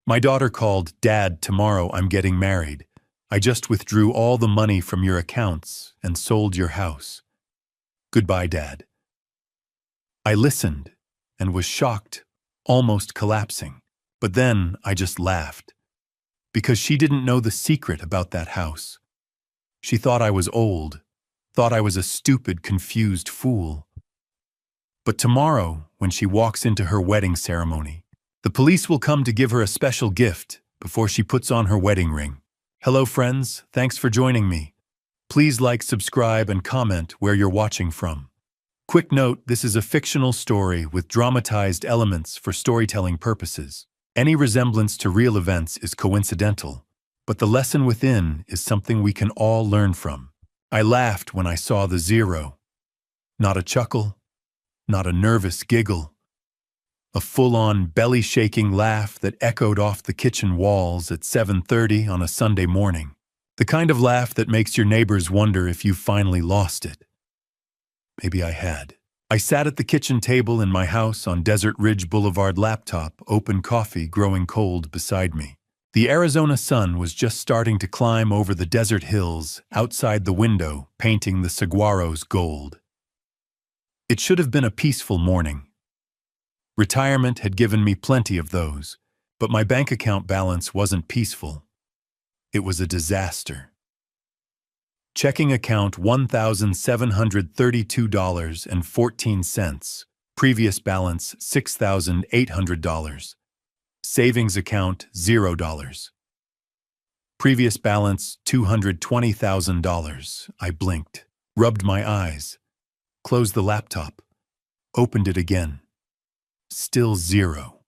My daughter called, "Dad, tomorrow I'm getting married. I just withdrew all the money from your accounts and sold your house. Goodbye, Dad." I listened and was shocked, almost collapsing. But then I just laughed. Because she didn't know the secret about that house. She thought I was old, thought I was a stupid, confused fool. But tomorrow, when she walks into her wedding ceremony, the police will come to give her a special gift before she puts on her wedding ring. Hello friends, thanks for joining me. Please like, subscribe, and comment where you're watching from. Quick note, this is a fictional story with dramatized elements for storytelling purposes. Any resemblance to real events is coincidental, but the lesson within is something we can all learn from. I laughed when I saw the zero. Not a chuckle, not a nervous giggle. A full-on, belly-shaking laugh that echoed off the kitchen walls at 7:30 on a Sunday morning. The kind of laugh that makes your neighbors wonder if you've finally lost it. Maybe I had. I sat at the kitchen table in my house on Desert Ridge Boulevard, laptop, open coffee growing cold beside me. The Arizona sun was just starting to climb over the desert hills outside the window, painting the saguaros gold. It should have been a peaceful morning. Retirement had given me plenty of those, but my bank account balance wasn't peaceful. It was a disaster. Checking account $1,732.14. Previous balance $6,800. Savings account $0. Previous balance $220,000. I blinked, rubbed my eyes, closed the laptop, opened it again. Still zero.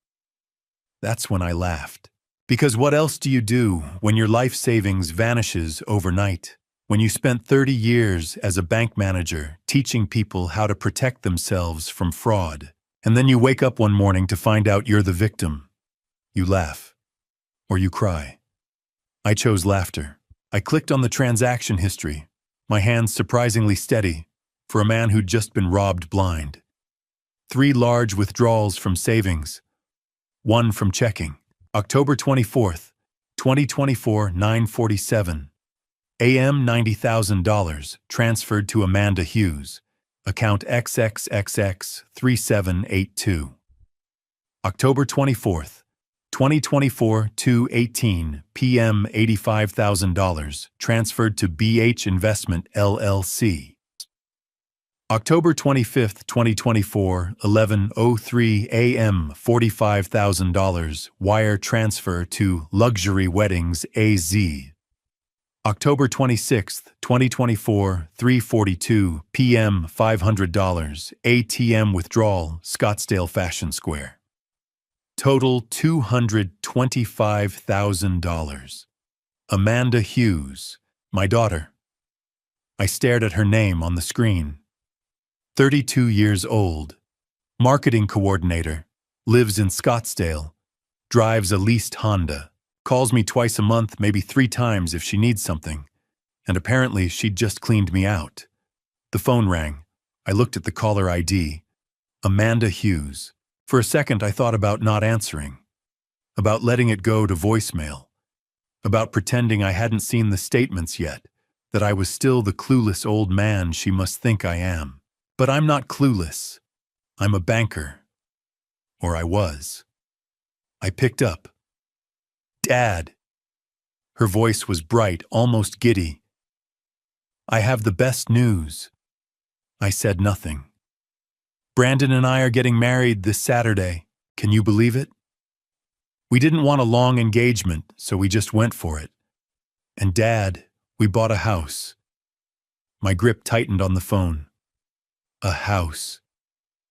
That's when I laughed. Because what else do you do when your life savings vanishes overnight? When you spent 30 years as a bank manager teaching people how to protect themselves from fraud, and then you wake up one morning to find out you're the victim. You laugh. Or you cry. I chose laughter. I clicked on the transaction history, my hands surprisingly steady, for a man who'd just been robbed blind. 3 large withdrawals from savings. 1 from checking. October 24th, 2024, 9:47. AM $90,000 transferred to Amanda Hughes, account XXXX3782. October 24th, 2024, 2:18 p.m. $85,000 transferred to BH Investment LLC. October 25th, 2024, 11:03 a.m. $45,000 wire transfer to Luxury Weddings AZ. October 26th, 2024, 3:42 p.m. $500 ATM withdrawal, Scottsdale Fashion Square. Total $225,000. Amanda Hughes, my daughter. I stared at her name on the screen. 32 years old, marketing coordinator, lives in Scottsdale, drives a leased Honda. Calls me twice a month, maybe 3 times if she needs something. And apparently she'd just cleaned me out. The phone rang. I looked at the caller ID. Amanda Hughes. For a second I thought about not answering. About letting it go to voicemail. About pretending I hadn't seen the statements yet. That I was still the clueless old man she must think I am. But I'm not clueless. I'm a banker. Or I was. I picked up. Dad. Her voice was bright, almost giddy. I have the best news. I said nothing. Brandon and I are getting married this Saturday. Can you believe it? We didn't want a long engagement, so we just went for it. And Dad, we bought a house. My grip tightened on the phone. A house.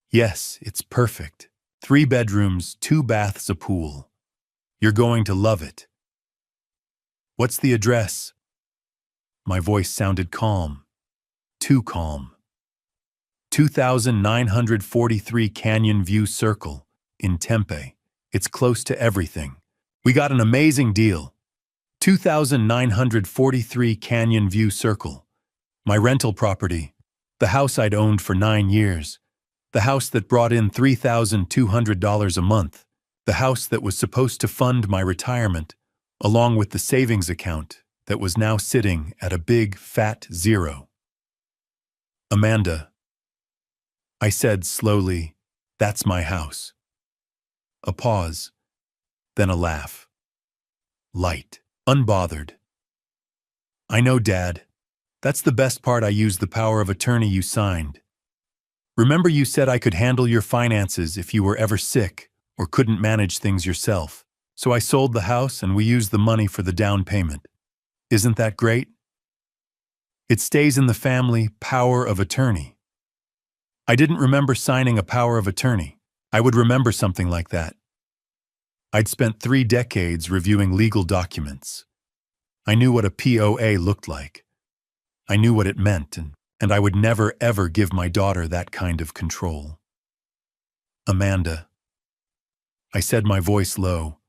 Yes, it's perfect. 3 bedrooms, 2 baths, a pool. You're going to love it. What's the address? My voice sounded calm. Too calm. 2943 Canyon View Circle, in Tempe. It's close to everything. We got an amazing deal. 2943 Canyon View Circle. My rental property. The house I'd owned for 9 years. The house that brought in $3,200 a month. The house that was supposed to fund my retirement, along with the savings account that was now sitting at a big, fat zero. Amanda, I said slowly, that's my house. A pause, then a laugh. Light, unbothered. I know, Dad. That's the best part. I used the power of attorney you signed. Remember you said I could handle your finances if you were ever sick or couldn't manage things yourself. So I sold the house and we used the money for the down payment. Isn't that great? It stays in the family power of attorney. I didn't remember signing a power of attorney. I would remember something like that. I'd spent 3 decades reviewing legal documents. I knew what a POA looked like. I knew what it meant, and I would never ever give my daughter that kind of control. Amanda, I said, my voice low,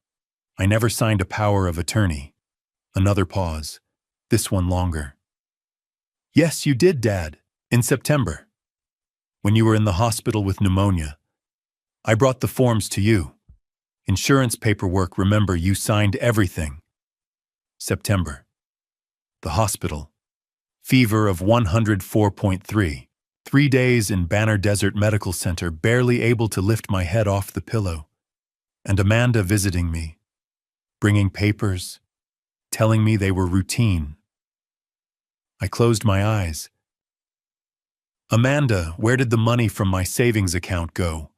I never signed a power of attorney. Another pause, this one longer. Yes, you did, Dad, in September. When you were in the hospital with pneumonia. I brought the forms to you. Insurance paperwork, remember, you signed everything. September. The hospital. Fever of 104.3. 3 days in Banner Desert Medical Center, barely able to lift my head off the pillow. And Amanda visiting me, bringing papers, telling me they were routine. I closed my eyes. Amanda, where did the money from my savings account go?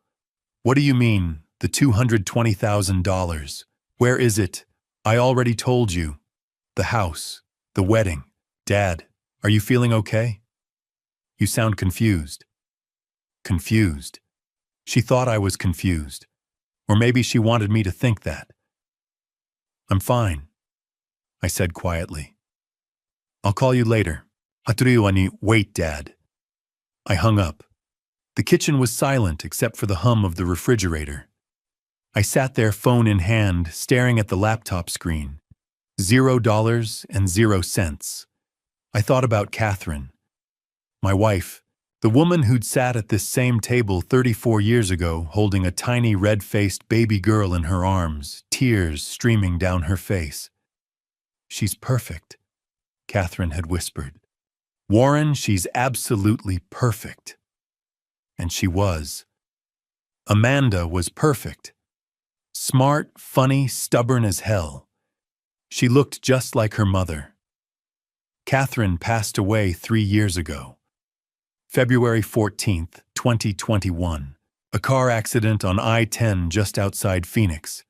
What do you mean, the $220,000? Where is it? I already told you. The house, the wedding. Dad, are you feeling okay? You sound confused. Confused. She thought I was confused. Or maybe she wanted me to think that. I'm fine, I said quietly. I'll call you later. Wait, Dad. I hung up. The kitchen was silent except for the hum of the refrigerator. I sat there, phone in hand, staring at the laptop screen. $0 and 0 cents. I thought about Catherine, my wife, the woman who'd sat at this same table 34 years ago, holding a tiny red-faced baby girl in her arms, tears streaming down her face. She's perfect, Catherine had whispered. Warren, she's absolutely perfect. And she was. Amanda was perfect. Smart, funny, stubborn as hell. She looked just like her mother. Catherine passed away 3 years ago. February 14th, 2021. A car accident on I-10 just outside Phoenix.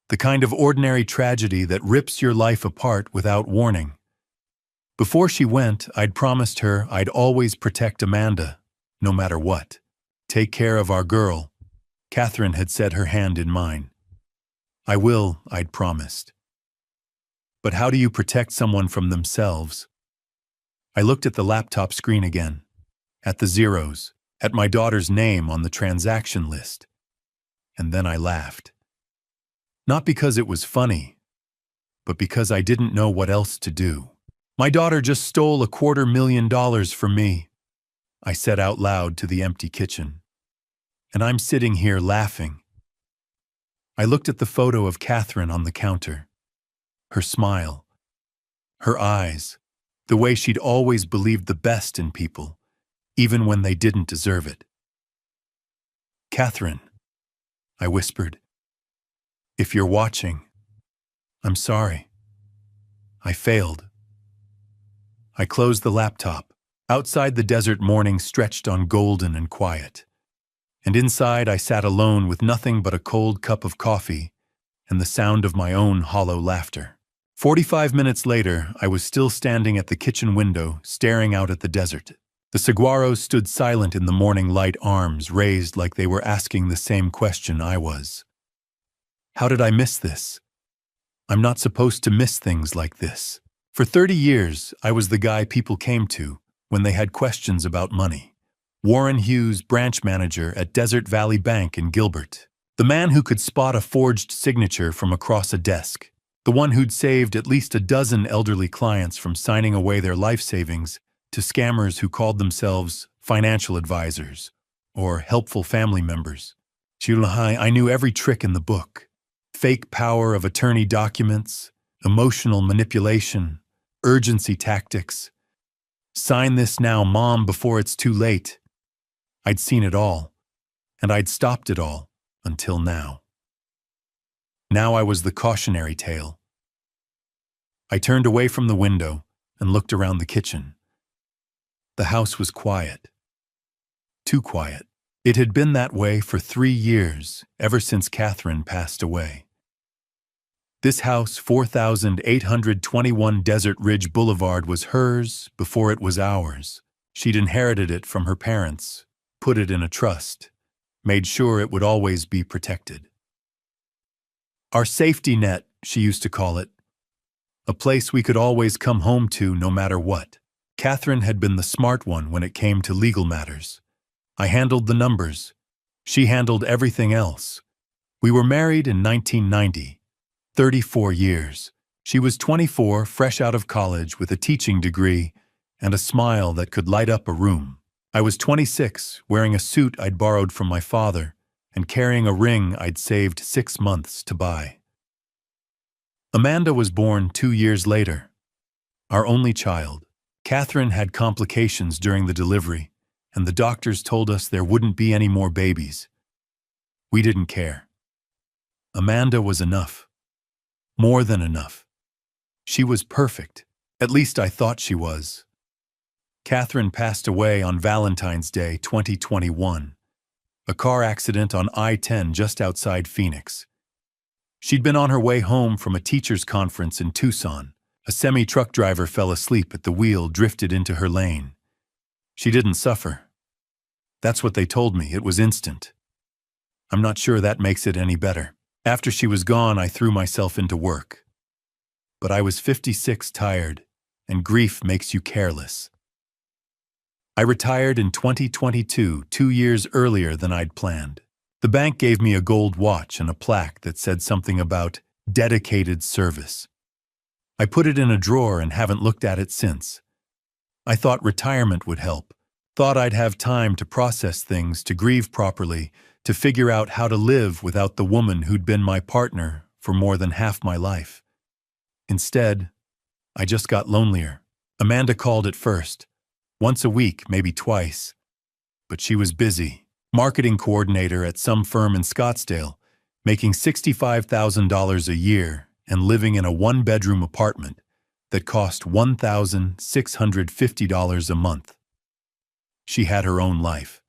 The kind of ordinary tragedy that rips your life apart without warning. Before she went, I'd promised her I'd always protect Amanda, no matter what. Take care of our girl. Catherine had set her hand in mine. I will, I'd promised. But how do you protect someone from themselves? I looked at the laptop screen again, at the zeros, at my daughter's name on the transaction list. And then I laughed. Not because it was funny, but because I didn't know what else to do. My daughter just stole $250,000 from me, I said out loud to the empty kitchen. And I'm sitting here laughing. I looked at the photo of Catherine on the counter. Her smile, her eyes, the way she'd always believed the best in people, even when they didn't deserve it. Catherine, I whispered, if you're watching, I'm sorry. I failed. I closed the laptop. Outside, the desert morning stretched on golden and quiet. And inside, I sat alone with nothing but a cold cup of coffee and the sound of my own hollow laughter. 45 minutes later, I was still standing at the kitchen window, staring out at the desert. The saguaros stood silent in the morning light, arms raised like they were asking the same question I was. How did I miss this? I'm not supposed to miss things like this. For 30 years, I was the guy people came to when they had questions about money. Warren Hughes, branch manager at Desert Valley Bank in Gilbert. The man who could spot a forged signature from across a desk. The one who'd saved at least a dozen elderly clients from signing away their life savings to scammers who called themselves financial advisors or helpful family members. I knew every trick in the book. Fake power of attorney documents, emotional manipulation, urgency tactics. Sign this now, Mom, before it's too late. I'd seen it all, and I'd stopped it all, until now. Now I was the cautionary tale. I turned away from the window and looked around the kitchen. The house was quiet. Too quiet. It had been that way for 3 years, ever since Catherine passed away. This house, 4821 Desert Ridge Boulevard, was hers before it was ours. She'd inherited it from her parents, put it in a trust, made sure it would always be protected. Our safety net, she used to call it. A place we could always come home to no matter what. Catherine had been the smart one when it came to legal matters. I handled the numbers. She handled everything else. We were married in 1990, 34 years. She was 24, fresh out of college with a teaching degree and a smile that could light up a room. I was 26, wearing a suit I'd borrowed from my father and carrying a ring I'd saved 6 months to buy. Amanda was born 2 years later, our only child. Catherine had complications during the delivery, and the doctors told us there wouldn't be any more babies. We didn't care. Amanda was enough. More than enough. She was perfect. At least I thought she was. Catherine passed away on Valentine's Day 2021. A car accident on I-10 just outside Phoenix. She'd been on her way home from a teachers' conference in Tucson. A semi-truck driver fell asleep at the wheel, drifted into her lane. She didn't suffer. That's what they told me. It was instant. I'm not sure that makes it any better. After she was gone, I threw myself into work. But I was 56, tired, and grief makes you careless. I retired in 2022, 2 years earlier than I'd planned. The bank gave me a gold watch and a plaque that said something about dedicated service. I put it in a drawer and haven't looked at it since. I thought retirement would help. Thought I'd have time to process things, to grieve properly, to figure out how to live without the woman who'd been my partner for more than half my life. Instead, I just got lonelier. Amanda called at first. Once a week, maybe twice. But she was busy. Marketing coordinator at some firm in Scottsdale, making $65,000 a year and living in a 1-bedroom apartment that cost $1,650 a month. She had her own life.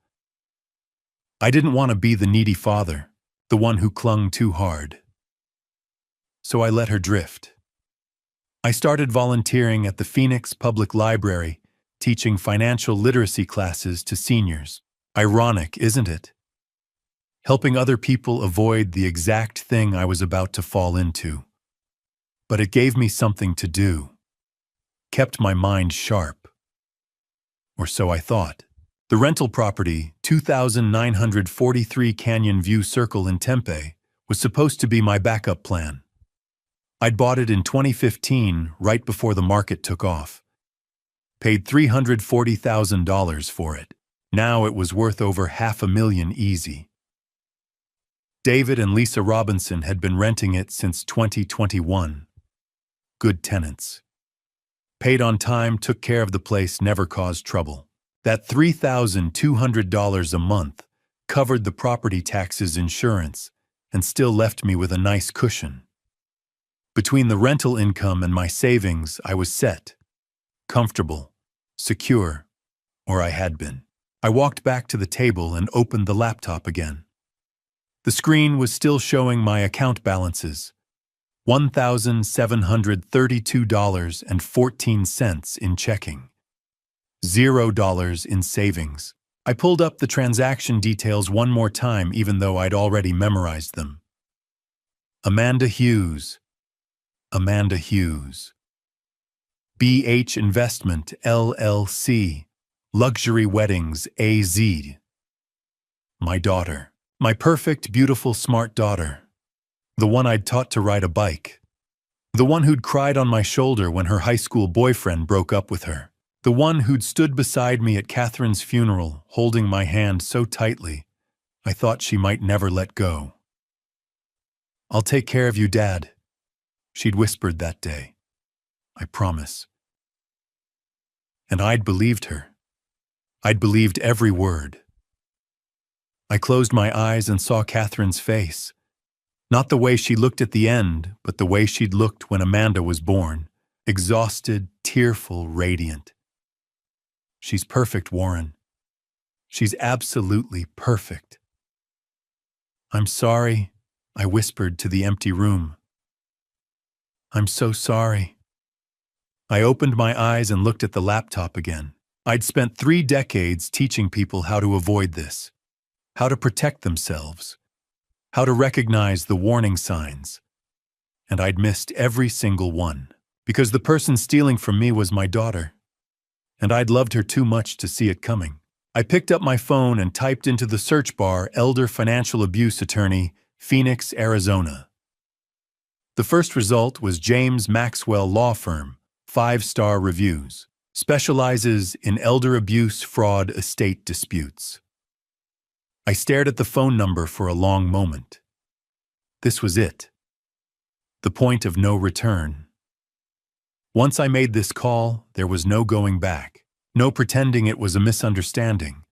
I didn't want to be the needy father, the one who clung too hard. So I let her drift. I started volunteering at the Phoenix Public Library, teaching financial literacy classes to seniors. Ironic, isn't it? Helping other people avoid the exact thing I was about to fall into. But it gave me something to do. Kept my mind sharp. Or so I thought. The rental property, 2943 Canyon View Circle in Tempe, was supposed to be my backup plan. I'd bought it in 2015, right before the market took off. Paid $340,000 for it. Now it was worth over $500,000 easy. David and Lisa Robinson had been renting it since 2021. Good tenants. Paid on time, took care of the place, never caused trouble. That $3,200 a month covered the property taxes, insurance, and still left me with a nice cushion. Between the rental income and my savings, I was set, comfortable, secure, or I had been. I walked back to the table and opened the laptop again. The screen was still showing my account balances, $1,732.14 in checking, $0 in savings. I pulled up the transaction details one more time, even though I'd already memorized them. Amanda Hughes. Amanda Hughes. BH Investment, LLC. Luxury Weddings, AZ. My daughter. My perfect, beautiful, smart daughter. The one I'd taught to ride a bike. The one who'd cried on my shoulder when her high school boyfriend broke up with her. The one who'd stood beside me at Catherine's funeral, holding my hand so tightly, I thought she might never let go. "I'll take care of you, Dad," she'd whispered that day. "I promise." And I'd believed her. I'd believed every word. I closed my eyes and saw Catherine's face. Not the way she looked at the end, but the way she'd looked when Amanda was born. Exhausted, tearful, radiant. "She's perfect, Warren. She's absolutely perfect." "I'm sorry," I whispered to the empty room. "I'm so sorry." I opened my eyes and looked at the laptop again. I'd spent 3 decades teaching people how to avoid this, how to protect themselves, how to recognize the warning signs. And I'd missed every single one, because the person stealing from me was my daughter, and I'd loved her too much to see it coming. I picked up my phone and typed into the search bar Elder Financial Abuse Attorney, Phoenix, Arizona. The first result was James Maxwell Law Firm, 5-star reviews. Specializes in elder abuse, fraud, estate disputes. I stared at the phone number for a long moment. This was it. The point of no return. Once I made this call, there was no going back. No pretending it was a misunderstanding.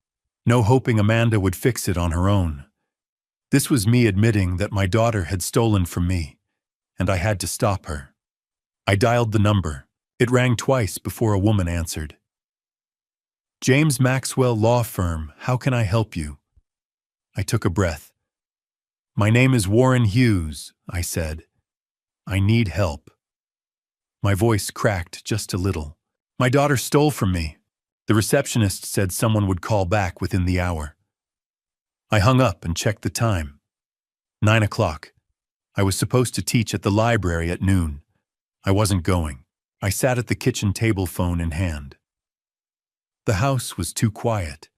No hoping Amanda would fix it on her own. This was me admitting that my daughter had stolen from me, and I had to stop her. I dialed the number. It rang twice before a woman answered. "James Maxwell Law Firm, how can I help you?" I took a breath. "My name is Warren Hughes," I said. "I need help." My voice cracked just a little. "My daughter stole from me. The receptionist said someone would call back within the hour." I hung up and checked the time. 9 o'clock. I was supposed to teach at the library at noon. I wasn't going. I sat at the kitchen table, phone in hand. The house was too quiet.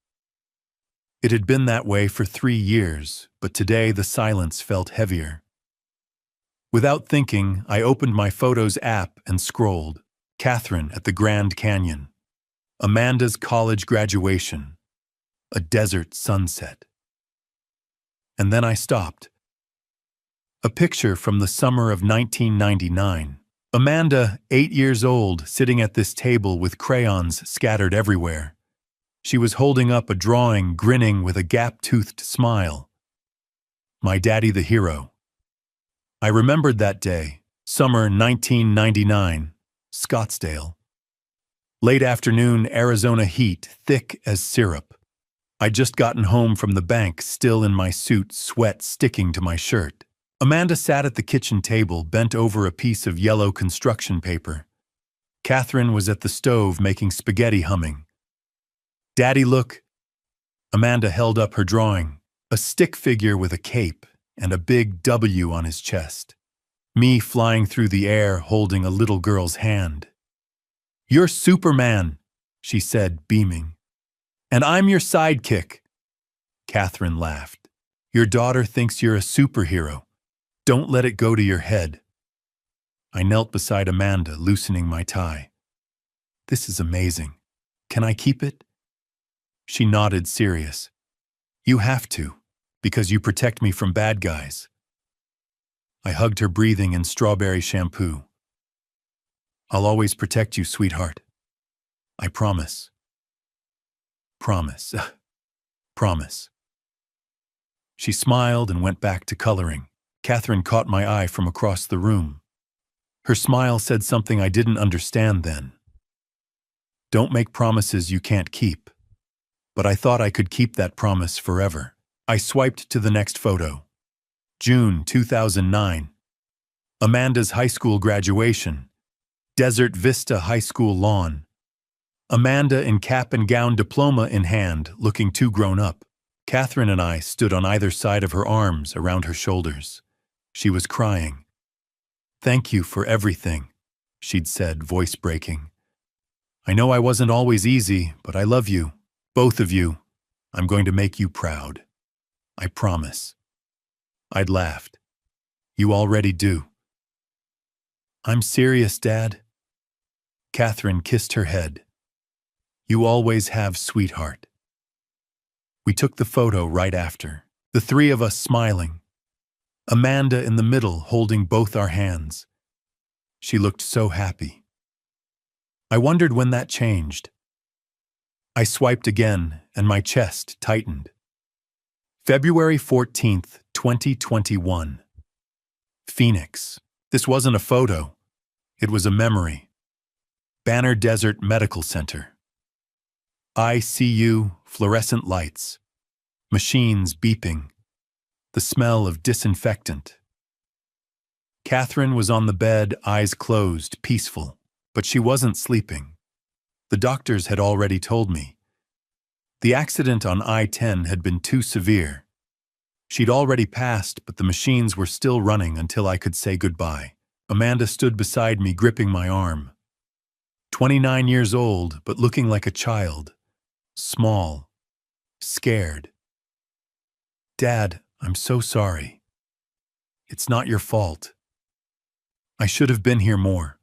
It had been that way for 3 years, but today the silence felt heavier. Without thinking, I opened my Photos app and scrolled. Catherine at the Grand Canyon. Amanda's college graduation. A desert sunset. And then I stopped. A picture from the summer of 1999. Amanda, 8 years old, sitting at this table with crayons scattered everywhere. She was holding up a drawing, grinning with a gap-toothed smile. My daddy the hero. I remembered that day, summer 1999, Scottsdale. Late afternoon, Arizona heat, thick as syrup. I'd just gotten home from the bank, still in my suit, sweat sticking to my shirt. Amanda sat at the kitchen table, bent over a piece of yellow construction paper. Catherine was at the stove making spaghetti, humming. "Daddy, look." Amanda held up her drawing, a stick figure with a cape and a big W on his chest. Me flying through the air, holding a little girl's hand. "You're Superman," she said, beaming. "And I'm your sidekick." Catherine laughed. "Your daughter thinks you're a superhero. Don't let it go to your head." I knelt beside Amanda, loosening my tie. "This is amazing. Can I keep it?" She nodded, serious. "You have to, because you protect me from bad guys." I hugged her, breathing in strawberry shampoo. "I'll always protect you, sweetheart. I promise." Promise. Promise. She smiled and went back to coloring. Catherine caught my eye from across the room. Her smile said something I didn't understand then. Don't make promises you can't keep. But I thought I could keep that promise forever. I swiped to the next photo. June 2009. Amanda's high school graduation. Desert Vista High School lawn. Amanda in cap and gown, diploma in hand, looking too grown up. Catherine and I stood on either side of her, arms around her shoulders. She was crying. "Thank you for everything," she'd said, voice breaking. "I know I wasn't always easy, but I love you, both of you. I'm going to make you proud. I promise." I'd laughed. "You already do." "I'm serious, Dad." Catherine kissed her head. "You always have, sweetheart." We took the photo right after. The three of us smiling. Amanda in the middle holding both our hands. She looked so happy. I wondered when that changed. I swiped again, and my chest tightened. February 14th, 2021. Phoenix. This wasn't a photo. It was a memory. Banner Desert Medical Center. ICU, fluorescent lights. Machines beeping. The smell of disinfectant. Catherine was on the bed, eyes closed, peaceful. But she wasn't sleeping. The doctors had already told me. The accident on I-10 had been too severe. She'd already passed, but the machines were still running until I could say goodbye. Amanda stood beside me, gripping my arm. 29 years old, but looking like a child. Small. Scared. Dad, I'm so sorry. It's not your fault. I should have been here more.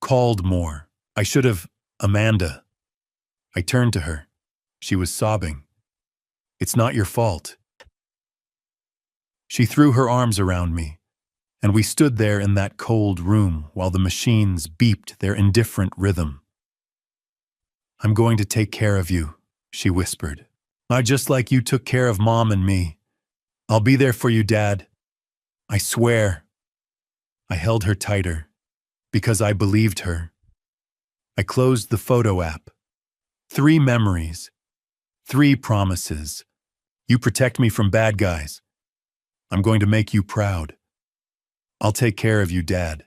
Called more. I should have... Amanda. I turned to her. She was sobbing. It's not your fault. She threw her arms around me, and we stood there in that cold room while the machines beeped their indifferent rhythm. I'm going to take care of you, she whispered. Just like you took care of Mom and me. I'll be there for you, Dad. I swear. I held her tighter, because I believed her. I closed the photo app. 3 memories. 3 promises. You protect me from bad guys. I'm going to make you proud. I'll take care of you, Dad.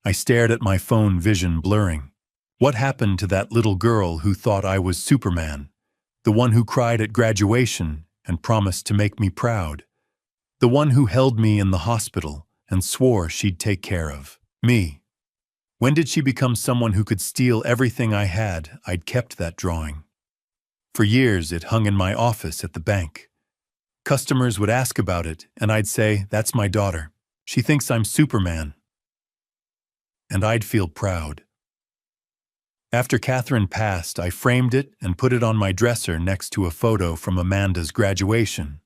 I stared at my phone, vision blurring. What happened to that little girl who thought I was Superman? The one who cried at graduation and promised to make me proud? The one who held me in the hospital and swore she'd take care of me? When did she become someone who could steal everything I had? I'd kept that drawing. For years, it hung in my office at the bank. Customers would ask about it, and I'd say, that's my daughter. She thinks I'm Superman. And I'd feel proud. After Catherine passed, I framed it and put it on my dresser next to a photo from Amanda's graduation.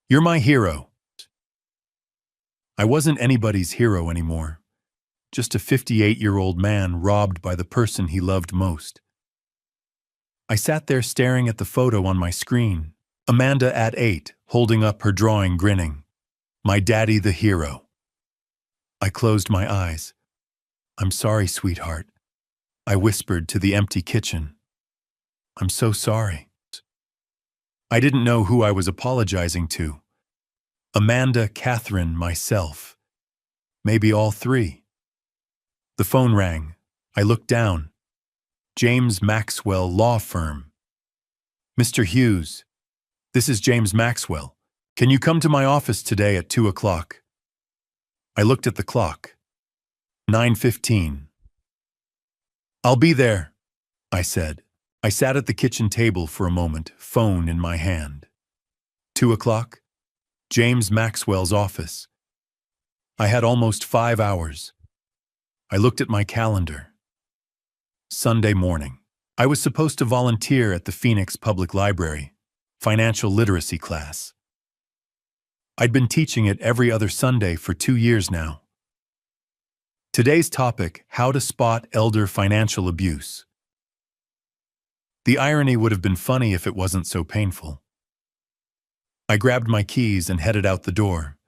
You're my hero. I wasn't anybody's hero anymore. Just a 58-year-old man robbed by the person he loved most. I sat there staring at the photo on my screen. Amanda at 8, holding up her drawing, grinning. My daddy the hero. I closed my eyes. I'm sorry, sweetheart. I whispered to the empty kitchen. I'm so sorry. I didn't know who I was apologizing to. Amanda, Catherine, myself. Maybe all 3. The phone rang. I looked down. James Maxwell Law Firm. Mr. Hughes, this is James Maxwell. Can you come to my office today at 2 o'clock? I looked at the clock. 9:15. I'll be there, I said. I sat at the kitchen table for a moment, phone in my hand. 2 o'clock? James Maxwell's office. I had almost 5 hours. I looked at my calendar. Sunday morning. I was supposed to volunteer at the Phoenix Public Library, financial literacy class. I'd been teaching it every other Sunday for 2 years now. Today's topic, how to spot elder financial abuse. The irony would have been funny if it wasn't so painful. I grabbed my keys and headed out the door.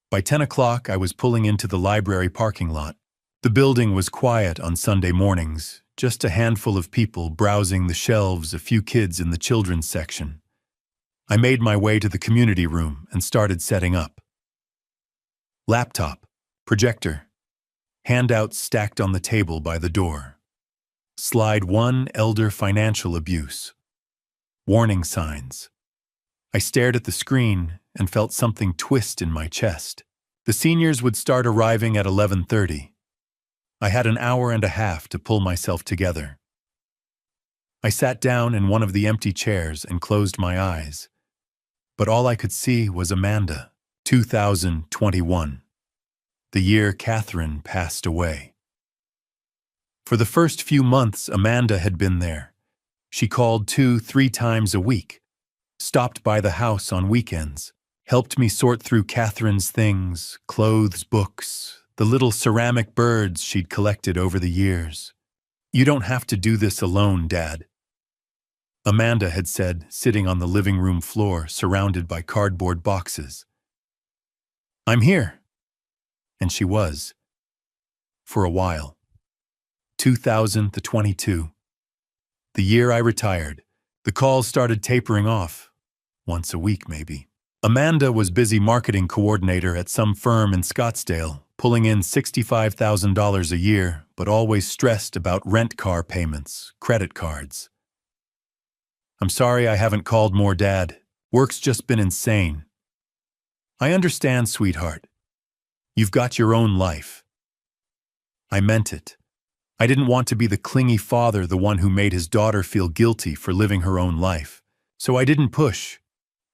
By 10 o'clock, I was pulling into the library parking lot. The building was quiet on Sunday mornings, just a handful of people browsing the shelves, a few kids in the children's section. I made my way to the community room and started setting up. Laptop, projector, handouts stacked on the table by the door. Slide 1, elder financial abuse. Warning signs. I stared at the screen and felt something twist in my chest. The seniors would start arriving at 11:30. I had an hour and a half to pull myself together. I sat down in one of the empty chairs and closed my eyes. But all I could see was Amanda, 2021, the year Catherine passed away. For the first few months, Amanda had been there. She called 2-3 times a week, stopped by the house on weekends, helped me sort through Catherine's things, clothes, books, the little ceramic birds she'd collected over the years. "You don't have to do this alone, Dad," Amanda had said, sitting on the living room floor surrounded by cardboard boxes. "I'm here." And she was. For a while. 2022. The year I retired. The calls started tapering off. Once a week, maybe. Amanda was busy marketing coordinator at some firm in Scottsdale, pulling in $65,000 a year, but always stressed about rent car payments, credit cards. "I'm sorry I haven't called more, Dad. Work's just been insane." "I understand, sweetheart. You've got your own life." I meant it. I didn't want to be the clingy father, the one who made his daughter feel guilty for living her own life. So I didn't push.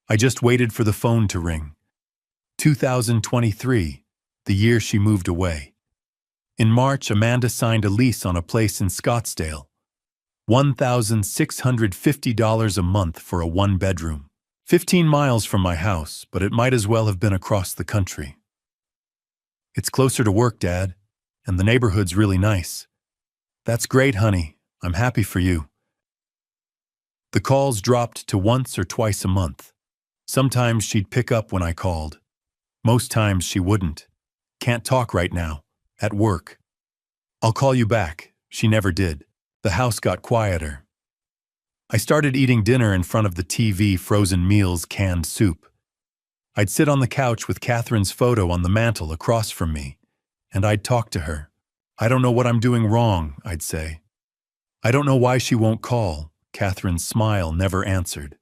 I just waited for the phone to ring. 2023, the year she moved away. In March, Amanda signed a lease on a place in Scottsdale. $1,650 a month for a one-bedroom. 15 miles from my house, but it might as well have been across the country. "It's closer to work, Dad, and the neighborhood's really nice." "That's great, honey. I'm happy for you." The calls dropped to once or twice a month. Sometimes she'd pick up when I called. Most times she wouldn't. "Can't talk right now. At work." "I'll call you back." She never did. The house got quieter. I started eating dinner in front of the TV, frozen meals, canned soup. I'd sit on the couch with Catherine's photo on the mantel across from me, and I'd talk to her. "I don't know what I'm doing wrong," I'd say. "I don't know why she won't call." Catherine's smile never answered.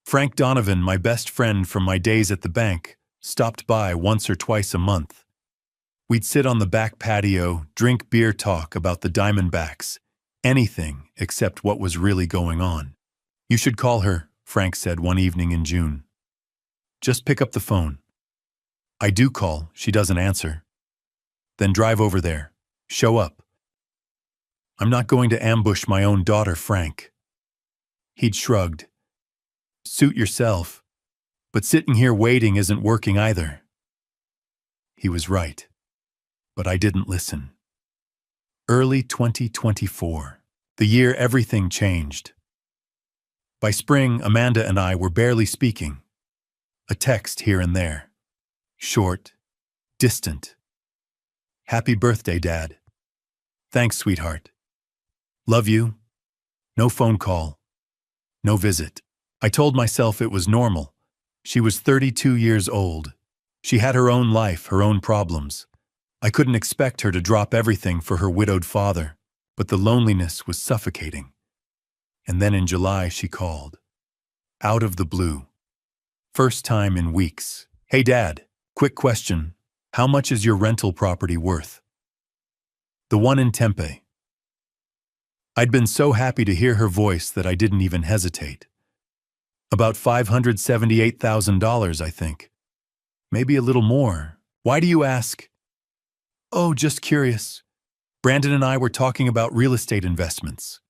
Frank Donovan, my best friend from my days at the bank, stopped by once or twice a month. We'd sit on the back patio, drink beer, talk about the Diamondbacks, anything except what was really going on. "You should call her," Frank said one evening in June. "Just pick up the phone." I do call, she doesn't answer. "Then drive over there. Show up." "I'm not going to ambush my own daughter, Frank." He'd shrugged. "Suit yourself. But sitting here waiting isn't working either." He was right. But I didn't listen. Early 2024. The year everything changed. By spring, Amanda and I were barely speaking. A text here and there. Short, distant. "Happy birthday, Dad." "Thanks, sweetheart." "Love you." No phone call. No visit. I told myself it was normal. She was 32 years old. She had her own life, her own problems. I couldn't expect her to drop everything for her widowed father, but the loneliness was suffocating. And then in July she called. Out of the blue. First time in weeks. "Hey, Dad, quick question. How much is your rental property worth?" "The one in Tempe." I'd been so happy to hear her voice that I didn't even hesitate. "About $578,000, I think. Maybe a little more. Why do you ask?" "Oh, just curious. Brandon and I were talking about real estate investments."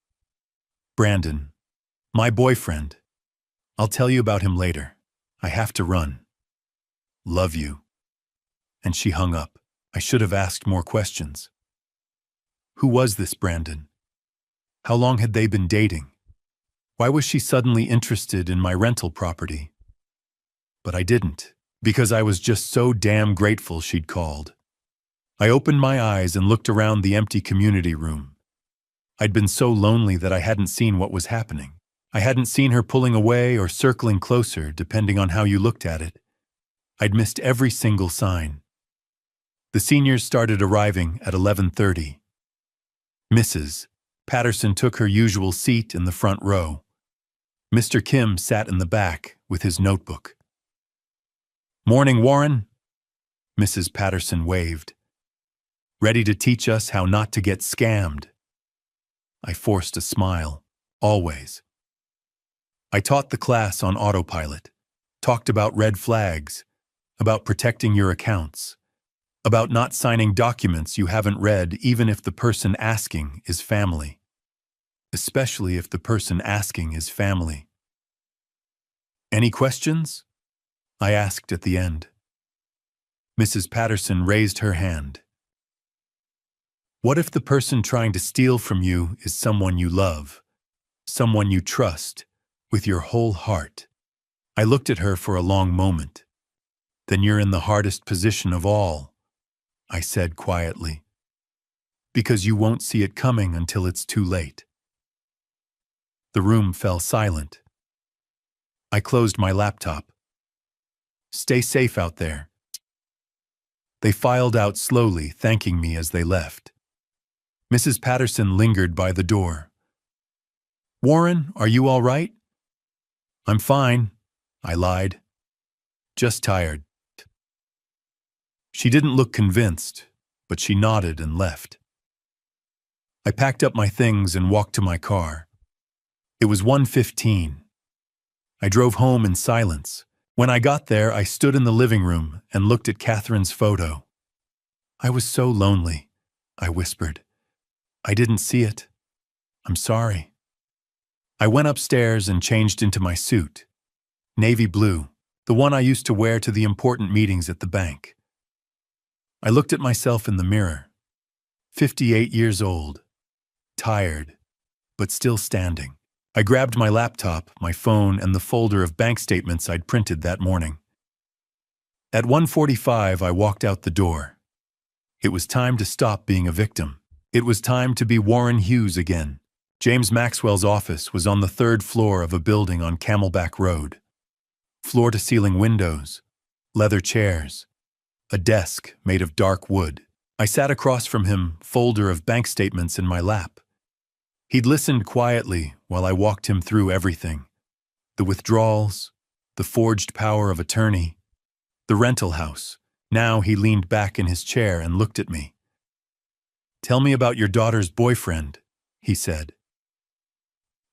"Brandon. My boyfriend. I'll tell you about him later. I have to run." "Love you." And she hung up. I should have asked more questions. Who was this Brandon? How long had they been dating? Why was she suddenly interested in my rental property? But I didn't, because I was just so damn grateful she'd called. I opened my eyes and looked around the empty community room. I'd been so lonely that I hadn't seen what was happening. I hadn't seen her pulling away or circling closer, depending on how you looked at it. I'd missed every single sign. The seniors started arriving at 11:30. Mrs. Patterson took her usual seat in the front row. Mr. Kim sat in the back with his notebook. "Morning, Warren." Mrs. Patterson waved. "Ready to teach us how not to get scammed?" I forced a smile. Always. I taught the class on autopilot, talked about red flags, about protecting your accounts, about not signing documents you haven't read even if the person asking is family. Especially if the person asking is family. Any questions? I asked at the end. Mrs. Patterson raised her hand. What if the person trying to steal from you is someone you love, someone you trust, with your whole heart? I looked at her for a long moment. Then you're in the hardest position of all, I said quietly, because you won't see it coming until it's too late. The room fell silent. I closed my laptop. Stay safe out there. They filed out slowly, thanking me as they left. Mrs. Patterson lingered by the door. Warren, are you all right? I'm fine, I lied. Just tired. She didn't look convinced, but she nodded and left. I packed up my things and walked to my car. It was 1:15. I drove home in silence. When I got there, I stood in the living room and looked at Catherine's photo. I was so lonely, I whispered. I didn't see it. I'm sorry. I went upstairs and changed into my suit. Navy blue, the one I used to wear to the important meetings at the bank. I looked at myself in the mirror. 58 years old. Tired, but still standing. I grabbed my laptop, my phone, and the folder of bank statements I'd printed that morning. At 1:45, I walked out the door. It was time to stop being a victim. It was time to be Warren Hughes again. James Maxwell's office was on the 3rd floor of a building on Camelback Road. Floor-to-ceiling windows, leather chairs, a desk made of dark wood. I sat across from him, folder of bank statements in my lap. He'd listened quietly while I walked him through everything. The withdrawals, the forged power of attorney, the rental house. Now he leaned back in his chair and looked at me. Tell me about your daughter's boyfriend, he said.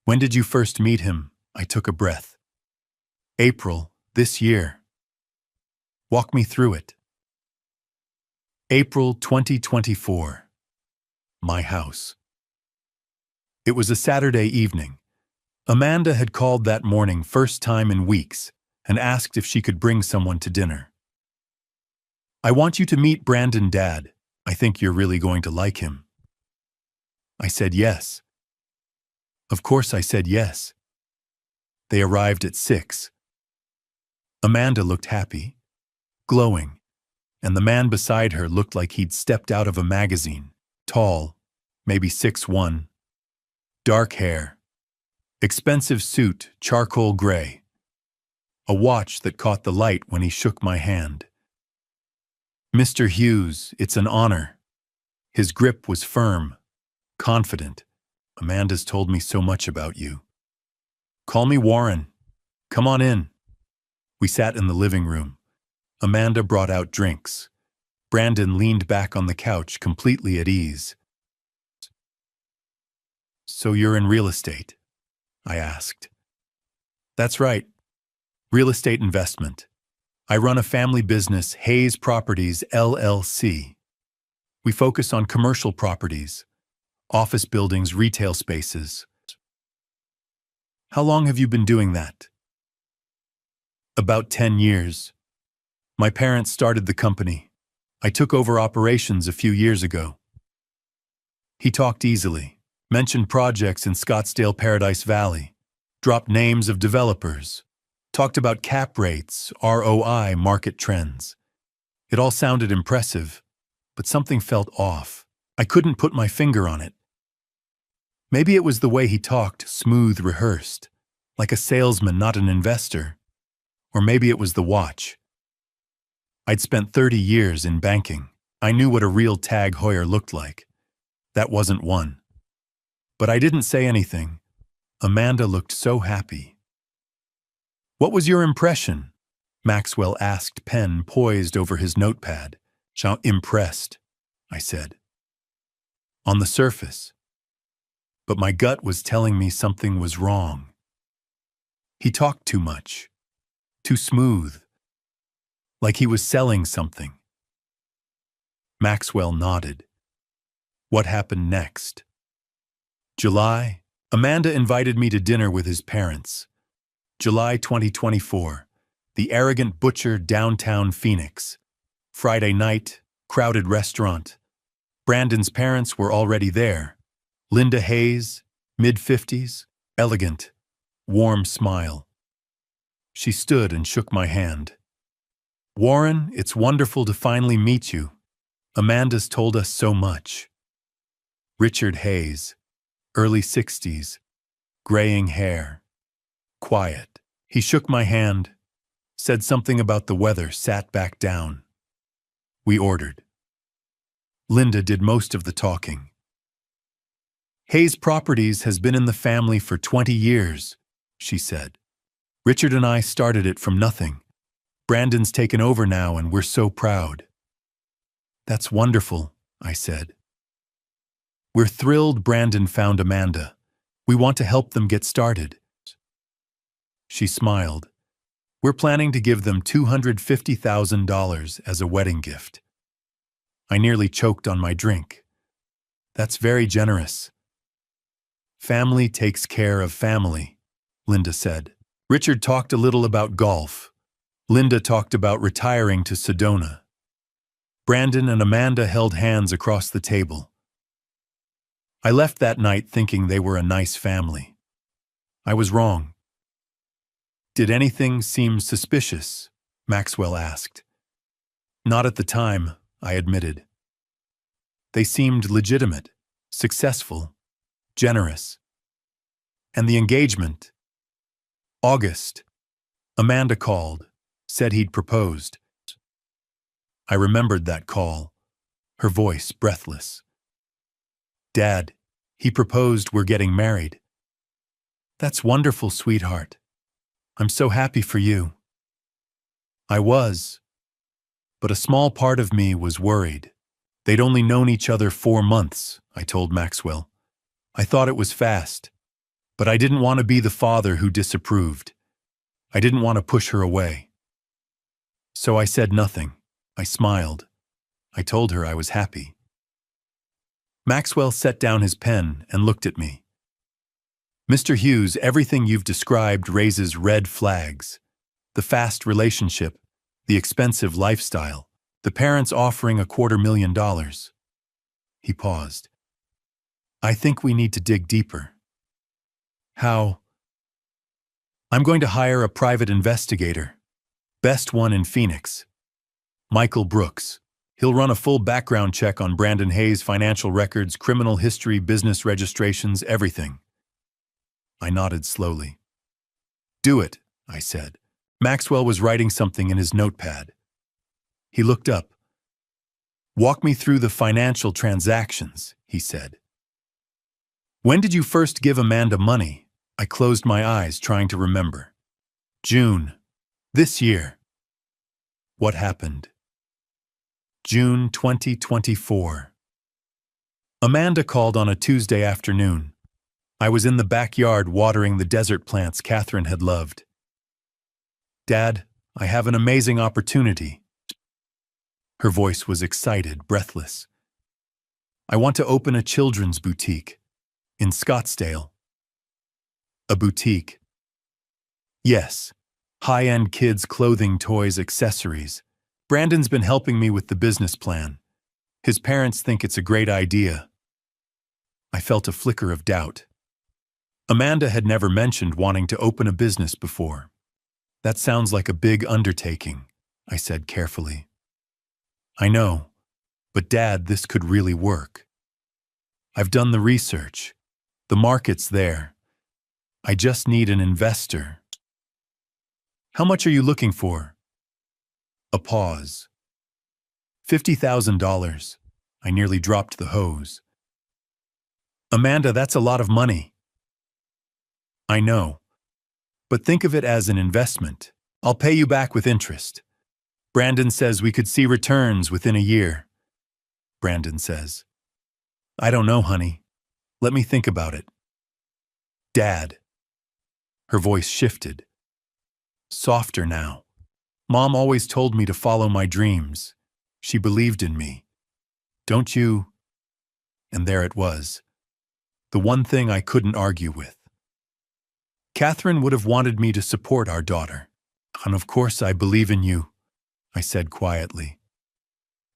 When did you first meet him? I took a breath. April, this year. Walk me through it. April 2024. My house. It was a Saturday evening. Amanda had called that morning, first time in weeks, and asked if she could bring someone to dinner. I want you to meet Brandon, Dad. I think you're really going to like him. I said yes. Of course I said yes. They arrived at 6. Amanda looked happy, glowing, and the man beside her looked like he'd stepped out of a magazine. Tall, maybe 6'1", dark hair, expensive suit, charcoal gray, a watch that caught the light when he shook my hand. Mr. Hughes, it's an honor. His grip was firm, confident. Amanda's told me so much about you. Call me Warren. Come on in. We sat in the living room. Amanda brought out drinks. Brandon leaned back on the couch, completely at ease. So you're in real estate? I asked. That's right. Real estate investment. I run a family business, Hayes Properties, LLC. We focus on commercial properties, office buildings, retail spaces. How long have you been doing that? About 10 years. My parents started the company. I took over operations a few years ago. He talked easily, mentioned projects in Scottsdale, Paradise Valley, dropped names of developers, talked about cap rates, ROI, market trends. It all sounded impressive, but something felt off. I couldn't put my finger on it. Maybe it was the way he talked, smooth, rehearsed, like a salesman, not an investor. Or maybe it was the watch. I'd spent 30 years in banking. I knew what a real Tag Heuer looked like. That wasn't one. But I didn't say anything. Amanda looked so happy. What was your impression? Maxwell asked, pen poised over his notepad. Impressed, I said. On the surface. But my gut was telling me something was wrong. He talked too much. Too smooth. Like he was selling something. Maxwell nodded. What happened next? July, Amanda invited me to dinner with his parents. July 2024. The Arrogant Butcher, downtown Phoenix. Friday night, crowded restaurant. Brandon's parents were already there. Linda Hayes, mid-50s, elegant, warm smile. She stood and shook my hand. "Warren, it's wonderful to finally meet you. Amanda's told us so much." Richard Hayes, early 60s, graying hair, quiet. He shook my hand, said something about the weather, sat back down. We ordered. Linda did most of the talking. "Hayes Properties has been in the family for 20 years, she said. "Richard and I started it from nothing. Brandon's taken over now and we're so proud." "That's wonderful," I said. "We're thrilled Brandon found Amanda. We want to help them get started." She smiled. "We're planning to give them $250,000 as a wedding gift." I nearly choked on my drink. "That's very generous." "Family takes care of family," Linda said. Richard talked a little about golf. Linda talked about retiring to Sedona. Brandon and Amanda held hands across the table. I left that night thinking they were a nice family. I was wrong. "Did anything seem suspicious?" Maxwell asked. "Not at the time," I admitted. "They seemed legitimate, successful, generous." "And the engagement?" "August. Amanda called, said he'd proposed." I remembered that call, her voice breathless. "Dad, he proposed we're getting married." "That's wonderful, sweetheart. I'm so happy for you." I was, but a small part of me was worried. They'd only known each other 4 months, I told Maxwell. I thought it was fast, but I didn't want to be the father who disapproved. I didn't want to push her away. So I said nothing. I smiled. I told her I was happy. Maxwell set down his pen and looked at me. "Mr. Hughes, everything you've described raises red flags. The fast relationship, the expensive lifestyle, the parents offering $250,000. He paused. "I think we need to dig deeper." "How?" "I'm going to hire a private investigator. Best one in Phoenix. Michael Brooks. He'll run a full background check on Brandon Hayes' financial records, criminal history, business registrations, everything." I nodded slowly. "Do it," I said. Maxwell was writing something in his notepad. He looked up. "Walk me through the financial transactions," he said. "When did you first give Amanda money?" I closed my eyes, trying to remember. "June. This year." "What happened?" June 2024. Amanda called on a Tuesday afternoon. I was in the backyard watering the desert plants Catherine had loved. "Dad, I have an amazing opportunity." Her voice was excited, breathless. "I want to open a children's boutique in Scottsdale." "A boutique?" "Yes. High-end kids' clothing, toys, accessories. Brandon's been helping me with the business plan. His parents think it's a great idea." I felt a flicker of doubt. Amanda had never mentioned wanting to open a business before. "That sounds like a big undertaking," I said carefully. "I know, but Dad, this could really work. I've done the research. The market's there. I just need an investor." "How much are you looking for?" A pause. $50,000. I nearly dropped the hose. "Amanda, that's a lot of money." "I know. But think of it as an investment. I'll pay you back with interest. Brandon says we could see returns within a year." Brandon says. "I don't know, honey. Let me think about it." "Dad." Her voice shifted. Softer now. "Mom always told me to follow my dreams. She believed in me. Don't you?" And there it was. The one thing I couldn't argue with. Catherine would have wanted me to support our daughter. And of course I believe in you, I said quietly.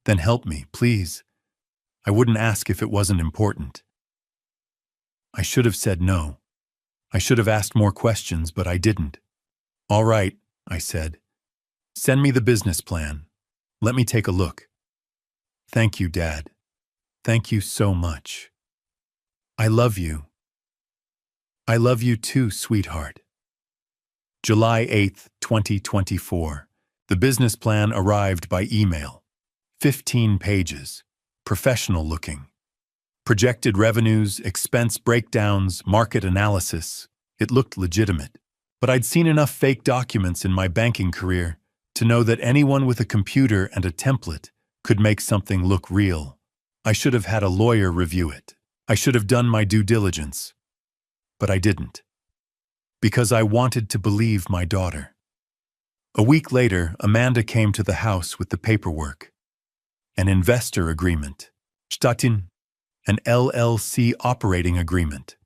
Then help me, please. I wouldn't ask if it wasn't important. I should have said no. I should have asked more questions, but I didn't. All right, I said. Send me the business plan. Let me take a look. Thank you, Dad. Thank you so much. I love you. I love you too, sweetheart. July 8th, 2024. The business plan arrived by email. 15 pages. Professional looking. Projected revenues, expense breakdowns, market analysis. It looked legitimate. But I'd seen enough fake documents in my banking career to know that anyone with a computer and a template could make something look real. I should have had a lawyer review it. I should have done my due diligence. But I didn't. Because I wanted to believe my daughter. A week later, Amanda came to the house with the paperwork. An investor agreement. Statin. An LLC operating agreement.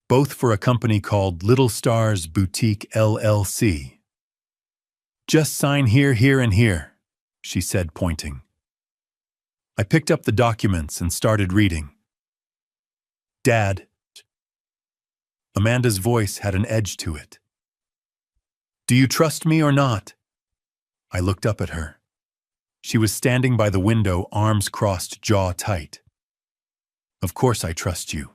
Both for a company called Little Stars Boutique LLC. Just sign here, here, and here, she said, pointing. I picked up the documents and started reading. Dad. Amanda's voice had an edge to it. Do you trust me or not? I looked up at her. She was standing by the window, arms crossed, jaw tight. Of course I trust you.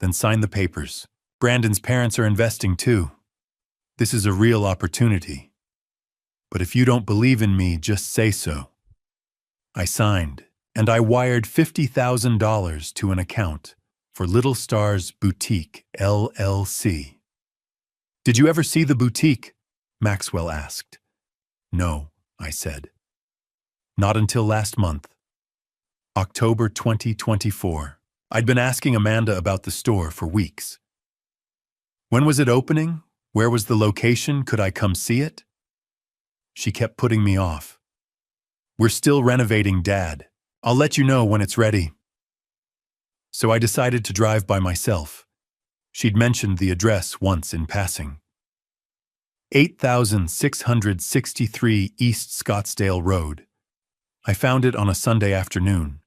Then sign the papers. Brandon's parents are investing too. This is a real opportunity. But if you don't believe in me, just say so. I signed, and I wired $50,000 to an account for Little Stars Boutique LLC. Did you ever see the boutique? Maxwell asked. No, I said. Not until last month. October 2024. I'd been asking Amanda about the store for weeks. When was it opening? Where was the location? Could I come see it? She kept putting me off. We're still renovating, Dad. I'll let you know when it's ready. So I decided to drive by myself. She'd mentioned the address once in passing. 8663 East Scottsdale Road. I found it on a Sunday afternoon.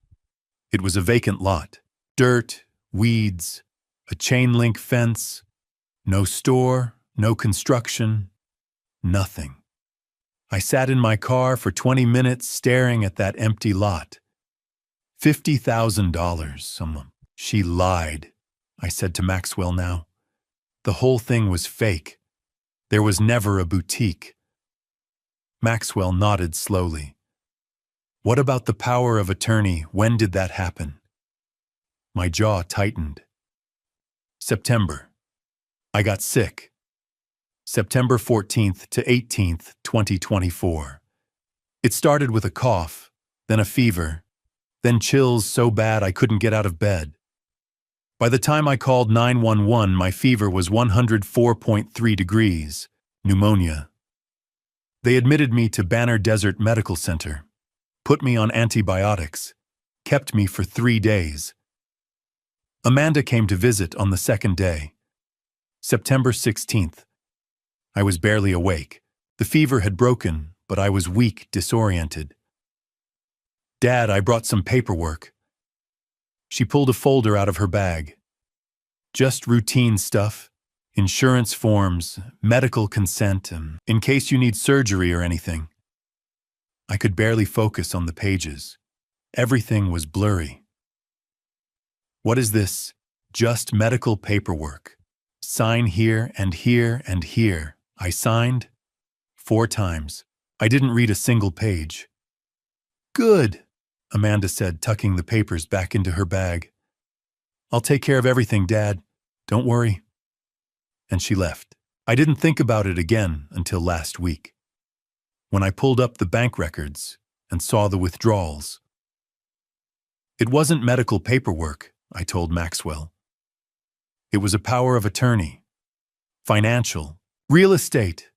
It was a vacant lot. Dirt, weeds, a chain-link fence, no store, no construction, nothing. I sat in my car for 20 minutes staring at that empty lot. $50,000, someone. She lied, I said to Maxwell now. The whole thing was fake. There was never a boutique. Maxwell nodded slowly. What about the power of attorney? When did that happen? My jaw tightened. September. I got sick. September 14th to 18th, 2024. It started with a cough, then a fever, then chills so bad I couldn't get out of bed. By the time I called 911, my fever was 104.3 degrees, pneumonia. They admitted me to Banner Desert Medical Center, put me on antibiotics, kept me for 3 days. Amanda came to visit on the second day, September 16th. I was barely awake. The fever had broken, but I was weak, disoriented. Dad, I brought some paperwork. She pulled a folder out of her bag. Just routine stuff, insurance forms, medical consent, in case you need surgery or anything. I could barely focus on the pages. Everything was blurry. What is this? Just medical paperwork. Sign here and here and here. I signed 4 times. I didn't read a single page. Good, Amanda said, tucking the papers back into her bag. I'll take care of everything, Dad. Don't worry. And she left. I didn't think about it again until last week, when I pulled up the bank records and saw the withdrawals. It wasn't medical paperwork, I told Maxwell. It was a power of attorney, financial, real estate,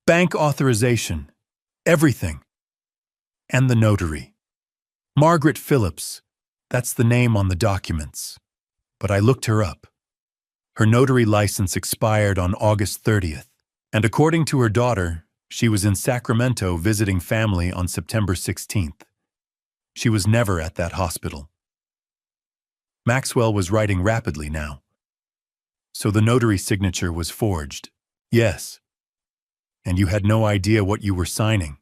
bank authorization, everything. And the notary. Margaret Phillips, that's the name on the documents. But I looked her up. Her notary license expired on August 30th, and according to her daughter, she was in Sacramento visiting family on September 16th. She was never at that hospital. Maxwell was writing rapidly now. So the notary signature was forged. Yes. And you had no idea what you were signing?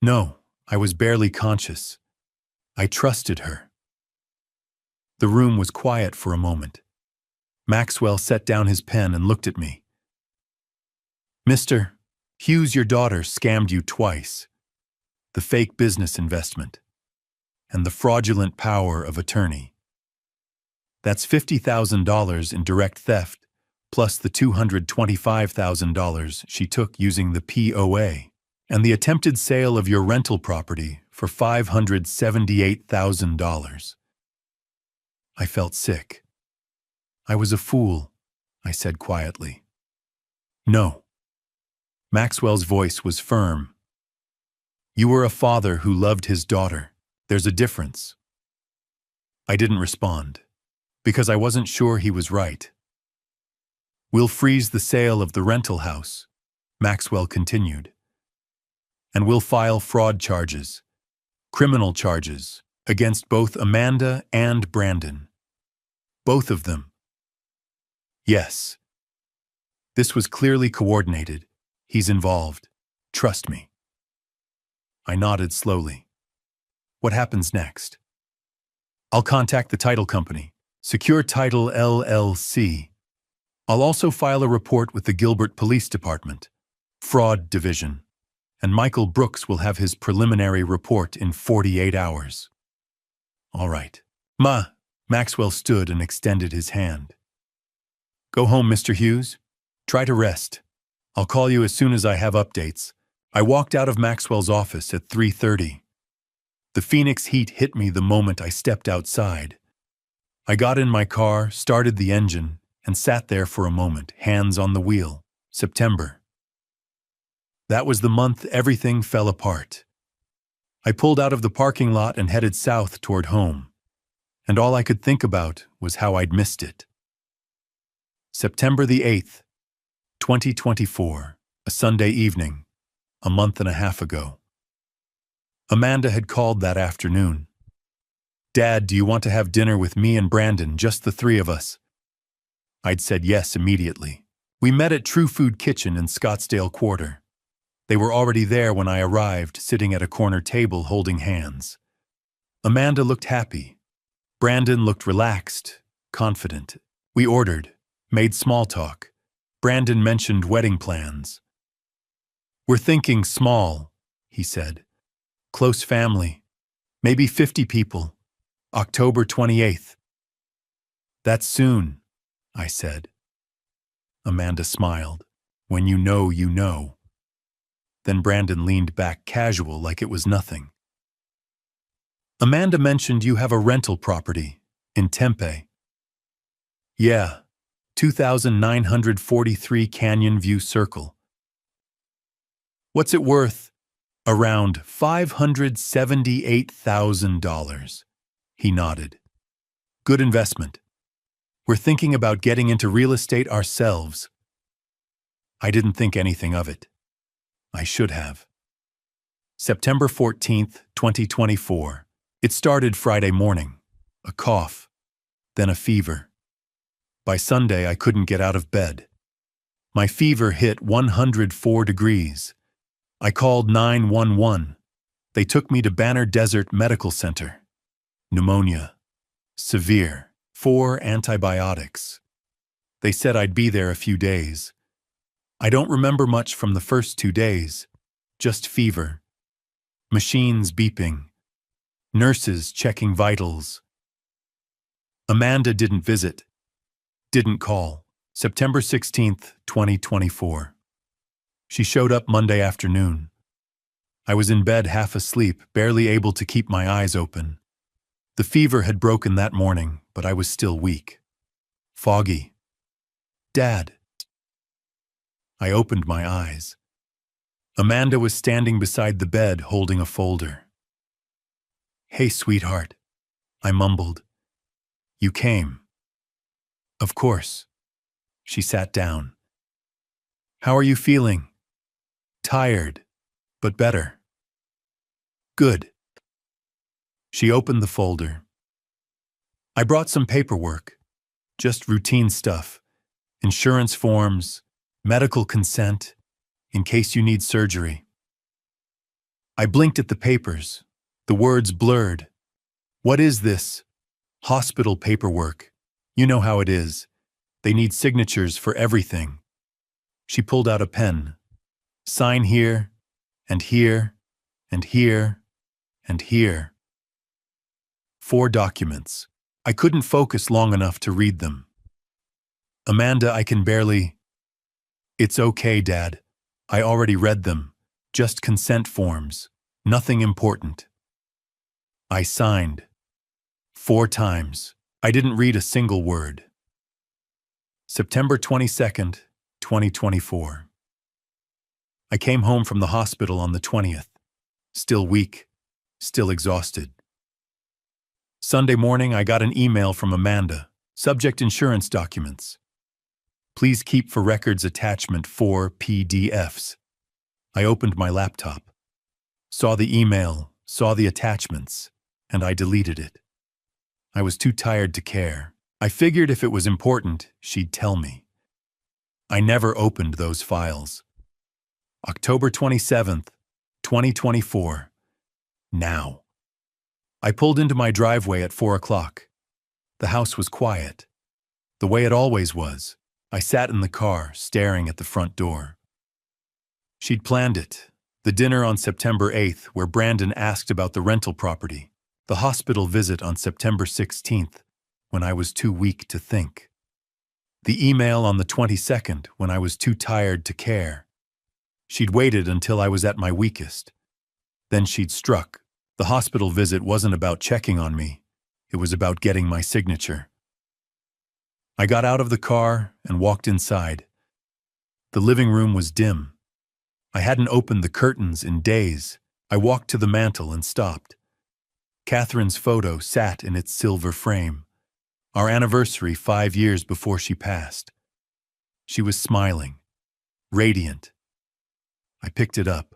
No, I was barely conscious. I trusted her. The room was quiet for a moment. Maxwell set down his pen and looked at me. Mr. Hughes, your daughter scammed you twice. The fake business investment and the fraudulent power of attorney. That's $50,000 in direct theft, plus the $225,000 she took using the POA, and the attempted sale of your rental property for $578,000. I felt sick. I was a fool, I said quietly. No. Maxwell's voice was firm. You were a father who loved his daughter. There's a difference. I didn't respond, because I wasn't sure he was right. We'll freeze the sale of the rental house, Maxwell continued. And we'll file fraud charges, criminal charges, against both Amanda and Brandon. Both of them. Yes. This was clearly coordinated. He's involved. Trust me. I nodded slowly. What happens next? I'll contact the title company, Secure Title LLC. I'll also file a report with the Gilbert Police Department, Fraud Division, and Michael Brooks will have his preliminary report in 48 hours. All right. Maxwell stood and extended his hand. Go home, Mr. Hughes. Try to rest. I'll call you as soon as I have updates. I walked out of Maxwell's office at 3:30. The Phoenix heat hit me the moment I stepped outside. I got in my car, started the engine, and sat there for a moment, hands on the wheel. September. That was the month everything fell apart. I pulled out of the parking lot and headed south toward home, and all I could think about was how I'd missed it. September the 8th, 2024, a Sunday evening, a month and a half ago. Amanda had called that afternoon. Dad, do you want to have dinner with me and Brandon, just the three of us? I'd said yes immediately. We met at True Food Kitchen in Scottsdale Quarter. They were already there when I arrived, sitting at a corner table holding hands. Amanda looked happy. Brandon looked relaxed, confident. We ordered, made small talk. Brandon mentioned wedding plans. We're thinking small, he said. Close family. Maybe 50 people. October 28th. That's soon, I said. Amanda smiled. When you know, you know. Then Brandon leaned back casual like it was nothing. Amanda mentioned you have a rental property in Tempe. Yeah, 2,943 Canyon View Circle. What's it worth? Around $578,000. He nodded. Good investment. We're thinking about getting into real estate ourselves. I didn't think anything of it. I should have. September 14th, 2024. It started Friday morning. A cough. Then a fever. By Sunday, I couldn't get out of bed. My fever hit 104 degrees. I called 911. They took me to Banner Desert Medical Center. Pneumonia. Severe. 4 antibiotics. They said I'd be there a few days. I don't remember much from the first 2 days. Just fever. Machines beeping. Nurses checking vitals. Amanda didn't visit. Didn't call. September 16th, 2024. She showed up Monday afternoon. I was in bed half asleep, barely able to keep my eyes open. The fever had broken that morning, but I was still weak. Foggy. Dad. I opened my eyes. Amanda was standing beside the bed holding a folder. Hey, sweetheart, I mumbled. You came. Of course. She sat down. How are you feeling? Tired, but better. Good. She opened the folder. I brought some paperwork, just routine stuff, insurance forms, medical consent, in case you need surgery. I blinked at the papers, the words blurred. What is this? Hospital paperwork. You know how it is. They need signatures for everything. She pulled out a pen. Sign here, and here, and here, and here. 4 documents. I couldn't focus long enough to read them. Amanda, I can barely... It's okay, Dad. I already read them. Just consent forms. Nothing important. I signed. 4 times. I didn't read a single word. September 22nd, 2024. I came home from the hospital on the 20th. Still weak. Still exhausted. Sunday morning, I got an email from Amanda. Subject insurance documents. Please keep for records attachment 4 PDFs. I opened my laptop. Saw the email, saw the attachments, and I deleted it. I was too tired to care. I figured if it was important, she'd tell me. I never opened those files. October 27th, 2024. Now. I pulled into my driveway at 4 o'clock. The house was quiet. The way it always was. I sat in the car, staring at the front door. She'd planned it. The dinner on September 8th, where Brandon asked about the rental property. The hospital visit on September 16th, when I was too weak to think. The email on the 22nd, when I was too tired to care. She'd waited until I was at my weakest. Then she'd struck. The hospital visit wasn't about checking on me. It was about getting my signature. I got out of the car and walked inside. The living room was dim. I hadn't opened the curtains in days. I walked to the mantel and stopped. Catherine's photo sat in its silver frame. Our anniversary 5 years before she passed. She was smiling, radiant. I picked it up.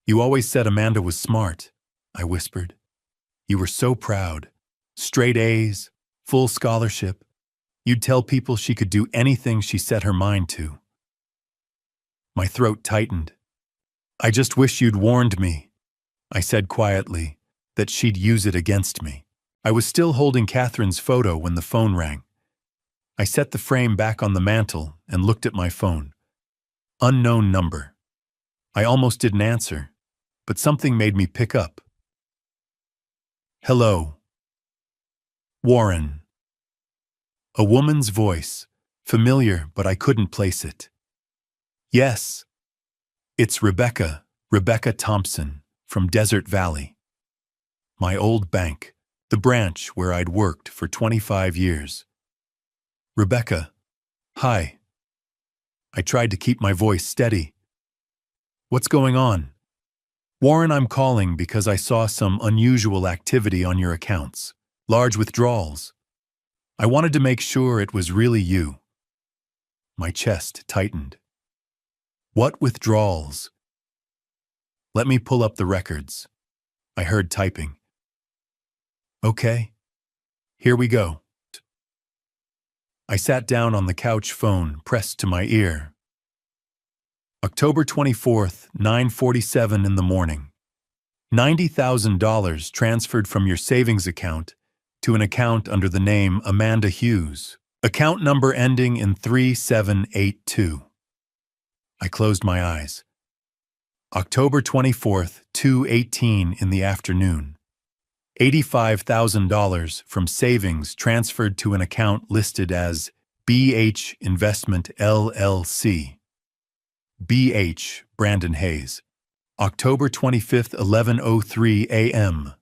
You always said Amanda was smart, I whispered. You were so proud. Straight A's, full scholarship. You'd tell people she could do anything she set her mind to. My throat tightened. I just wish you'd warned me, I said quietly, that she'd use it against me. I was still holding Catherine's photo when the phone rang. I set the frame back on the mantel and looked at my phone. Unknown number. I almost didn't answer, but something made me pick up. Hello. Warren. A woman's voice, familiar, but I couldn't place it. Yes. It's Rebecca Thompson, from Desert Valley. My old bank, the branch where I'd worked for 25 years. Rebecca, hi. I tried to keep my voice steady. What's going on? Warren, I'm calling because I saw some unusual activity on your accounts. Large withdrawals. I wanted to make sure it was really you. My chest tightened. What withdrawals? Let me pull up the records. I heard typing. Okay. Here we go. I sat down on the couch, phone pressed to my ear. October 24th, 9:47 in the morning. $90,000 transferred from your savings account to an account under the name Amanda Hughes. Account number ending in 3782. I closed my eyes. October 24th, 2:18 in the afternoon. $85,000 from savings transferred to an account listed as BH Investment LLC. BH, Brandon Hayes. October 25th, 11:03 a.m.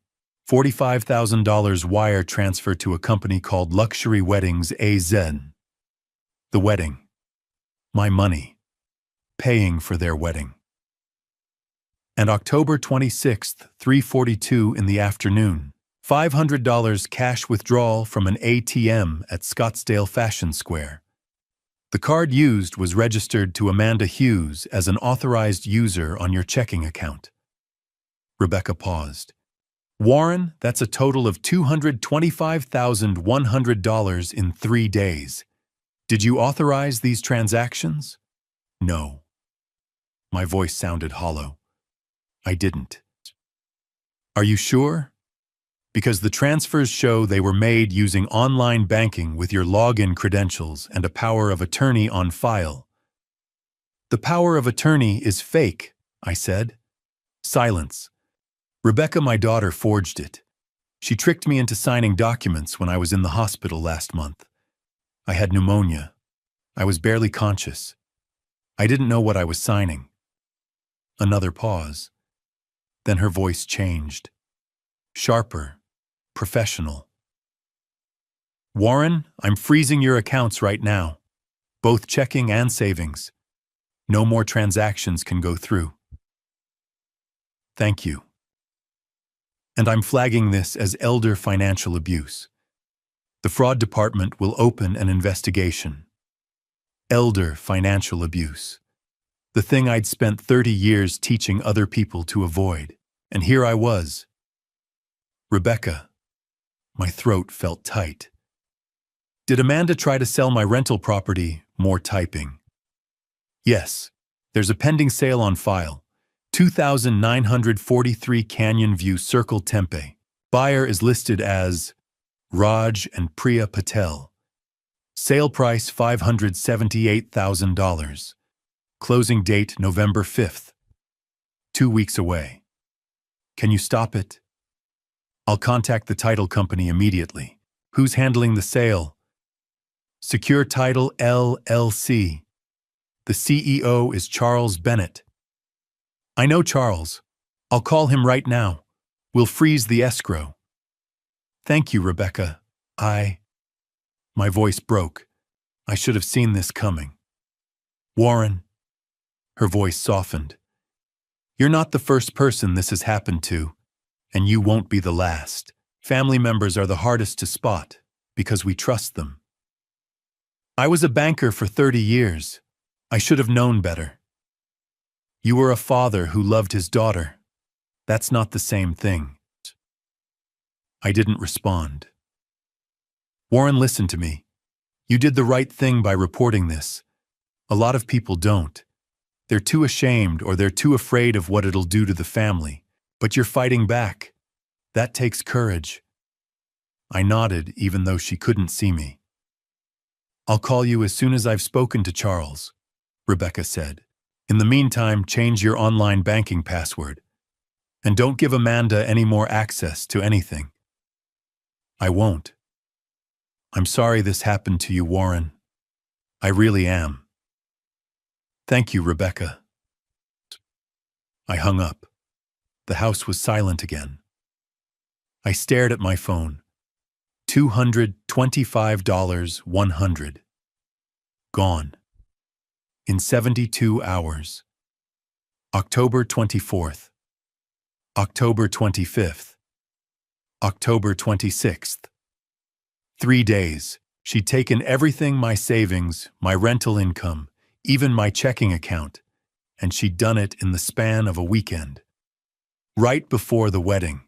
$45,000 wire transfer to a company called Luxury Weddings AZ. The wedding. My money. Paying for their wedding. And October 26th, 3:42 in the afternoon, $500 cash withdrawal from an ATM at Scottsdale Fashion Square. The card used was registered to Amanda Hughes as an authorized user on your checking account. Rebecca paused. Warren, that's a total of $225,100 in 3 days. Did you authorize these transactions? No. My voice sounded hollow. I didn't. Are you sure? Because the transfers show they were made using online banking with your login credentials and a power of attorney on file. The power of attorney is fake, I said. Silence. Rebecca, my daughter, forged it. She tricked me into signing documents when I was in the hospital last month. I had pneumonia. I was barely conscious. I didn't know what I was signing. Another pause. Then her voice changed. Sharper. Professional. Warren, I'm freezing your accounts right now. Both checking and savings. No more transactions can go through. Thank you. And I'm flagging this as elder financial abuse. The fraud department will open an investigation. Elder financial abuse. The thing I'd spent 30 years teaching other people to avoid. And here I was. Rebecca. My throat felt tight. Did Amanda try to sell my rental property? More typing. Yes. There's a pending sale on file. 2,943 Canyon View Circle, Tempe. Buyer is listed as Raj and Priya Patel. Sale price $578,000. Closing date November 5th. 2 weeks away. Can you stop it? I'll contact the title company immediately. Who's handling the sale? Secure Title LLC. The CEO is Charles Bennett. I know Charles. I'll call him right now. We'll freeze the escrow. Thank you, Rebecca. My voice broke. I should have seen this coming. Warren. Her voice softened. You're not the first person this has happened to, and you won't be the last. Family members are the hardest to spot because we trust them. I was a banker for 30 years. I should have known better. You were a father who loved his daughter. That's not the same thing. I didn't respond. Warren, listen to me. You did the right thing by reporting this. A lot of people don't. They're too ashamed or they're too afraid of what it'll do to the family. But you're fighting back. That takes courage. I nodded even though she couldn't see me. I'll call you as soon as I've spoken to Charles, Rebecca said. In the meantime, change your online banking password. And don't give Amanda any more access to anything. I won't. I'm sorry this happened to you, Warren. I really am. Thank you, Rebecca. I hung up. The house was silent again. I stared at my phone. $225,100. Gone. In 72 hours. October 24th. October 25th. October 26th. 3 days. She'd taken everything, my savings, my rental income, even my checking account, and she'd done it in the span of a weekend. Right before the wedding.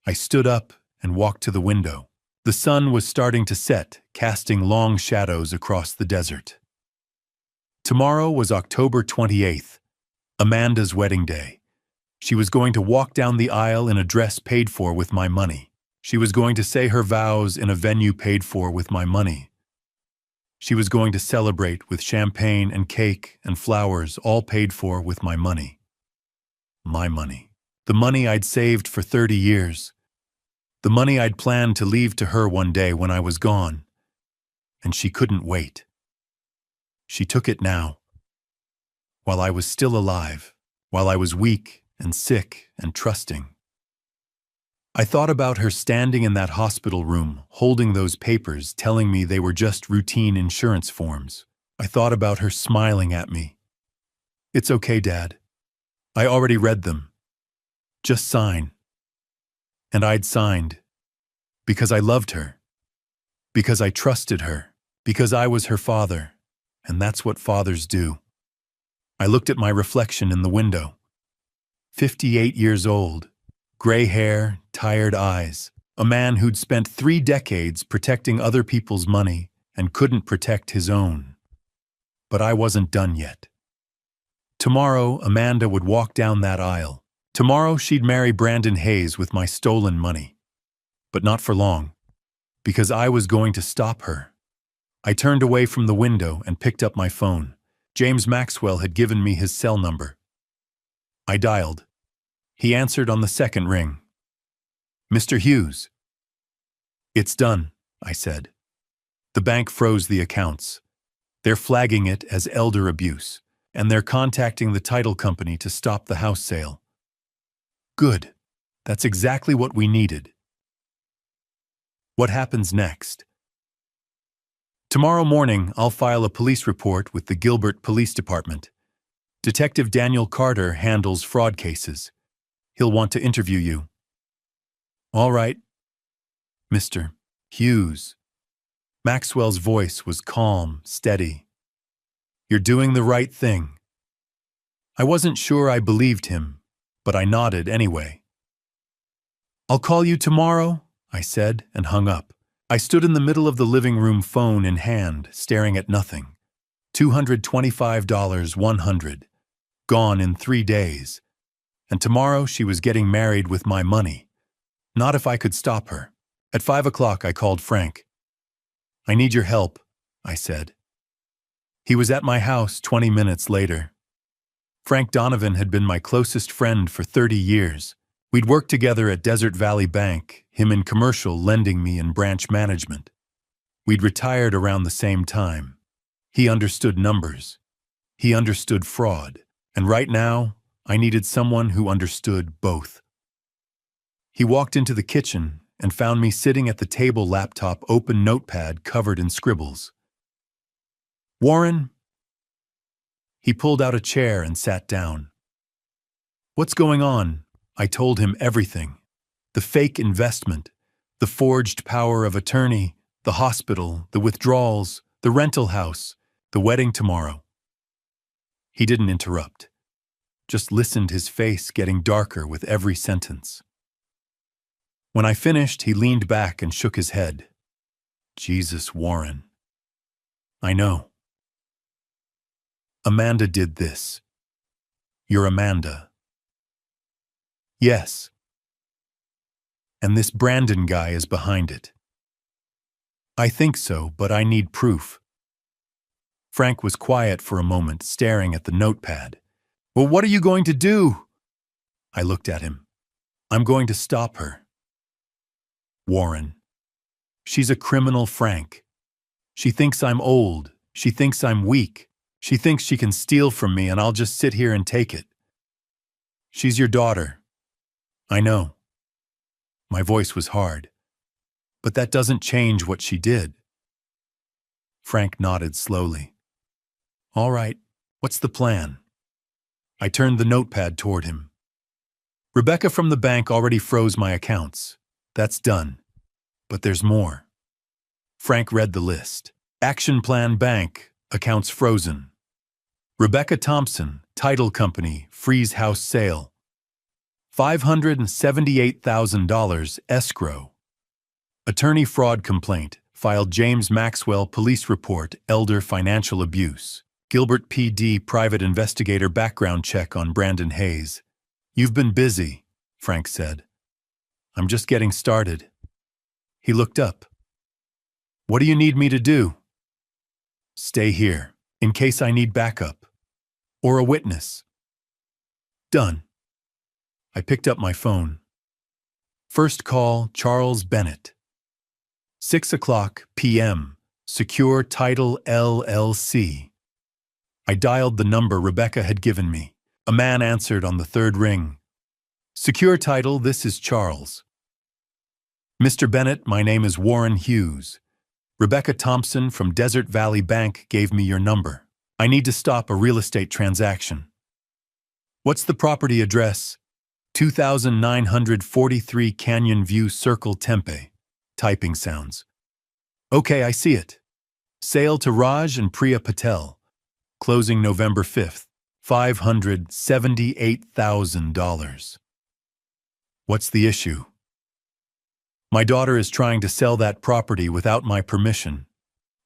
I stood up and walked to the window. The sun was starting to set, casting long shadows across the desert. Tomorrow was October 28th, Amanda's wedding day. She was going to walk down the aisle in a dress paid for with my money. She was going to say her vows in a venue paid for with my money. She was going to celebrate with champagne and cake and flowers, all paid for with my money. My money. The money I'd saved for 30 years. The money I'd planned to leave to her one day when I was gone. And she couldn't wait. She took it now. While I was still alive, while I was weak and sick and trusting. I thought about her standing in that hospital room, holding those papers, telling me they were just routine insurance forms. I thought about her smiling at me. It's okay, Dad. I already read them. Just sign. And I'd signed. Because I loved her. Because I trusted her. Because I was her father. And that's what fathers do. I looked at my reflection in the window. 58 years old, gray hair, tired eyes, a man who'd spent 3 decades protecting other people's money and couldn't protect his own. But I wasn't done yet. Tomorrow, Amanda would walk down that aisle. Tomorrow, she'd marry Brandon Hayes with my stolen money. But not for long, because I was going to stop her. I turned away from the window and picked up my phone. James Maxwell had given me his cell number. I dialed. He answered on the second ring. "Mr. Hughes." "It's done," I said. "The bank froze the accounts. They're flagging it as elder abuse, and they're contacting the title company to stop the house sale." "Good. That's exactly what we needed." "What happens next?" "Tomorrow morning, I'll file a police report with the Gilbert Police Department. Detective Daniel Carter handles fraud cases. He'll want to interview you." "All right, Mr. Hughes." Maxwell's voice was calm, steady. "You're doing the right thing." I wasn't sure I believed him, but I nodded anyway. "I'll call you tomorrow," I said and hung up. I stood in the middle of the living room, phone in hand, staring at nothing. $225, 100. Gone in 3 days. And tomorrow she was getting married with my money. Not if I could stop her. At 5 o'clock I called Frank. "I need your help," I said. He was at my house 20 minutes later. Frank Donovan had been my closest friend for 30 years. We'd worked together at Desert Valley Bank, him in commercial, lending me in branch management. We'd retired around the same time. He understood numbers. He understood fraud. And right now, I needed someone who understood both. He walked into the kitchen and found me sitting at the table, laptop, open notepad covered in scribbles. "Warren?" He pulled out a chair and sat down. "What's going on?" I told him everything. The fake investment, the forged power of attorney, the hospital, the withdrawals, the rental house, the wedding tomorrow. He didn't interrupt, just listened, his face getting darker with every sentence. When I finished, he leaned back and shook his head. "Jesus, Warren. I know. Amanda did this. You're Amanda." "Yes. And this Brandon guy is behind it." "I think so, but I need proof." Frank was quiet for a moment, staring at the notepad. "Well, what are you going to do?" I looked at him. "I'm going to stop her." "Warren. She's a criminal, Frank. She thinks I'm old. She thinks I'm weak. She thinks she can steal from me and I'll just sit here and take it. She's your daughter. I know." My voice was hard. "But that doesn't change what she did." Frank nodded slowly. "All right, what's the plan?" I turned the notepad toward him. "Rebecca from the bank already froze my accounts. That's done. But there's more." Frank read the list. "Action Plan Bank, accounts frozen. Rebecca Thompson, title company, freeze house sale. $578,000 escrow. Attorney fraud complaint, filed James Maxwell police report, elder financial abuse. Gilbert PD private investigator background check on Brandon Hayes." "You've been busy," Frank said. "I'm just getting started." He looked up. "What do you need me to do?" "Stay here, in case I need backup. Or a witness." "Done." I picked up my phone. First call, Charles Bennett. 6:00 p.m., Secure Title LLC. I dialed the number Rebecca had given me. A man answered on the third ring. "Secure Title, this is Charles." "Mr. Bennett, my name is Warren Hughes. Rebecca Thompson from Desert Valley Bank gave me your number. I need to stop a real estate transaction." "What's the property address?" 2943 Canyon View Circle, Tempe. Typing sounds. "Okay, I see it." Sale to Raj and Priya Patel. Closing November 5th. $578,000. What's the issue? My daughter is trying to sell that property without my permission.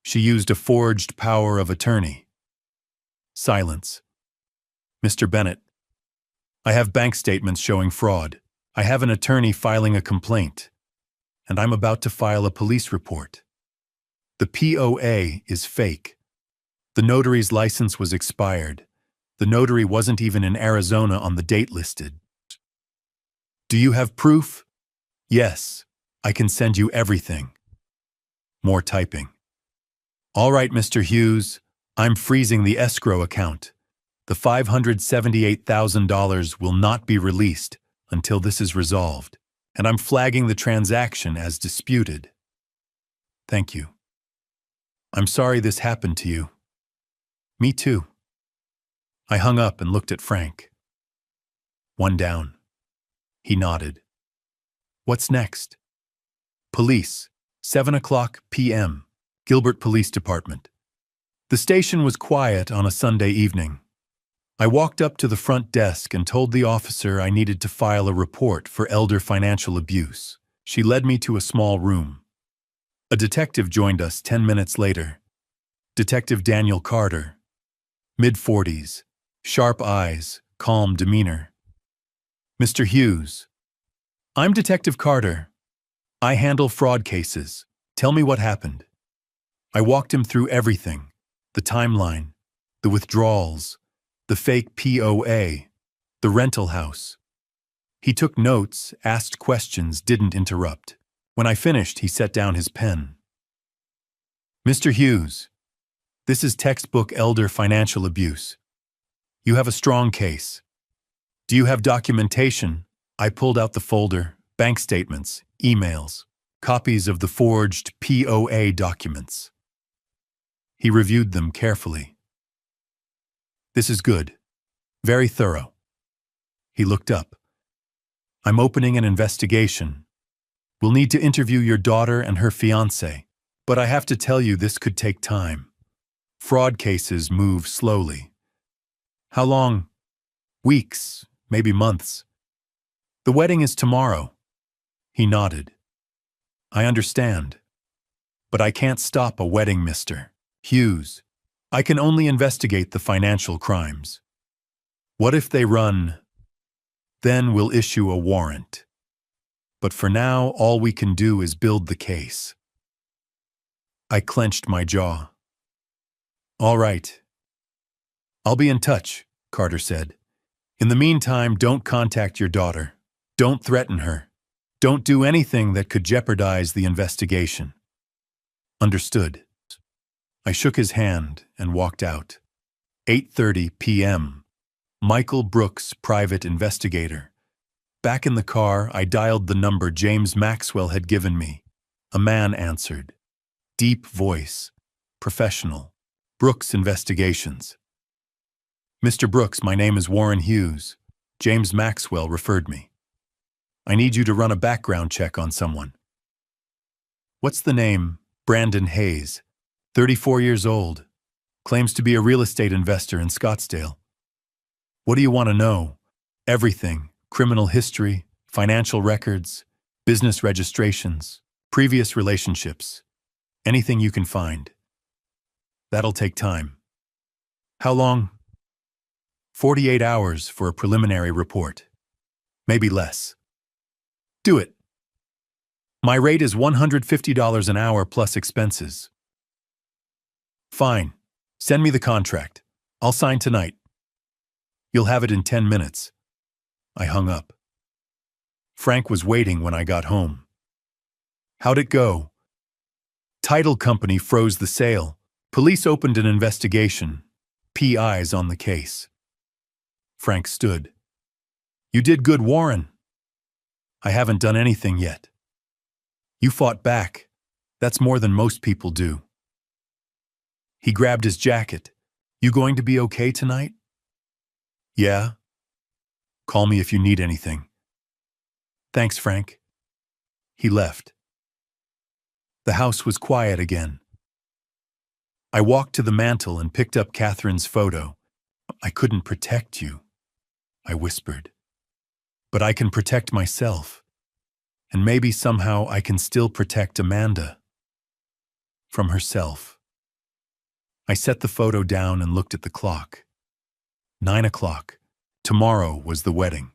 She used a forged power of attorney. Silence. Mr. Bennett, I have bank statements showing fraud. I have an attorney filing a complaint. And I'm about to file a police report. The POA is fake. The notary's license was expired. The notary wasn't even in Arizona on the date listed. Do you have proof? Yes, I can send you everything. More typing. All right, Mr. Hughes, I'm freezing the escrow account. The $578,000 will not be released until this is resolved, and I'm flagging the transaction as disputed. Thank you. I'm sorry this happened to you. Me too. I hung up and looked at Frank. One down. He nodded. What's next? Police, 7:00 p.m., Gilbert Police Department. The station was quiet on a Sunday evening. I walked up to the front desk and told the officer I needed to file a report for elder financial abuse. She led me to a small room. A detective joined us 10 minutes later. Detective Daniel Carter. Mid-40s, sharp eyes, calm demeanor. Mr. Hughes. I'm Detective Carter. I handle fraud cases. Tell me what happened. I walked him through everything. The timeline, the withdrawals, the fake POA, the rental house. He took notes, asked questions, didn't interrupt. When I finished, he set down his pen. Mr. Hughes, this is textbook elder financial abuse. You have a strong case. Do you have documentation? I pulled out the folder, bank statements, emails, copies of the forged POA documents. He reviewed them carefully. This is good. Very thorough. He looked up. I'm opening an investigation. We'll need to interview your daughter and her fiancé, but I have to tell you this could take time. Fraud cases move slowly. How long? Weeks, maybe months. The wedding is tomorrow. He nodded. I understand. But I can't stop a wedding, Mr. Hughes. I can only investigate the financial crimes. What if they run? Then we'll issue a warrant. But for now, all we can do is build the case. I clenched my jaw. All right. I'll be in touch, Carter said. In the meantime, don't contact your daughter. Don't threaten her. Don't do anything that could jeopardize the investigation. Understood. I shook his hand and walked out. 8:30 p.m. Michael Brooks, private investigator. Back in the car, I dialed the number James Maxwell had given me. A man answered. Deep voice. Professional. Brooks Investigations. Mr. Brooks, my name is Warren Hughes. James Maxwell referred me. I need you to run a background check on someone. What's the name? Brandon Hayes. 34 years old. Claims to be a real estate investor in Scottsdale. What do you want to know? Everything. Criminal history, financial records, business registrations, previous relationships. Anything you can find. That'll take time. How long? 48 hours for a preliminary report. Maybe less. Do it. My rate is $150 an hour plus expenses. Fine. Send me the contract. I'll sign tonight. You'll have it in 10 minutes. I hung up. Frank was waiting when I got home. How'd it go? Title company froze the sale. Police opened an investigation. PI's on the case. Frank stood. You did good, Warren. I haven't done anything yet. You fought back. That's more than most people do. He grabbed his jacket. You going to be okay tonight? Yeah. Call me if you need anything. Thanks, Frank. He left. The house was quiet again. I walked to the mantel and picked up Catherine's photo. I couldn't protect you, I whispered. But I can protect myself. And maybe somehow I can still protect Amanda. From herself. I set the photo down and looked at the clock. 9 o'clock. Tomorrow was the wedding.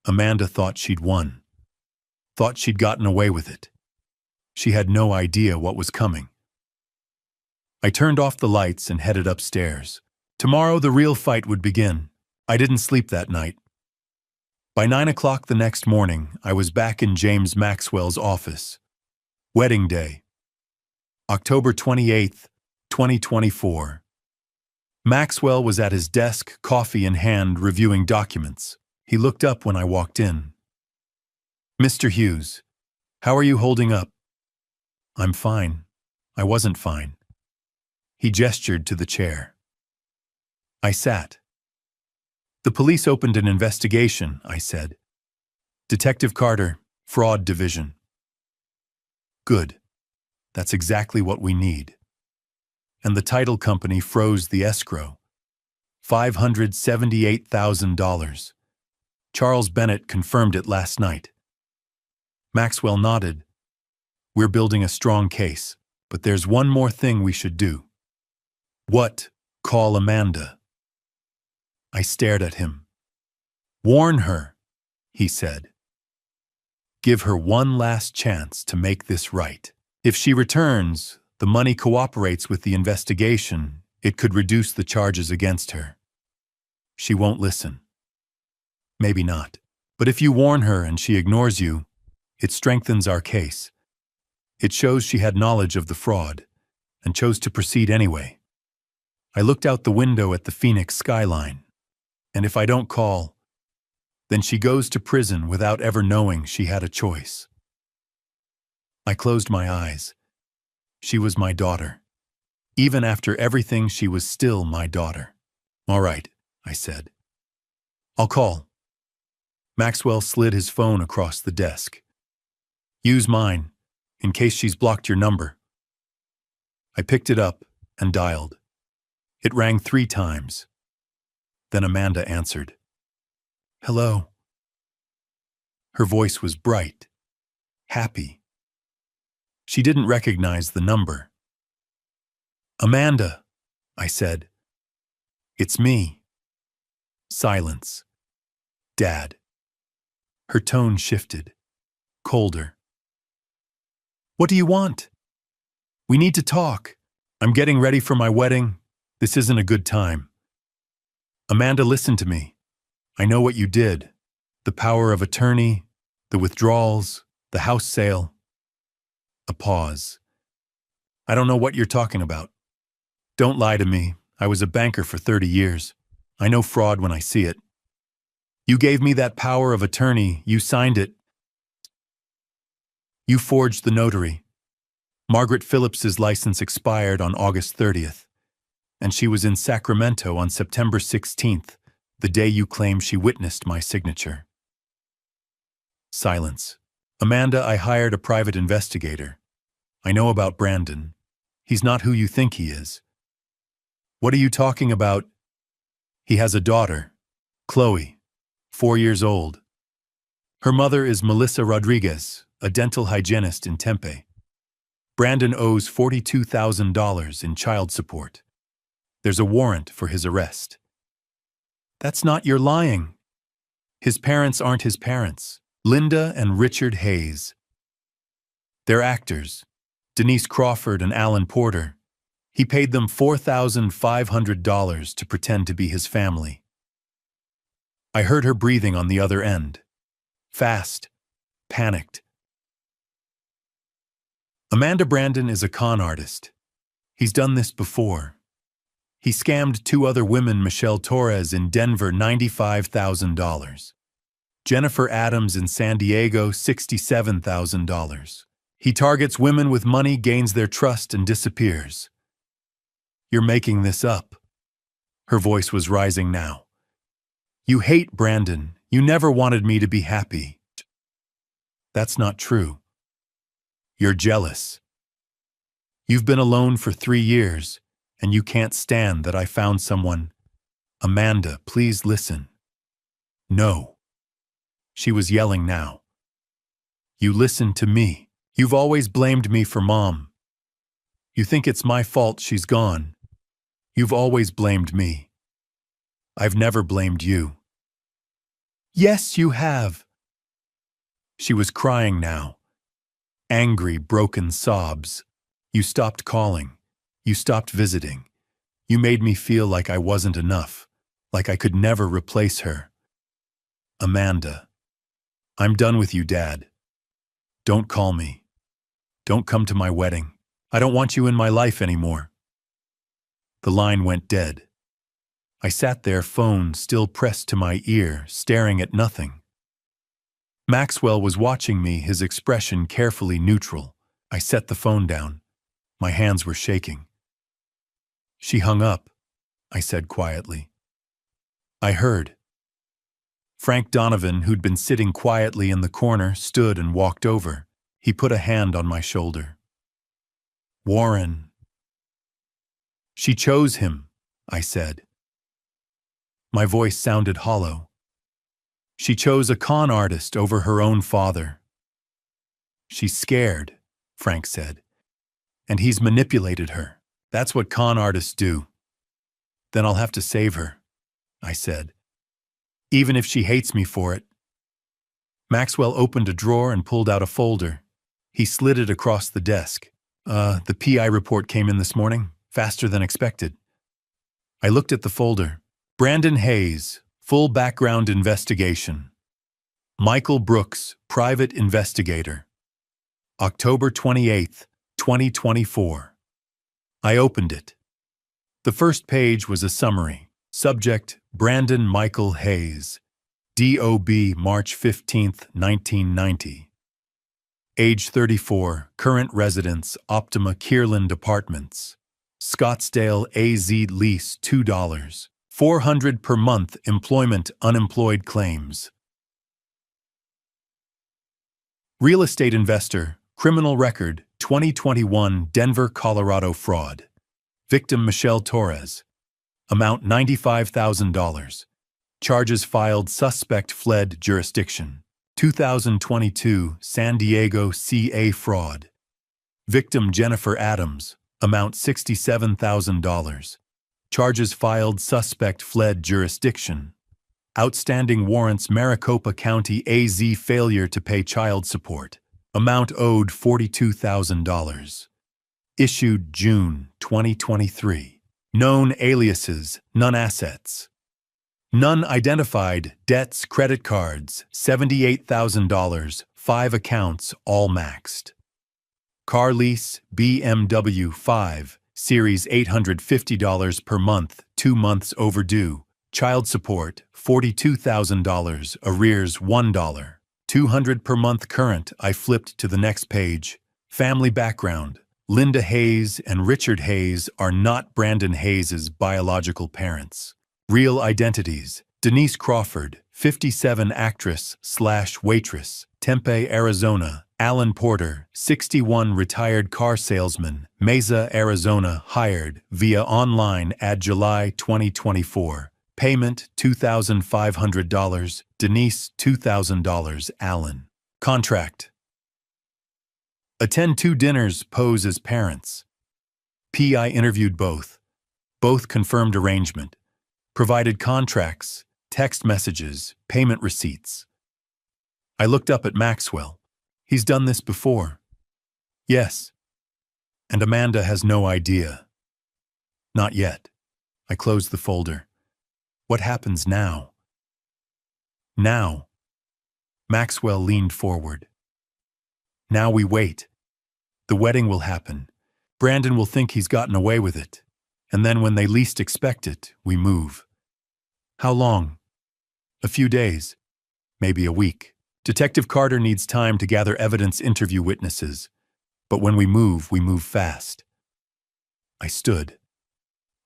Amanda thought she'd won. Thought she'd gotten away with it. She had no idea what was coming. I turned off the lights and headed upstairs. Tomorrow the real fight would begin. I didn't sleep that night. By 9 o'clock the next morning, I was back in James Maxwell's office. Wedding day. October 28th, 2024. Maxwell was at his desk, coffee in hand, reviewing documents. He looked up when I walked in. Mr. Hughes, how are you holding up? I'm fine. I wasn't fine. He gestured to the chair. I sat. The police opened an investigation, I said. Detective Carter, Fraud Division. Good. That's exactly what we need. And the title company froze the escrow. $578,000. Charles Bennett confirmed it last night. Maxwell nodded. We're building a strong case, but there's one more thing we should do. What? Call Amanda. I stared at him. Warn her, he said. Give her one last chance to make this right. If she returns, the money cooperates with the investigation, it could reduce the charges against her. She won't listen. Maybe not. But if you warn her and she ignores you, it strengthens our case. It shows she had knowledge of the fraud and chose to proceed anyway. I looked out the window at the Phoenix skyline. And if I don't call, then she goes to prison without ever knowing she had a choice. I closed my eyes. She was my daughter. Even after everything, she was still my daughter. All right, I said. I'll call. Maxwell slid his phone across the desk. Use mine, in case she's blocked your number. I picked it up and dialed. It rang 3 times. Then Amanda answered. Hello. Her voice was bright, happy. She didn't recognize the number. Amanda, I said. It's me. Silence. Dad. Her tone shifted, colder. What do you want? We need to talk. I'm getting ready for my wedding. This isn't a good time. Amanda, listen to me. I know what you did. The power of attorney, the withdrawals, the house sale. A pause. I don't know what you're talking about. Don't lie to me. I was a banker for 30 years. I know fraud when I see it. You gave me that power of attorney. You signed it. You forged the notary. Margaret Phillips's license expired on August 30th. And she was in Sacramento on September 16th, the day you claim she witnessed my signature. Silence. Amanda, I hired a private investigator. I know about Brandon. He's not who you think he is. What are you talking about? He has a daughter, Chloe, 4 years old. Her mother is Melissa Rodriguez, a dental hygienist in Tempe. Brandon owes $42,000 in child support. There's a warrant for his arrest. That's not your lying. His parents aren't his parents. Linda and Richard Hayes. They're actors. Denise Crawford and Alan Porter. He paid them $4,500 to pretend to be his family. I heard her breathing on the other end. Fast. Panicked. Amanda Brandon is a con artist. He's done this before. He scammed 2 other women, Michelle Torres in Denver, $95,000. Jennifer Adams in San Diego, $67,000. He targets women with money, gains their trust, and disappears. You're making this up. Her voice was rising now. You hate Brandon. You never wanted me to be happy. That's not true. You're jealous. You've been alone for 3 years, and you can't stand that I found someone. Amanda, please listen. No. She was yelling now. You listen to me. You've always blamed me for Mom. You think it's my fault she's gone. You've always blamed me. I've never blamed you. Yes, you have. She was crying now. Angry, broken sobs. You stopped calling. You stopped visiting. You made me feel like I wasn't enough, like I could never replace her. Amanda, I'm done with you, Dad. Don't call me. Don't come to my wedding. I don't want you in my life anymore. The line went dead. I sat there, phone still pressed to my ear, staring at nothing. Maxwell was watching me, his expression carefully neutral. I set the phone down. My hands were shaking. She hung up, I said quietly. I heard. Frank Donovan, who'd been sitting quietly in the corner, stood and walked over. He put a hand on my shoulder. Warren. She chose him, I said. My voice sounded hollow. She chose a con artist over her own father. She's scared, Frank said, and he's manipulated her. That's what con artists do. Then I'll have to save her, I said, even if she hates me for it. Maxwell opened a drawer and pulled out a folder. He slid it across the desk. The PI report came in this morning, faster than expected. I looked at the folder. Brandon Hayes, full background investigation. Michael Brooks, private investigator. October 28th, 2024. I opened it. The first page was a summary. Subject, Brandon Michael Hayes. DOB, March 15th, 1990. Age 34, current residence, Optima Kierland Apartments. Scottsdale, AZ, lease $2. $400 per month, employment, unemployed claims. Real estate investor, criminal record, 2021 Denver, Colorado fraud. Victim Michelle Torres. Amount $95,000. Charges filed, suspect fled jurisdiction. 2022 San Diego CA fraud. Victim Jennifer Adams. Amount $67,000. Charges filed, suspect fled jurisdiction. Outstanding warrants, Maricopa County AZ, failure to pay child support. Amount owed $42,000. Issued June 2023. Known aliases, none assets. None identified, debts, credit cards, $78,000, 5 accounts, all maxed. Car lease, BMW 5. Series $850 per month, 2 months overdue. Child support, $42,000, arrears $1. $200 per month current. I flipped to the next page. Family background. Linda Hayes and Richard Hayes are not Brandon Hayes' biological parents. Real identities. Denise Crawford, 57, actress/waitress, Tempe, Arizona. Alan Porter, 61, retired car salesman, Mesa, Arizona, hired via online ad July 2024. Payment $2,500, Denise $2,000, Alan. Contract. Attend 2 dinners, pose as parents. PI interviewed both. Both confirmed arrangement. Provided contracts, text messages, payment receipts. I looked up at Maxwell. He's done this before. Yes. And Amanda has no idea. Not yet. I closed the folder. What happens now? Now. Maxwell leaned forward. Now we wait. The wedding will happen. Brandon will think he's gotten away with it. And then when they least expect it, we move. How long? A few days. Maybe a week. Detective Carter needs time to gather evidence, interview witnesses. But when we move fast. I stood.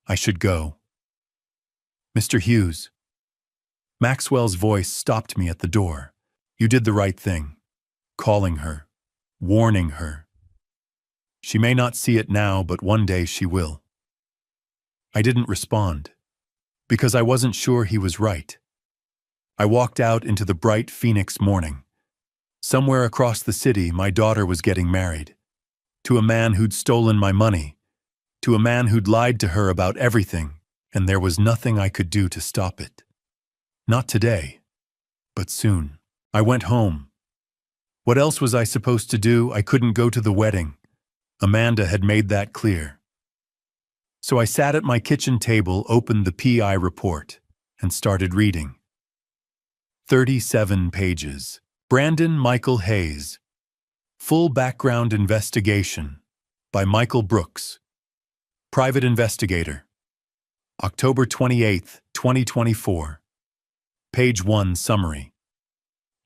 I should go. Mr. Hughes. Maxwell's voice stopped me at the door. You did the right thing. Calling her. Warning her. She may not see it now, but one day she will. I didn't respond, because I wasn't sure he was right. I walked out into the bright Phoenix morning. Somewhere across the city, my daughter was getting married. To a man who'd stolen my money. To a man who'd lied to her about everything, and there was nothing I could do to stop it. Not today, but soon. I went home. What else was I supposed to do? I couldn't go to the wedding. Amanda had made that clear. So I sat at my kitchen table, opened the PI report, and started reading. 37 pages. Brandon Michael Hayes. Full Background Investigation by Michael Brooks. Private Investigator. October 28, 2024. Page 1 Summary.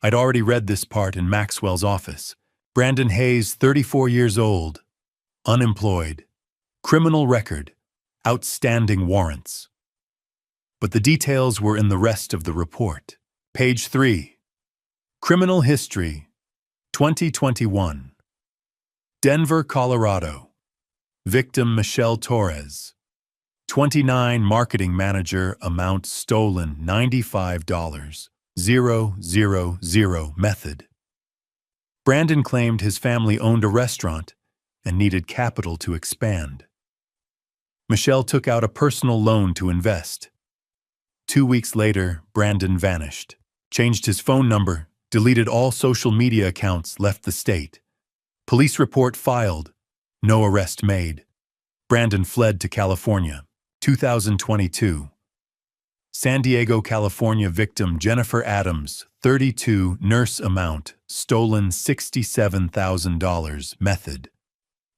I'd already read this part in Maxwell's office. Brandon Hayes, 34 years old. Unemployed. Criminal record. Outstanding warrants. But the details were in the rest of the report. Page 3. Criminal history. 2021. Denver, Colorado. Victim Michelle Torres. 29 marketing manager, amount stolen $95. 000 method. Brandon claimed his family owned a restaurant and needed capital to expand. Michelle took out a personal loan to invest. 2 weeks later, Brandon vanished, changed his phone number, deleted all social media accounts, left the state. Police report filed. No arrest made. Brandon fled to California. 2022. San Diego, California victim Jennifer Adams, 32, nurse amount, stolen $67,000 method.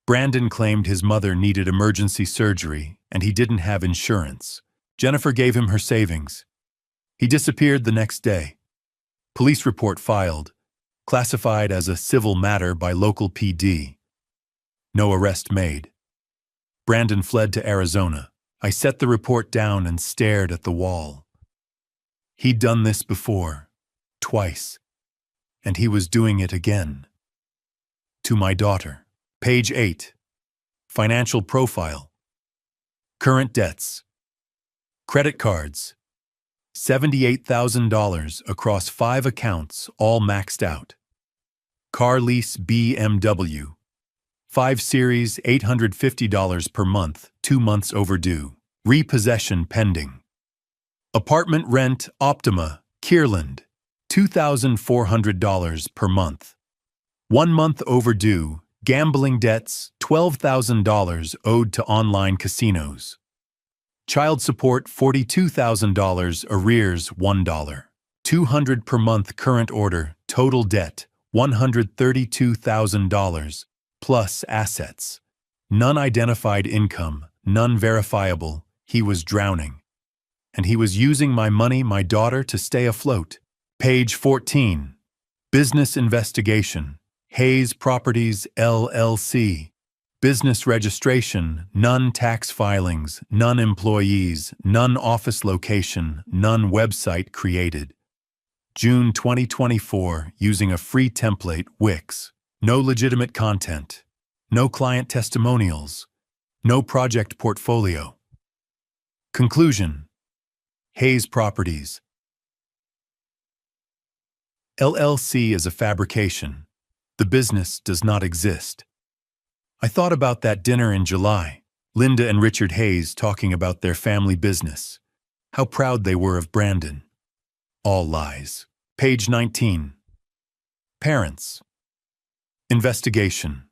Brandon claimed his mother needed emergency surgery and he didn't have insurance. Jennifer gave him her savings. He disappeared the next day. Police report filed, classified as a civil matter by local PD. No arrest made. Brandon fled to Arizona. I set the report down and stared at the wall. He'd done this before, twice, and he was doing it again. To my daughter. Page 8. Financial profile. Current debts. Credit cards. $78,000 across 5 accounts, all maxed out. Car lease BMW. 5 Series, $850 per month, 2 months overdue. Repossession pending. Apartment rent, Optima, Kierland, $2,400 per month. 1 month overdue. Gambling debts, $12,000 owed to online casinos. Child support, $42,000, arrears, $1. $200 per month current order, total debt, $132,000, plus assets. None identified income, none verifiable. He was drowning. And he was using my money, my daughter, to stay afloat. Page 14. Business investigation. Hayes Properties, LLC. Business registration, none tax filings, none employees, none office location, none website created. June 2024, using a free template, Wix. No legitimate content. No client testimonials. No project portfolio. Conclusion. Hayes Properties, LLC is a fabrication. The business does not exist. I thought about that dinner in July, Linda and Richard Hayes talking about their family business, how proud they were of Brandon. All lies. Page 19. Parents. Investigation.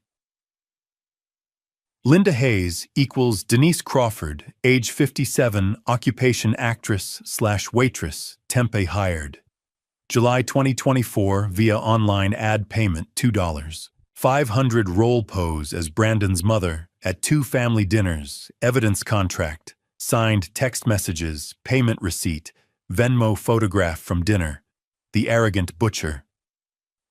Linda Hayes equals Denise Crawford, age 57, occupation actress/waitress, Tempe hired. July 2024 via online ad payment $2. 500 role pose as Brandon's mother at 2 family dinners, evidence contract, signed text messages, payment receipt, Venmo photograph from dinner, the arrogant butcher.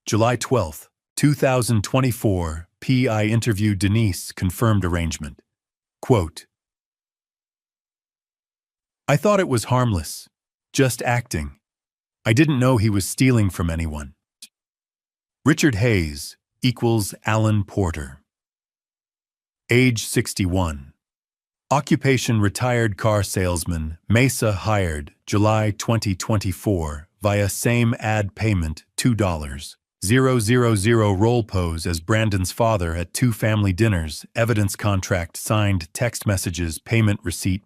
July 12, 2024, PI interview Denise, confirmed arrangement. Quote, I thought it was harmless, just acting. I didn't know he was stealing from anyone. Richard Hayes equals Alan Porter. Age 61. Occupation retired car salesman, Mesa hired, July 2024, via same ad payment, $2,000 role pose as Brandon's father at 2 family dinners, evidence contract signed, text messages, payment receipt,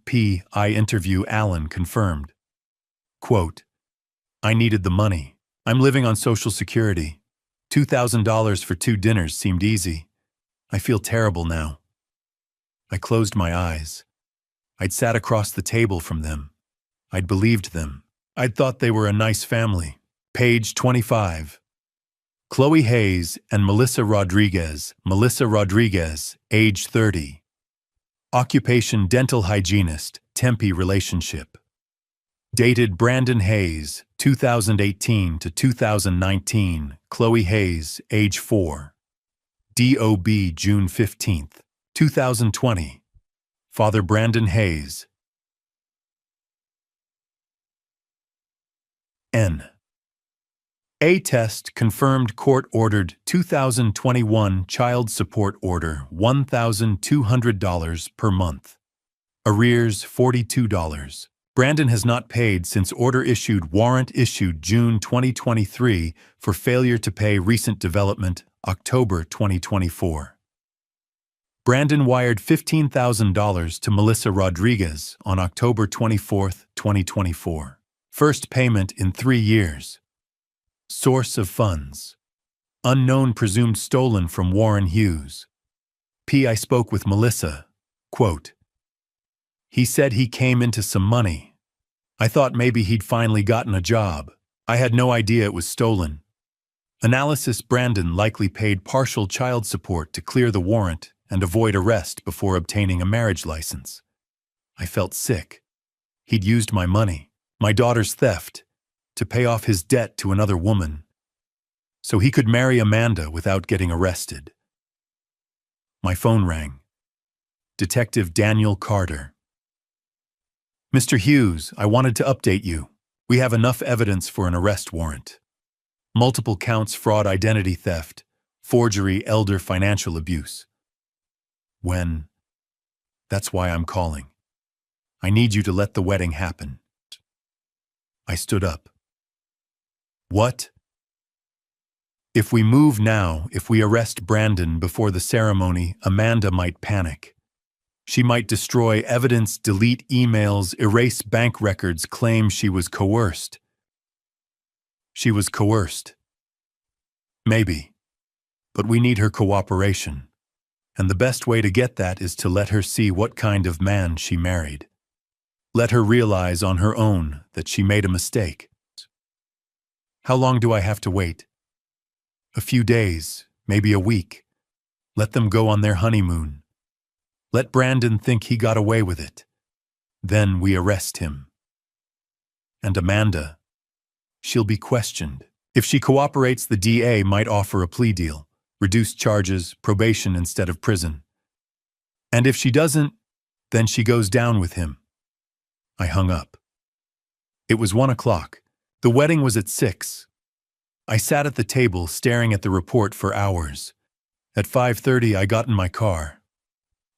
I interview Allen confirmed. Quote, I needed the money. I'm living on Social Security. $2,000 for 2 dinners seemed easy. I feel terrible now. I closed my eyes. I'd sat across the table from them. I'd believed them. I'd thought they were a nice family. Page 25. Chloe Hayes and Melissa Rodriguez. Melissa Rodriguez, age 30. Occupation dental hygienist, Tempe relationship. Dated Brandon Hayes, 2018 to 2019. Chloe Hayes, age 4. DOB June 15th, 2020. Father Brandon Hayes. N. A test confirmed court-ordered 2021 child support order $1,200 per month. Arrears $42. Brandon has not paid since order issued. Warrant issued June 2023 for failure to pay. Recent development October 2024. Brandon wired $15,000 to Melissa Rodriguez on October 24, 2024. First payment in 3 years. Source of funds. Unknown, presumed stolen from Warren Hughes. I spoke with Melissa. Quote, he said he came into some money. I thought maybe he'd finally gotten a job. I had no idea it was stolen. Analysis: Brandon likely paid partial child support to clear the warrant and avoid arrest before obtaining a marriage license. I felt sick. He'd used my money, my daughter's theft, to pay off his debt to another woman, so he could marry Amanda without getting arrested. My phone rang. Detective Daniel Carter. Mr. Hughes, I wanted to update you. We have enough evidence for an arrest warrant. Multiple counts: fraud, identity theft, forgery, elder financial abuse. When? That's why I'm calling. I need you to let the wedding happen. I stood up. What? If we move now, if we arrest Brandon before the ceremony, Amanda might panic. She might destroy evidence, delete emails, erase bank records, claim she was coerced. She was coerced. Maybe. But we need her cooperation. And the best way to get that is to let her see what kind of man she married. Let her realize on her own that she made a mistake. How long do I have to wait? A few days, maybe a week. Let them go on their honeymoon. Let Brandon think he got away with it. Then we arrest him. And Amanda, she'll be questioned. If she cooperates, the DA might offer a plea deal, reduced charges, probation instead of prison. And if she doesn't, then she goes down with him. I hung up. It was 1 o'clock. The wedding was at 6. I sat at the table staring at the report for hours. At 5:30, I got in my car.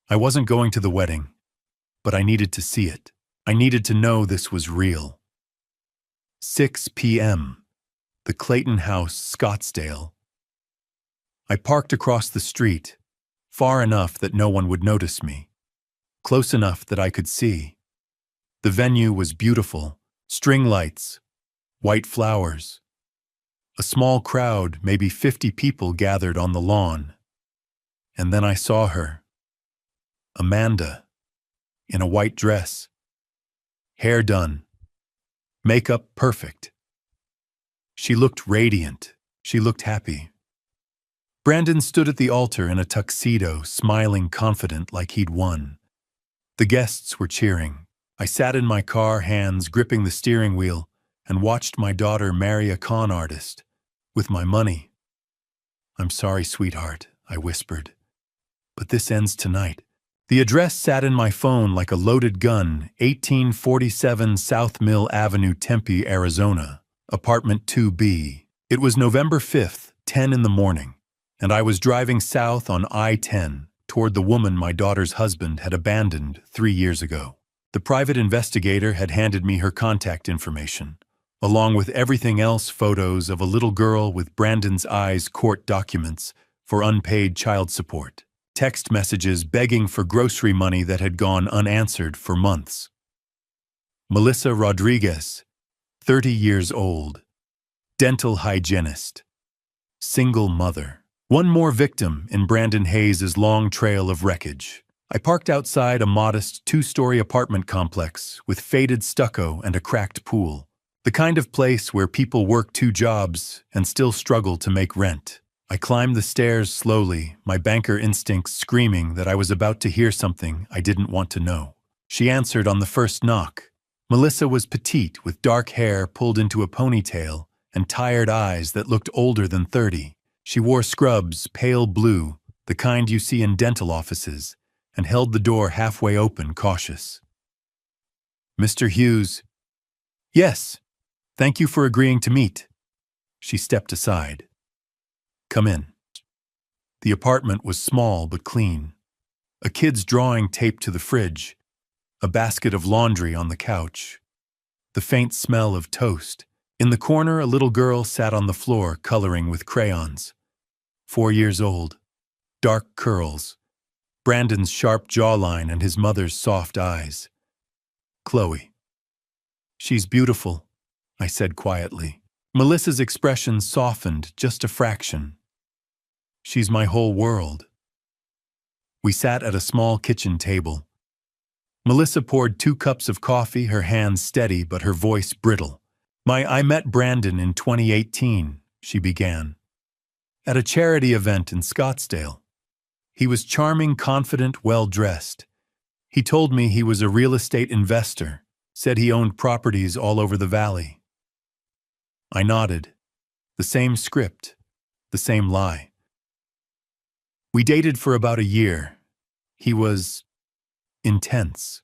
I wasn't going to the wedding, but I needed to see it. I needed to know this was real. 6 p.m. The Clayton House, Scottsdale. I parked across the street, far enough that no one would notice me, close enough that I could see. The venue was beautiful, string lights, white flowers. A small crowd, maybe 50 people, gathered on the lawn. And then I saw her. Amanda, in a white dress. Hair done. Makeup perfect. She looked radiant. She looked happy. Brandon stood at the altar in a tuxedo, smiling, confident, like he'd won. The guests were cheering. I sat in my car, hands gripping the steering wheel, and watched my daughter marry a con artist. With my money. I'm sorry, sweetheart, I whispered. But this ends tonight. The address sat in my phone like a loaded gun, 1847 South Mill Avenue, Tempe, Arizona, apartment 2B. It was November 5th, 10 in the morning, and I was driving south on I-10, toward the woman my daughter's husband had abandoned 3 years ago. The private investigator had handed me her contact information, along with everything else: photos of a little girl with Brandon's eyes, court documents for unpaid child support, text messages begging for grocery money that had gone unanswered for months. Melissa Rodriguez, 30 years old, dental hygienist, single mother. One more victim in Brandon Hayes' long trail of wreckage. I parked outside a modest 2-story apartment complex with faded stucco and a cracked pool. The kind of place where people work 2 jobs and still struggle to make rent. I climbed the stairs slowly, my banker instincts screaming that I was about to hear something I didn't want to know. She answered on the first knock. Melissa was petite, with dark hair pulled into a ponytail and tired eyes that looked older than 30. She wore scrubs, pale blue, the kind you see in dental offices, and held the door halfway open, cautious. "Mr. Hughes." "Yes. Thank you for agreeing to meet." She stepped aside. "Come in." The apartment was small but clean. A kid's drawing taped to the fridge, a basket of laundry on the couch, the faint smell of toast. In the corner, a little girl sat on the floor coloring with crayons. 4 years old, dark curls, Brandon's sharp jawline and his mother's soft eyes. "Chloe." "She's beautiful," I said quietly. Melissa's expression softened just a fraction. "She's my whole world." We sat at a small kitchen table. Melissa poured 2 cups of coffee, her hands steady but her voice brittle. I met Brandon in 2018, she began, at a charity event in Scottsdale. He was charming, confident, well-dressed. He told me he was a real estate investor, said he owned properties all over the valley. I nodded. The same script, the same lie. We dated for about a year. He was intense,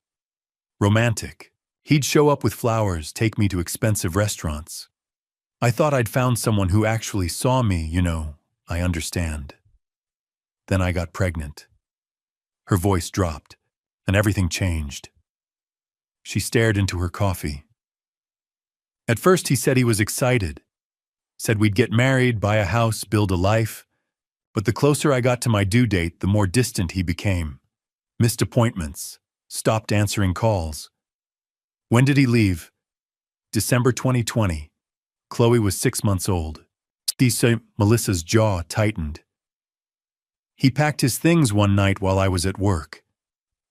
romantic. He'd show up with flowers, take me to expensive restaurants. I thought I'd found someone who actually saw me, I understand. Then I got pregnant. Her voice dropped, and everything changed. She stared into her coffee. At first he said he was excited, said we'd get married, buy a house, build a life. But the closer I got to my due date, the more distant he became. Missed appointments, stopped answering calls. When did he leave? December 2020. Chloe was 6 months old. Melissa's jaw tightened. He packed his things one night while I was at work.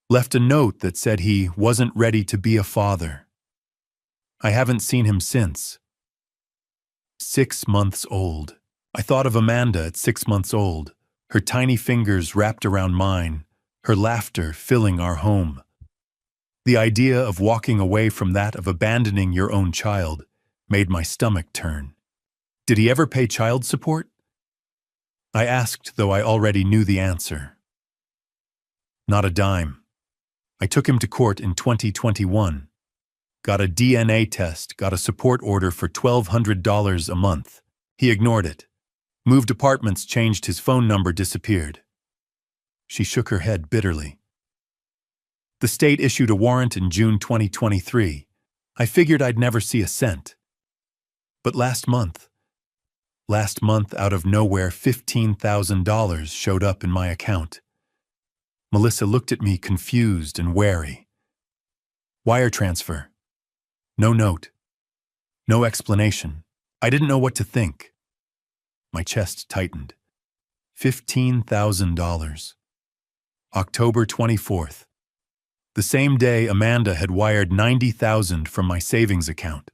Left a note that said he wasn't ready to be a father. I haven't seen him since. 6 months old. I thought of Amanda at 6 months old, her tiny fingers wrapped around mine, her laughter filling our home. The idea of walking away from that, of abandoning your own child, made my stomach turn. Did he ever pay child support? I asked, though I already knew the answer. Not a dime. I took him to court in 2021. Got a DNA test, got a support order for $1,200 a month. He ignored it. Moved apartments, changed his phone number, disappeared. She shook her head bitterly. The state issued a warrant in June 2023. I figured I'd never see a cent. But last month, out of nowhere, $15,000 showed up in my account. Melissa looked at me, confused and wary. Wire transfer. No note. No explanation. I didn't know what to think. My chest tightened. $15,000. October 24th. The same day, Amanda had wired $90,000 from my savings account.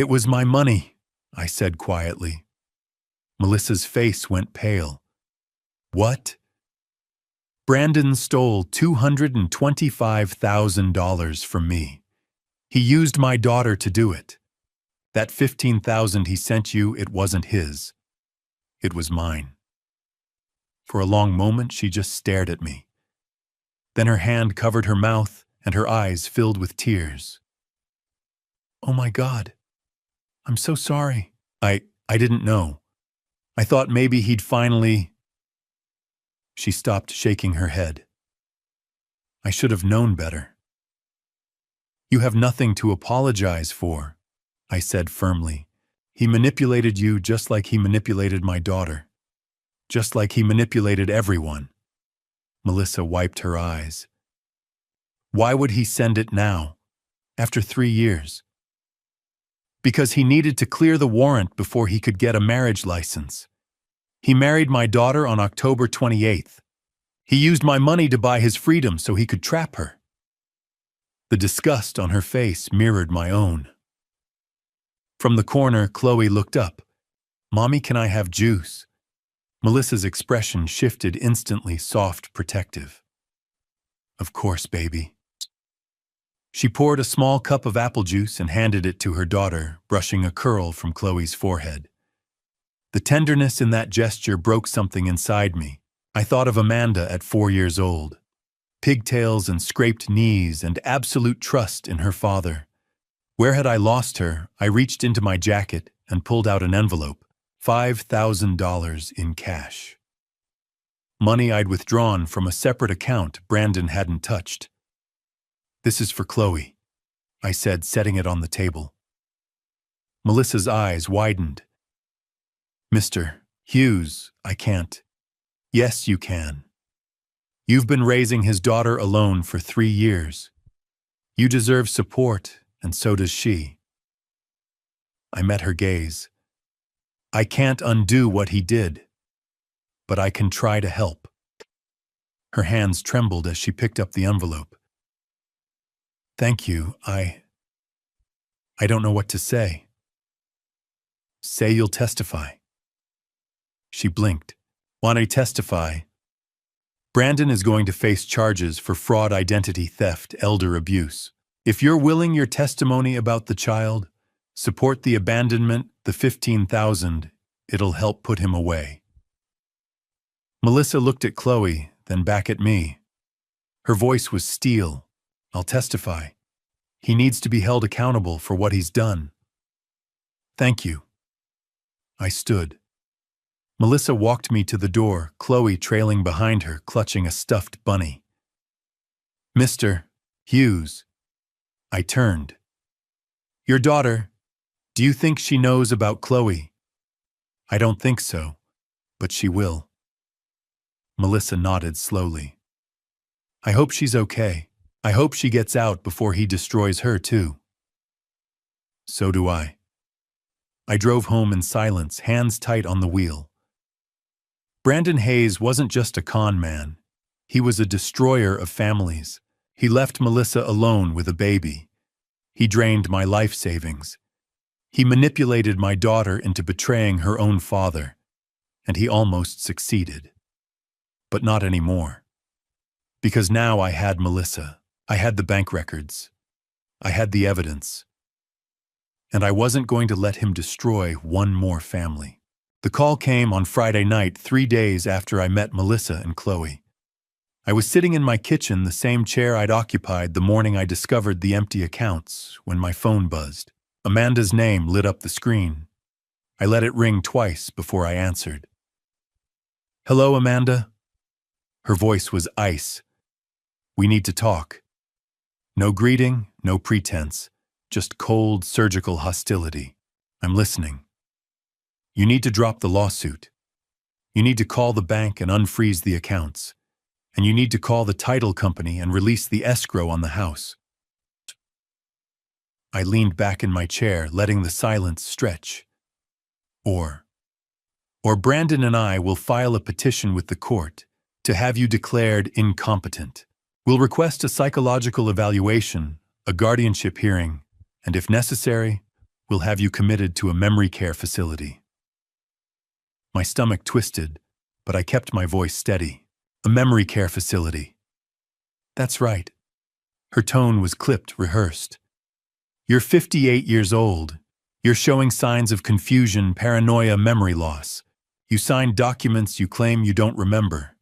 It was my money, I said quietly. Melissa's face went pale. What? Brandon stole $225,000 from me. He used my daughter to do it. That $15,000 he sent you, it wasn't his. It was mine. For a long moment, she just stared at me. Then her hand covered her mouth and her eyes filled with tears. Oh my God. I'm so sorry. I didn't know. I thought maybe he'd finally... She stopped shaking her head. I should have known better. You have nothing to apologize for, I said firmly. He manipulated you just like he manipulated my daughter. Just like he manipulated everyone. Melissa wiped her eyes. Why would he send it now, after 3 years? Because he needed to clear the warrant before he could get a marriage license. He married my daughter on October 28th. He used my money to buy his freedom so he could trap her. The disgust on her face mirrored my own. From the corner, Chloe looked up. Mommy, can I have juice? Melissa's expression shifted instantly, soft, protective. Of course, baby. She poured a small cup of apple juice and handed it to her daughter, brushing a curl from Chloe's forehead. The tenderness in that gesture broke something inside me. I thought of Amanda at 4 years old. Pigtails and scraped knees and absolute trust in her father. Where had I lost her? I reached into my jacket and pulled out an envelope, $5,000 in cash. Money I'd withdrawn from a separate account Brandon hadn't touched. This is for Chloe, I said, setting it on the table. Melissa's eyes widened. Mr. Hughes, I can't. Yes, you can. You've been raising his daughter alone for 3 years. You deserve support, and so does she. I met her gaze. I can't undo what he did, but I can try to help. Her hands trembled as she picked up the envelope. Thank you, I don't know what to say. Say you'll testify. She blinked. Want to testify? Brandon is going to face charges for fraud, identity theft, elder abuse. If you're willing your testimony about the child, support the abandonment, the $15,000, it'll help put him away. Melissa looked at Chloe, then back at me. Her voice was steel. I'll testify. He needs to be held accountable for what he's done. Thank you. I stood. Melissa walked me to the door, Chloe trailing behind her, clutching a stuffed bunny. Mr. Hughes. I turned. Your daughter, do you think she knows about Chloe? I don't think so, but she will. Melissa nodded slowly. I hope she's okay. I hope she gets out before he destroys her too. So do I. I drove home in silence, hands tight on the wheel. Brandon Hayes wasn't just a con man. He was a destroyer of families. He left Melissa alone with a baby. He drained my life savings. He manipulated my daughter into betraying her own father, and he almost succeeded. But not anymore. Because now I had Melissa. I had the bank records. I had the evidence. And I wasn't going to let him destroy one more family. The call came on Friday night, 3 days after I met Melissa and Chloe. I was sitting in my kitchen, the same chair I'd occupied the morning I discovered the empty accounts, when my phone buzzed. Amanda's name lit up the screen. I let it ring twice before I answered. Hello, Amanda? Her voice was ice. We need to talk. No greeting, no pretense, just cold, surgical hostility. I'm listening. You need to drop the lawsuit. You need to call the bank and unfreeze the accounts. And you need to call the title company and release the escrow on the house. I leaned back in my chair, letting the silence stretch. Or Brandon and I will file a petition with the court to have you declared incompetent. We'll request a psychological evaluation, a guardianship hearing, and if necessary, we'll have you committed to a memory care facility. My stomach twisted, but I kept my voice steady. A memory care facility. That's right. Her tone was clipped, rehearsed. You're 58 years old. You're showing signs of confusion, paranoia, memory loss. You signed documents you claim you don't remember.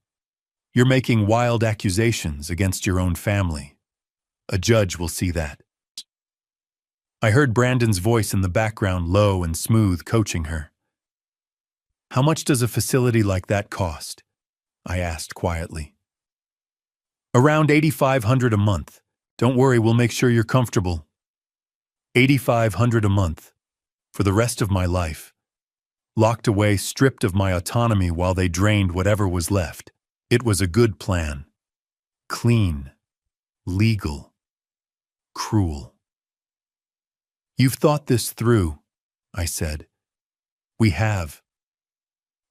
You're making wild accusations against your own family. A judge will see that. I heard Brandon's voice in the background, low and smooth, coaching her. How much does a facility like that cost? I asked quietly. Around $8,500 a month. Don't worry, we'll make sure you're comfortable. $8,500 a month. For the rest of my life. Locked away, stripped of my autonomy while they drained whatever was left. It was a good plan. Clean. Legal. Cruel. You've thought this through, I said. We have.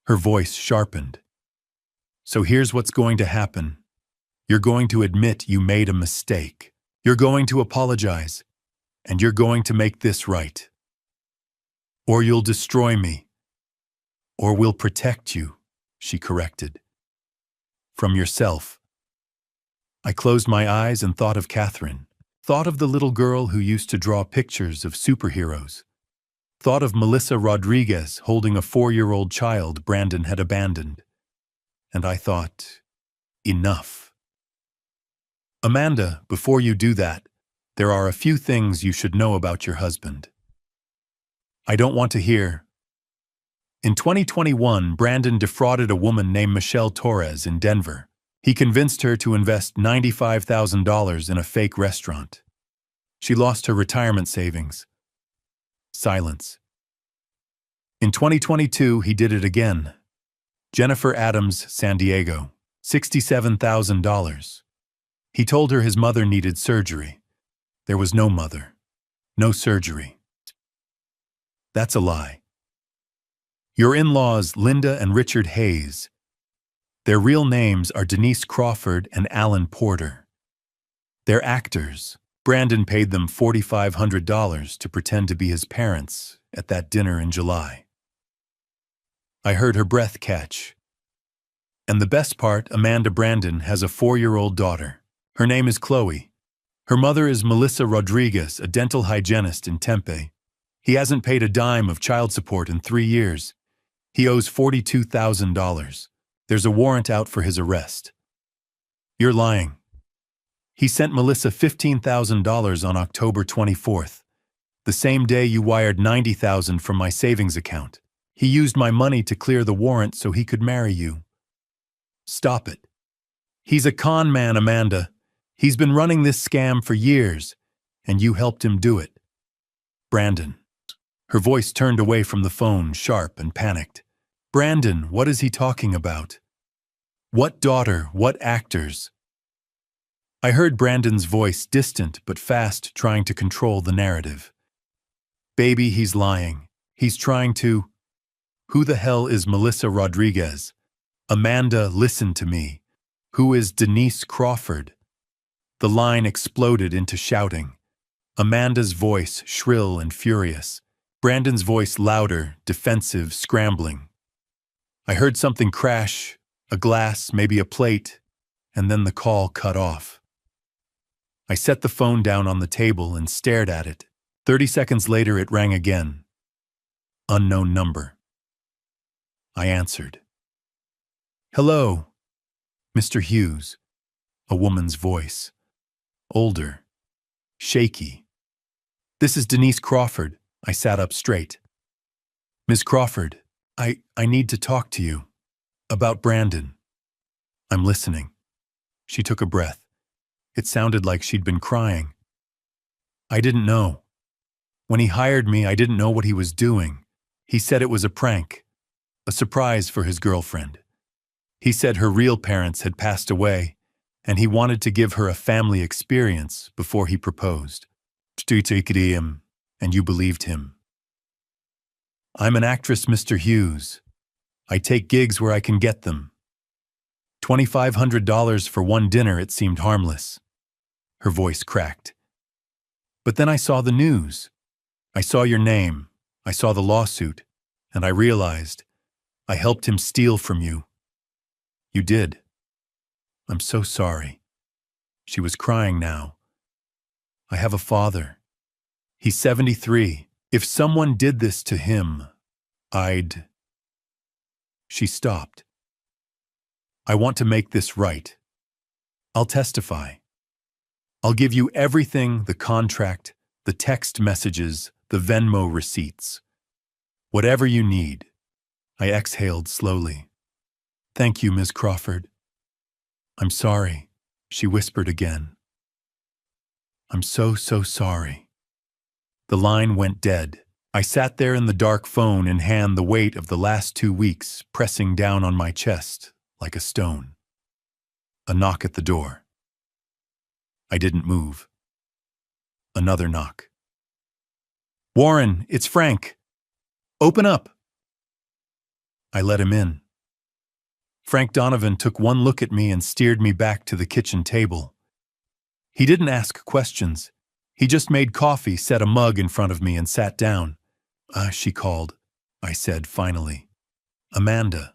Her voice sharpened. So here's what's going to happen. You're going to admit you made a mistake. You're going to apologize. And you're going to make this right. Or you'll destroy me. Or we'll protect you, she corrected. From yourself. I closed my eyes and thought of Catherine. Thought of the little girl who used to draw pictures of superheroes. Thought of Melissa Rodriguez holding a 4-year-old child Brandon had abandoned. And I thought, enough. Amanda, before you do that, there are a few things you should know about your husband. I don't want to hear. In 2021, Brandon defrauded a woman named Michelle Torres in Denver. He convinced her to invest $95,000 in a fake restaurant. She lost her retirement savings. Silence. In 2022, he did it again. Jennifer Adams, San Diego, $67,000. He told her his mother needed surgery. There was no mother. No surgery. That's a lie. Your in-laws, Linda and Richard Hayes. Their real names are Denise Crawford and Alan Porter. They're actors. Brandon paid them $4,500 to pretend to be his parents at that dinner in July. I heard her breath catch. And the best part, Amanda Brandon has a 4-year-old daughter. Her name is Chloe. Her mother is Melissa Rodriguez, a dental hygienist in Tempe. He hasn't paid a dime of child support in 3 years. He owes $42,000. There's a warrant out for his arrest. You're lying. He sent Melissa $15,000 on October 24th, the same day you wired $90,000 from my savings account. He used my money to clear the warrant so he could marry you. Stop it. He's a con man, Amanda. He's been running this scam for years, and you helped him do it. Brandon. Her voice turned away from the phone, sharp and panicked. Brandon, what is he talking about? What daughter, what actors? I heard Brandon's voice, distant but fast, trying to control the narrative. Baby, he's lying. He's trying to... Who the hell is Melissa Rodriguez? Amanda, listen to me. Who is Denise Crawford? The line exploded into shouting. Amanda's voice, shrill and furious. Brandon's voice louder, defensive, scrambling. I heard something crash, a glass, maybe a plate, and then the call cut off. I set the phone down on the table and stared at it. 30 seconds later, it rang again. Unknown number. I answered. Hello, Mr. Hughes. A woman's voice. Older. Shaky. This is Denise Crawford. I sat up straight. Ms. Crawford, I need to talk to you. About Brandon. I'm listening. She took a breath. It sounded like she'd been crying. I didn't know. When he hired me, I didn't know what he was doing. He said it was a prank. A surprise for his girlfriend. He said her real parents had passed away, and he wanted to give her a family experience before he proposed. And you believed him. I'm an actress, Mr. Hughes. I take gigs where I can get them. $2,500 for one dinner, it seemed harmless. Her voice cracked. But then I saw the news. I saw your name. I saw the lawsuit. And I realized I helped him steal from you. You did. I'm so sorry. She was crying now. I have a father. He's 73. If someone did this to him, I'd... She stopped. I want to make this right. I'll testify. I'll give you everything, the contract, the text messages, the Venmo receipts. Whatever you need. I exhaled slowly. Thank you, Ms. Crawford. I'm sorry, she whispered again. I'm so sorry. The line went dead. I sat there in the dark, phone in hand, the weight of the last 2 weeks pressing down on my chest like a stone. A knock at the door. I didn't move. Another knock. Warren, it's Frank. Open up. I let him in. Frank Donovan took one look at me and steered me back to the kitchen table. He didn't ask questions. He just made coffee, set a mug in front of me, and sat down. She called, I said finally. Amanda.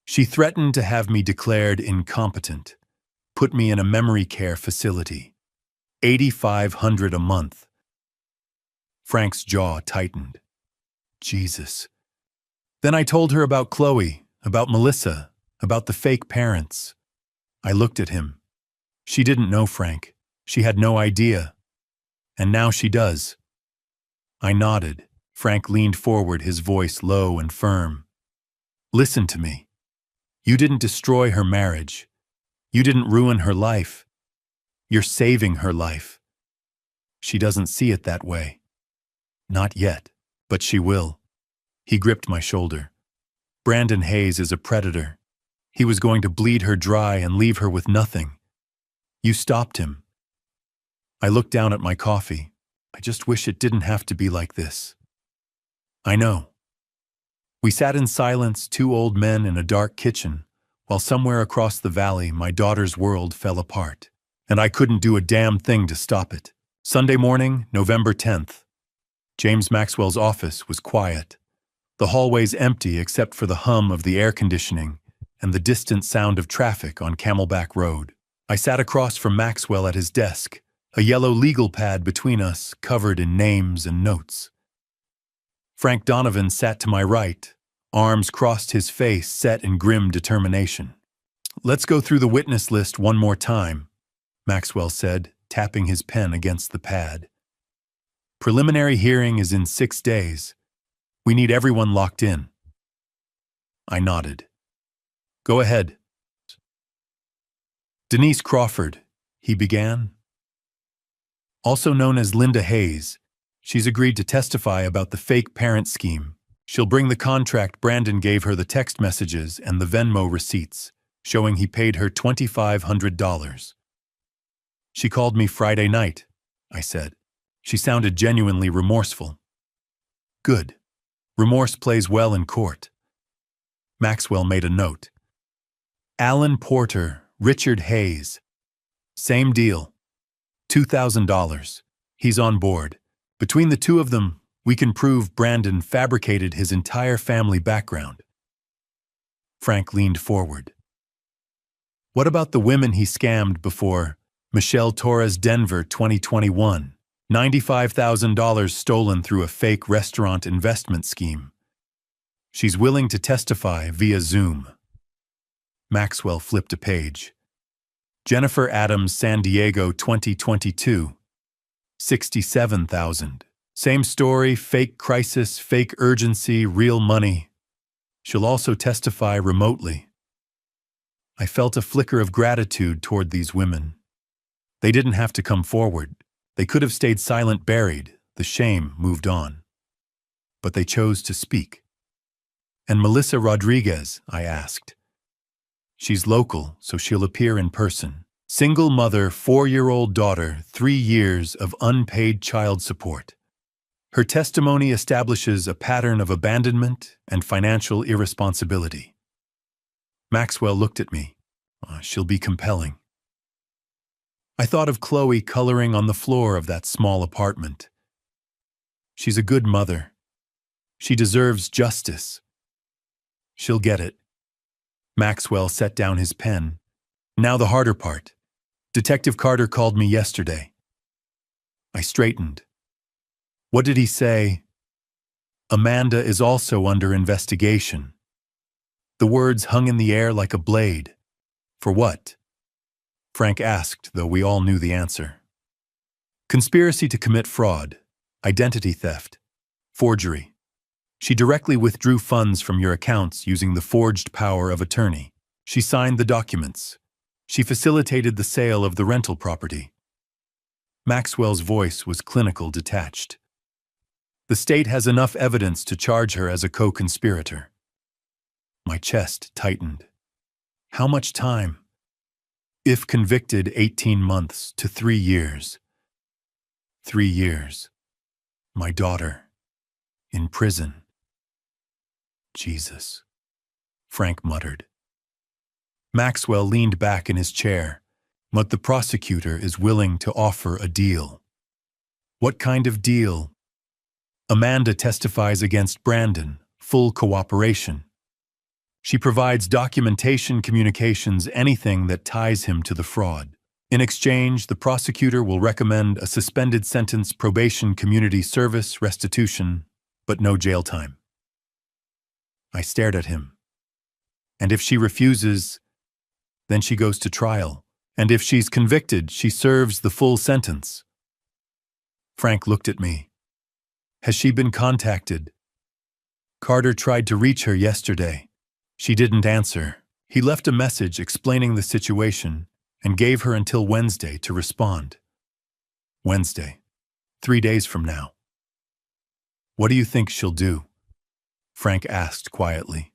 She threatened to have me declared incompetent, put me in a memory care facility. $8,500 a month. Frank's jaw tightened. Jesus. Then I told her about Chloe, about Melissa, about the fake parents. I looked at him. She didn't know Frank. She had no idea. And now she does. I nodded. Frank leaned forward, his voice low and firm. Listen to me. You didn't destroy her marriage. You didn't ruin her life. You're saving her life. She doesn't see it that way. Not yet, but she will. He gripped my shoulder. Brandon Hayes is a predator. He was going to bleed her dry and leave her with nothing. You stopped him. I looked down at my coffee. I just wish it didn't have to be like this. I know. We sat in silence, 2 old men in a dark kitchen, while somewhere across the valley my daughter's world fell apart, and I couldn't do a damn thing to stop it. Sunday morning, November 10th. James Maxwell's office was quiet. The hallways empty except for the hum of the air conditioning and the distant sound of traffic on Camelback Road. I sat across from Maxwell at his desk, a yellow legal pad between us covered in names and notes. Frank Donovan sat to my right, arms crossed, his face set in grim determination. Let's go through the witness list one more time, Maxwell said, tapping his pen against the pad. Preliminary hearing is in 6 days. We need everyone locked in. I nodded. Go ahead. Denise Crawford, he began. Also known as Linda Hayes, she's agreed to testify about the fake parent scheme. She'll bring the contract Brandon gave her, the text messages, and the Venmo receipts, showing he paid her $2,500. She called me Friday night, I said. She sounded genuinely remorseful. Good. Remorse plays well in court. Maxwell made a note. Alan Porter, Richard Hayes. Same deal. $2,000. He's on board. Between the two of them, we can prove Brandon fabricated his entire family background. Frank leaned forward. What about the women he scammed before? Michelle Torres, Denver, 2021. $95,000 stolen through a fake restaurant investment scheme. She's willing to testify via Zoom. Maxwell flipped a page. Jennifer Adams, San Diego, 2022. $67,000. Same story, fake crisis, fake urgency, real money. She'll also testify remotely. I felt a flicker of gratitude toward these women. They didn't have to come forward. They could have stayed silent, buried. The shame moved on. But they chose to speak. And Melissa Rodriguez, I asked. She's local, so she'll appear in person. Single mother, 4-year-old daughter, 3 years of unpaid child support. Her testimony establishes a pattern of abandonment and financial irresponsibility. Maxwell looked at me. She'll be compelling. I thought of Chloe coloring on the floor of that small apartment. She's a good mother. She deserves justice. She'll get it. Maxwell set down his pen. Now the harder part. Detective Carter called me yesterday. I straightened. What did he say? Amanda is also under investigation. The words hung in the air like a blade. For what? Frank asked, though we all knew the answer. Conspiracy to commit fraud, identity theft, forgery. She directly withdrew funds from your accounts using the forged power of attorney. She signed the documents. She facilitated the sale of the rental property. Maxwell's voice was clinical, detached. The state has enough evidence to charge her as a co-conspirator. My chest tightened. How much time? If convicted, 18 months to 3 years. 3 years. My daughter. In prison. Jesus. Frank muttered. Maxwell leaned back in his chair. But the prosecutor is willing to offer a deal. What kind of deal? Amanda testifies against Brandon, full cooperation. She provides documentation, communications, anything that ties him to the fraud. In exchange, the prosecutor will recommend a suspended sentence, probation, community service, restitution, but no jail time. I stared at him. And if she refuses, then she goes to trial. And if she's convicted, she serves the full sentence. Frank looked at me. Has she been contacted? Carter tried to reach her yesterday. She didn't answer. He left a message explaining the situation and gave her until Wednesday to respond. Wednesday. 3 days from now. What do you think she'll do? Frank asked quietly.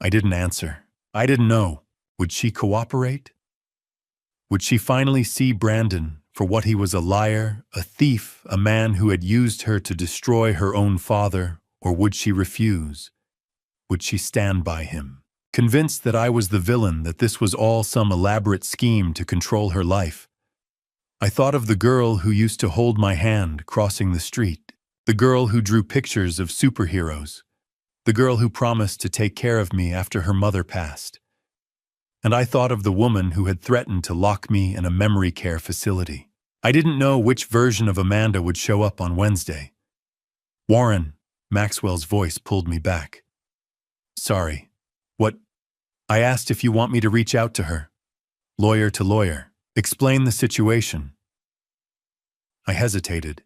I didn't answer. I didn't know. Would she cooperate? Would she finally see Brandon for what he was, a liar, a thief, a man who had used her to destroy her own father, or would she refuse? Would she stand by him, convinced that I was the villain, that this was all some elaborate scheme to control her life? I thought of the girl who used to hold my hand crossing the street, the girl who drew pictures of superheroes, the girl who promised to take care of me after her mother passed. And I thought of the woman who had threatened to lock me in a memory care facility. I didn't know which version of Amanda would show up on Wednesday. Warren, Maxwell's voice pulled me back. Sorry. What? I asked if you want me to reach out to her. Lawyer to lawyer. Explain the situation. I hesitated.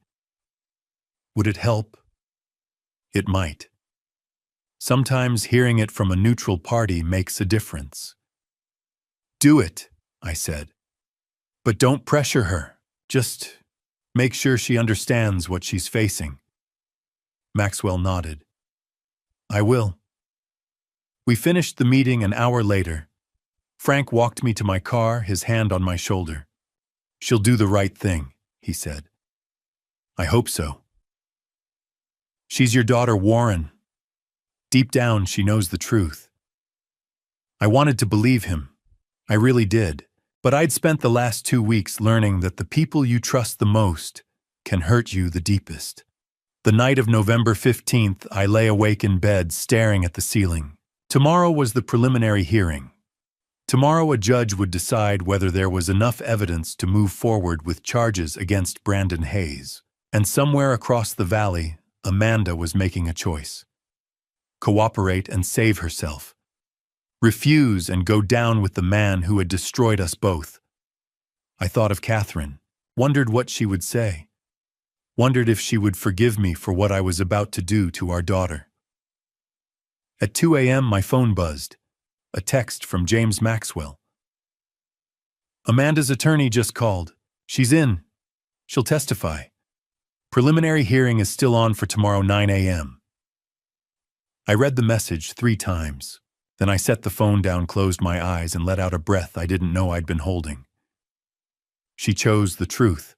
Would it help? It might. Sometimes hearing it from a neutral party makes a difference. Do it, I said. But don't pressure her. Just make sure she understands what she's facing. Maxwell nodded. I will. We finished the meeting an hour later. Frank walked me to my car, his hand on my shoulder. She'll do the right thing, he said. I hope so. She's your daughter, Warren. Deep down, she knows the truth. I wanted to believe him. I really did. But I'd spent the last 2 weeks learning that the people you trust the most can hurt you the deepest. The night of November 15th, I lay awake in bed, staring at the ceiling. Tomorrow was the preliminary hearing. Tomorrow a judge would decide whether there was enough evidence to move forward with charges against Brandon Hayes. And somewhere across the valley, Amanda was making a choice. Cooperate and save herself. Refuse and go down with the man who had destroyed us both. I thought of Catherine, wondered what she would say, wondered if she would forgive me for what I was about to do to our daughter. At 2 a.m. my phone buzzed, a text from James Maxwell. Amanda's attorney just called. She's in. She'll testify. Preliminary hearing is still on for tomorrow 9 a.m. I read the message 3 times. Then I set the phone down, closed my eyes, and let out a breath I didn't know I'd been holding. She chose the truth.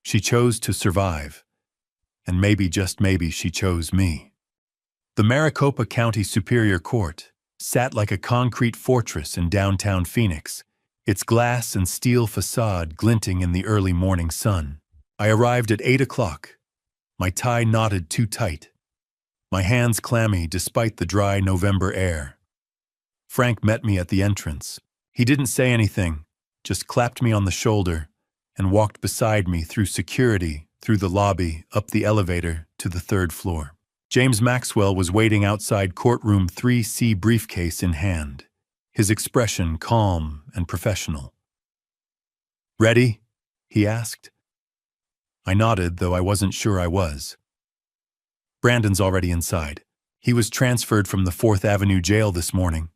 She chose to survive. And maybe, just maybe, she chose me. The Maricopa County Superior Court sat like a concrete fortress in downtown Phoenix, its glass and steel facade glinting in the early morning sun. I arrived at 8 o'clock, my tie knotted too tight, my hands clammy despite the dry November air. Frank met me at the entrance. He didn't say anything, just clapped me on the shoulder and walked beside me through security, through the lobby, up the elevator to the 3rd floor. James Maxwell was waiting outside courtroom 3C, briefcase in hand, his expression calm and professional. Ready? He asked. I nodded, though I wasn't sure I was. Brandon's already inside. He was transferred from the 4th Avenue jail this morning.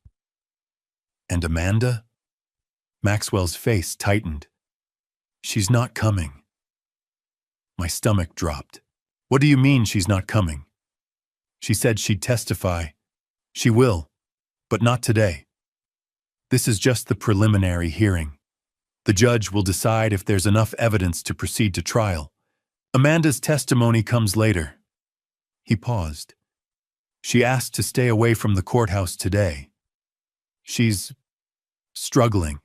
And Amanda? Maxwell's face tightened. She's not coming. My stomach dropped. What do you mean she's not coming? She said she'd testify. She will, but not today. This is just the preliminary hearing. The judge will decide if there's enough evidence to proceed to trial. Amanda's testimony comes later. He paused. She asked to stay away from the courthouse today. She's struggling.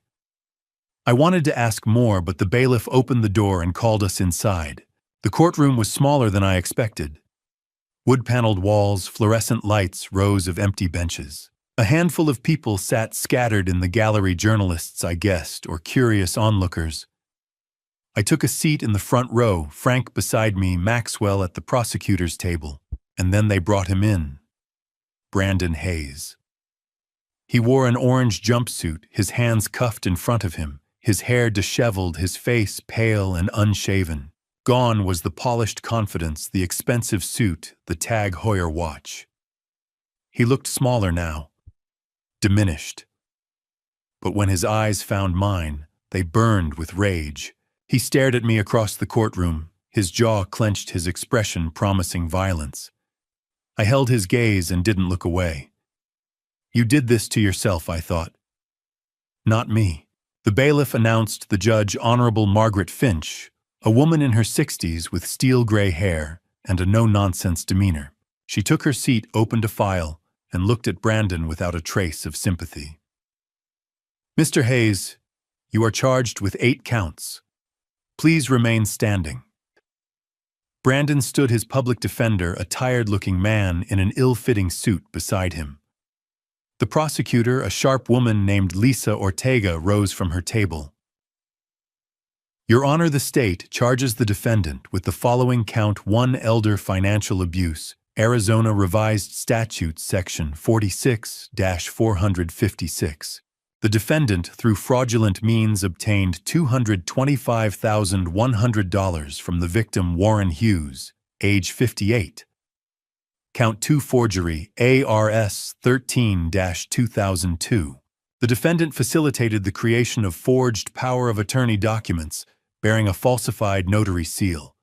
I wanted to ask more, but the bailiff opened the door and called us inside. The courtroom was smaller than I expected. Wood-paneled walls, fluorescent lights, rows of empty benches. A handful of people sat scattered in the gallery, journalists, I guessed, or curious onlookers. I took a seat in the front row, Frank beside me, Maxwell at the prosecutor's table, and then they brought him in. Brandon Hayes. He wore an orange jumpsuit, his hands cuffed in front of him, his hair disheveled, his face pale and unshaven. Gone was the polished confidence, the expensive suit, the Tag Heuer watch. He looked smaller now, diminished. But when his eyes found mine, they burned with rage. He stared at me across the courtroom, his jaw clenched, his expression promising violence. I held his gaze and didn't look away. You did this to yourself, I thought. Not me. The bailiff announced the judge, Honorable Margaret Finch, a woman in her 60s with steel-gray hair and a no-nonsense demeanor. She took her seat, opened a file, and looked at Brandon without a trace of sympathy. Mr. Hayes, you are charged with 8 counts. Please remain standing. Brandon stood, his public defender, a tired-looking man in an ill-fitting suit, beside him. The prosecutor, a sharp woman named Lisa Ortega, rose from her table. Your Honor, the state charges the defendant with the following: count 1, elder financial abuse, Arizona Revised Statutes Section 46-456. The defendant, through fraudulent means, obtained $225,100 from the victim, Warren Hughes, age 58. Count 2, forgery, ARS 13-2002. The defendant facilitated the creation of forged power of attorney documents bearing a falsified notary seal.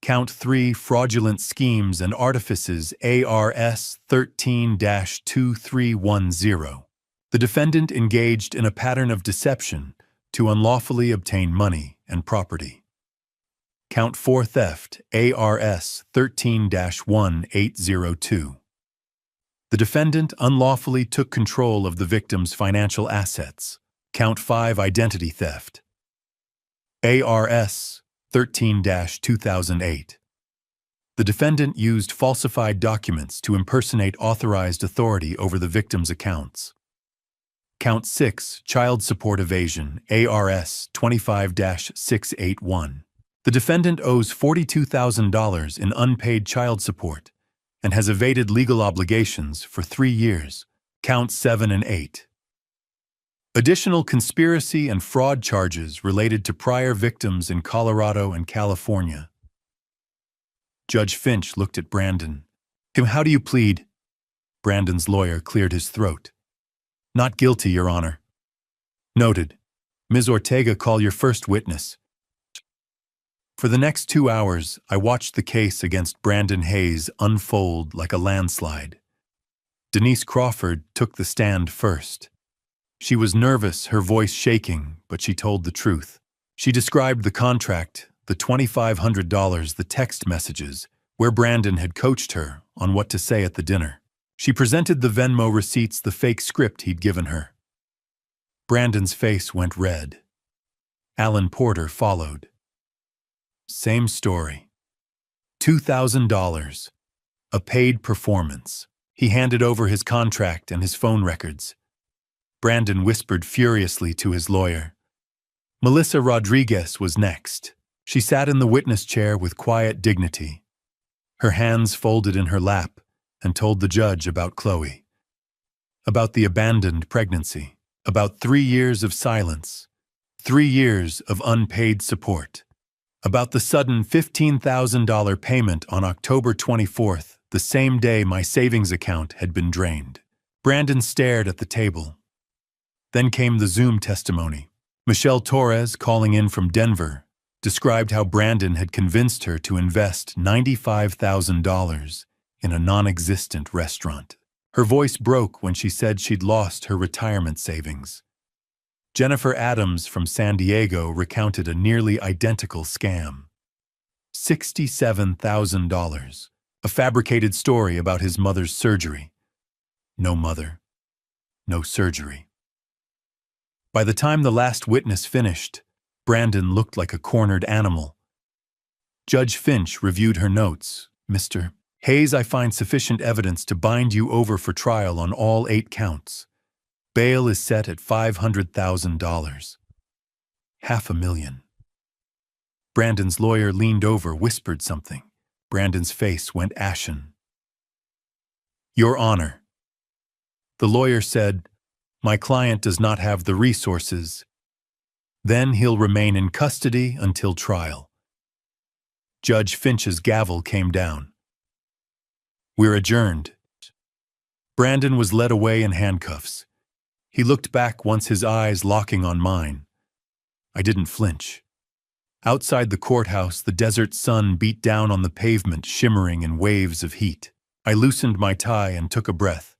Count 3, fraudulent schemes and artifices, ARS 13-2310. The defendant engaged in a pattern of deception to unlawfully obtain money and property. Count 4, theft, ARS 13-1802. The defendant unlawfully took control of the victim's financial assets. Count 5, identity theft, ARS 13-2008. The defendant used falsified documents to impersonate authorized authority over the victim's accounts. Count 6, child support evasion, ARS 25-681. The defendant owes $42,000 in unpaid child support and has evaded legal obligations for 3 years. Counts 7 and 8. Additional conspiracy and fraud charges related to prior victims in Colorado and California. Judge Finch looked at Brandon. How do you plead? Brandon's lawyer cleared his throat. Not guilty, Your Honor. Noted. Ms. Ortega, call your first witness. For the next 2 hours, I watched the case against Brandon Hayes unfold like a landslide. Denise Crawford took the stand first. She was nervous, her voice shaking, but she told the truth. She described the contract, the $2,500, the text messages, where Brandon had coached her on what to say at the dinner. She presented the Venmo receipts, the fake script he'd given her. Brandon's face went red. Alan Porter followed. Same story. $2,000. A paid performance. He handed over his contract and his phone records. Brandon whispered furiously to his lawyer. Melissa Rodriguez was next. She sat in the witness chair with quiet dignity, her hands folded in her lap, and told the judge about Chloe, about the abandoned pregnancy, about 3 years of silence, 3 years of unpaid support, about the sudden $15,000 payment on October 24th, the same day my savings account had been drained. Brandon stared at the table. Then came the Zoom testimony. Michelle Torres, calling in from Denver, described how Brandon had convinced her to invest $95,000 in a non-existent restaurant. Her voice broke when she said she'd lost her retirement savings. Jennifer Adams from San Diego recounted a nearly identical scam. $67,000, a fabricated story about his mother's surgery. No mother, no surgery. By the time the last witness finished, Brandon looked like a cornered animal. Judge Finch reviewed her notes. Mr. Hayes, I find sufficient evidence to bind you over for trial on all 8 counts. Bail is set at $500,000. $500,000. Brandon's lawyer leaned over, whispered something. Brandon's face went ashen. Your Honor. The lawyer said, my client does not have the resources. Then he'll remain in custody until trial. Judge Finch's gavel came down. We're adjourned. Brandon was led away in handcuffs. He looked back once, his eyes locking on mine. I didn't flinch. Outside the courthouse, the desert sun beat down on the pavement, shimmering in waves of heat. I loosened my tie and took a breath.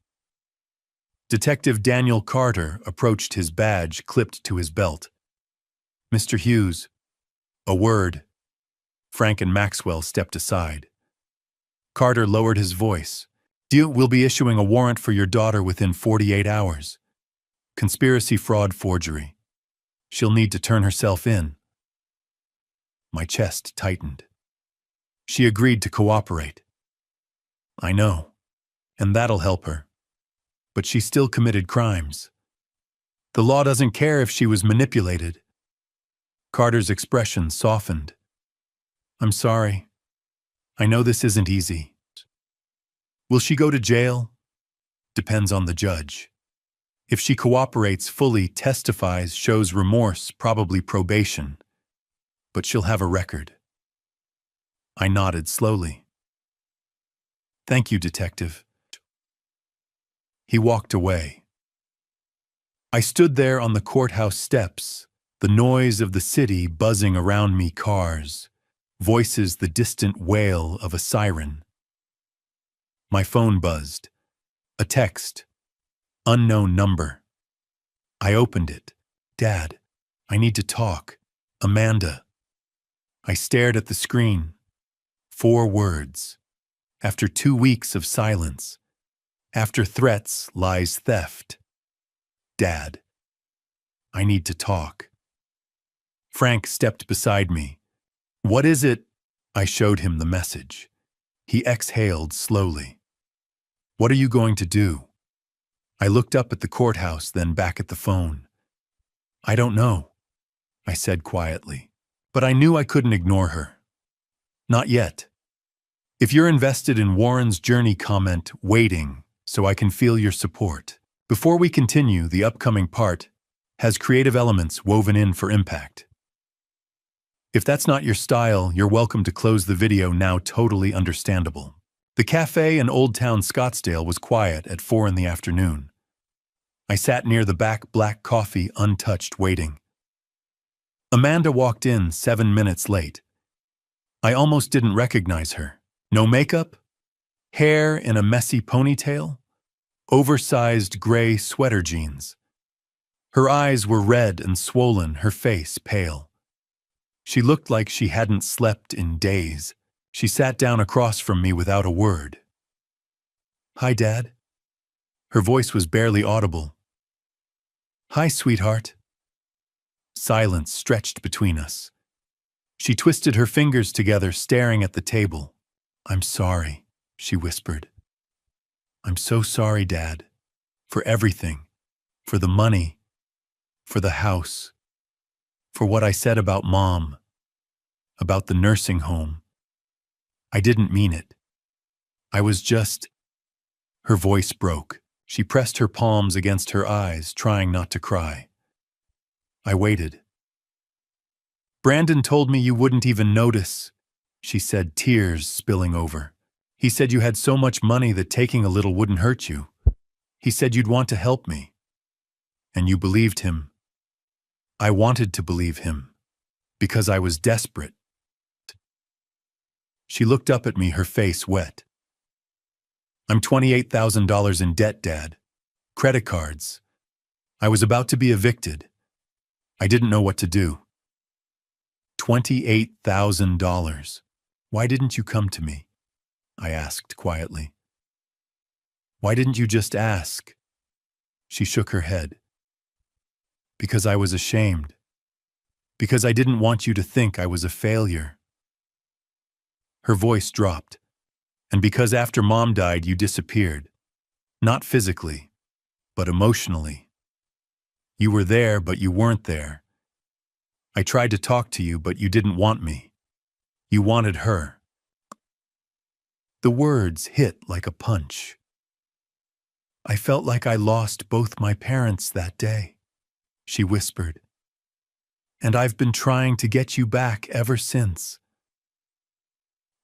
Detective Daniel Carter approached, his badge clipped to his belt. Mr. Hughes, a word. Frank and Maxwell stepped aside. Carter lowered his voice. We'll be issuing a warrant for your daughter within 48 hours. Conspiracy, fraud, forgery. She'll need to turn herself in. My chest tightened. She agreed to cooperate. I know, and that'll help her. But she still committed crimes. The law doesn't care if she was manipulated. Carter's expression softened. I'm sorry. I know this isn't easy. Will she go to jail? Depends on the judge. If she cooperates fully, testifies, shows remorse, probably probation. But she'll have a record. I nodded slowly. Thank you, Detective. He walked away. I stood there on the courthouse steps, the noise of the city buzzing around me, cars, voices, the distant wail of a siren. My phone buzzed. A text. Unknown number. I opened it. Dad, I need to talk. Amanda. I stared at the screen. 4 words. After 2 weeks of silence. After threats lies theft. Dad. I need to talk. Frank stepped beside me. What is it? I showed him the message. He exhaled slowly. What are you going to do? I looked up at the courthouse, then back at the phone. I don't know, I said quietly, but I knew I couldn't ignore her. Not yet. If you're invested in Warren's journey, comment waiting so I can feel your support. Before we continue, the upcoming part has creative elements woven in for impact. If that's not your style, you're welcome to close the video now. Totally understandable. The cafe in Old Town Scottsdale was quiet at 4 in the afternoon. I sat near the back, black coffee untouched, waiting. Amanda walked in 7 minutes late. I almost didn't recognize her. No makeup, hair in a messy ponytail, oversized gray sweater jeans. Her eyes were red and swollen, her face pale. She looked like she hadn't slept in days. She sat down across from me without a word. Hi, Dad. Her voice was barely audible. Hi, sweetheart. Silence stretched between us. She twisted her fingers together, staring at the table. I'm sorry, she whispered. I'm so sorry, Dad. For everything. For the money. For the house. For what I said about Mom. About the nursing home. I didn't mean it. I was just... Her voice broke. She pressed her palms against her eyes, trying not to cry. I waited. Brandon told me you wouldn't even notice, she said, tears spilling over. He said you had so much money that taking a little wouldn't hurt you. He said you'd want to help me. And you believed him. I wanted to believe him, because I was desperate. She looked up at me, her face wet. I'm $28,000 in debt, Dad. Credit cards. I was about to be evicted. I didn't know what to do. $28,000. Why didn't you come to me? I asked quietly. Why didn't you just ask? She shook her head. Because I was ashamed. Because I didn't want you to think I was a failure. Her voice dropped. And because after Mom died, you disappeared. Not physically, but emotionally. You were there, but you weren't there. I tried to talk to you, but you didn't want me. You wanted her. The words hit like a punch. I felt like I lost both my parents that day, she whispered. And I've been trying to get you back ever since.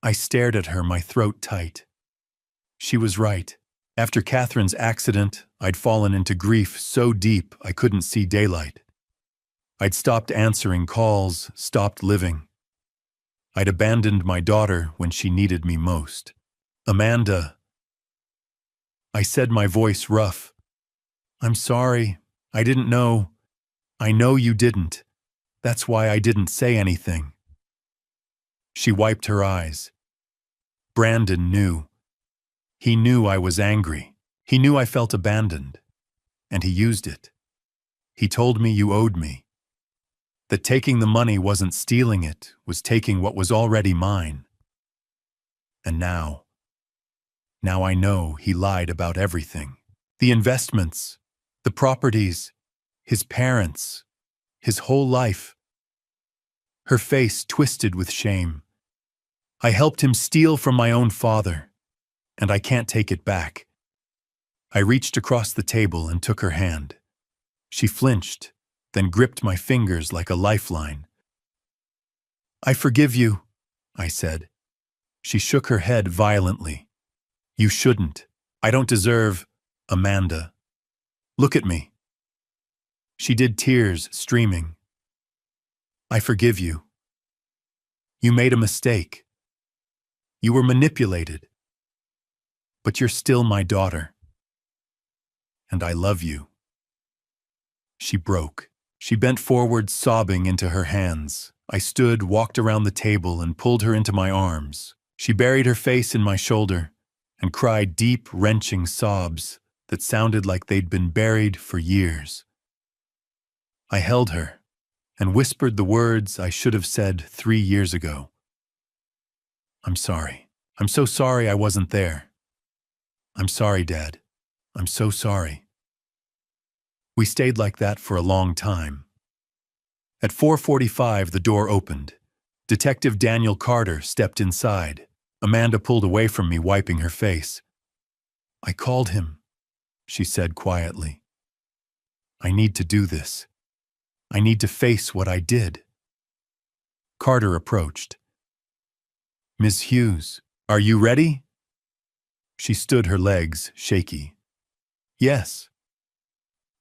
I stared at her, my throat tight. She was right. After Catherine's accident, I'd fallen into grief so deep I couldn't see daylight. I'd stopped answering calls, stopped living. I'd abandoned my daughter when she needed me most. Amanda. I said, my voice rough. I'm sorry. I didn't know. I know you didn't. That's why I didn't say anything. She wiped her eyes. Brandon knew. He knew I was angry. He knew I felt abandoned. And he used it. He told me you owed me. That taking the money wasn't stealing it, was taking what was already mine. And now I know he lied about everything. The investments, the properties, his parents, his whole life. Her face twisted with shame. I helped him steal from my own father, and I can't take it back. I reached across the table and took her hand. She flinched, then gripped my fingers like a lifeline. I forgive you, I said. She shook her head violently. You shouldn't. I don't deserve, Amanda. Look at me. She did, tears streaming. I forgive you. You made a mistake. You were manipulated. But you're still my daughter. And I love you. She broke. She bent forward, sobbing into her hands. I stood, walked around the table, and pulled her into my arms. She buried her face in my shoulder and cried deep, wrenching sobs that sounded like they'd been buried for years. I held her and whispered the words I should have said 3 years ago. I'm sorry. I'm so sorry I wasn't there. I'm sorry, Dad. I'm so sorry. We stayed like that for a long time. At 4:45, the door opened. Detective Daniel Carter stepped inside. Amanda pulled away from me, wiping her face. I called him, she said quietly. I need to do this. I need to face what I did. Carter approached. Miss Hughes, are you ready? She stood, her legs shaky. Yes.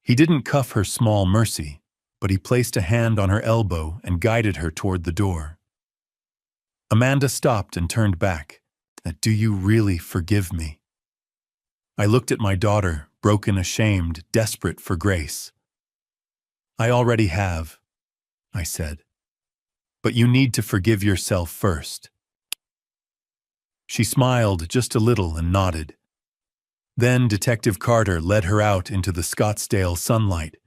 He didn't cuff her small mercy, but he placed a hand on her elbow and guided her toward the door. Amanda stopped and turned back. Do you really forgive me? I looked at my daughter, broken, ashamed, desperate for grace. I already have, I said. But you need to forgive yourself first. She smiled just a little and nodded. Then Detective Carter led her out into the Scottsdale sunlight.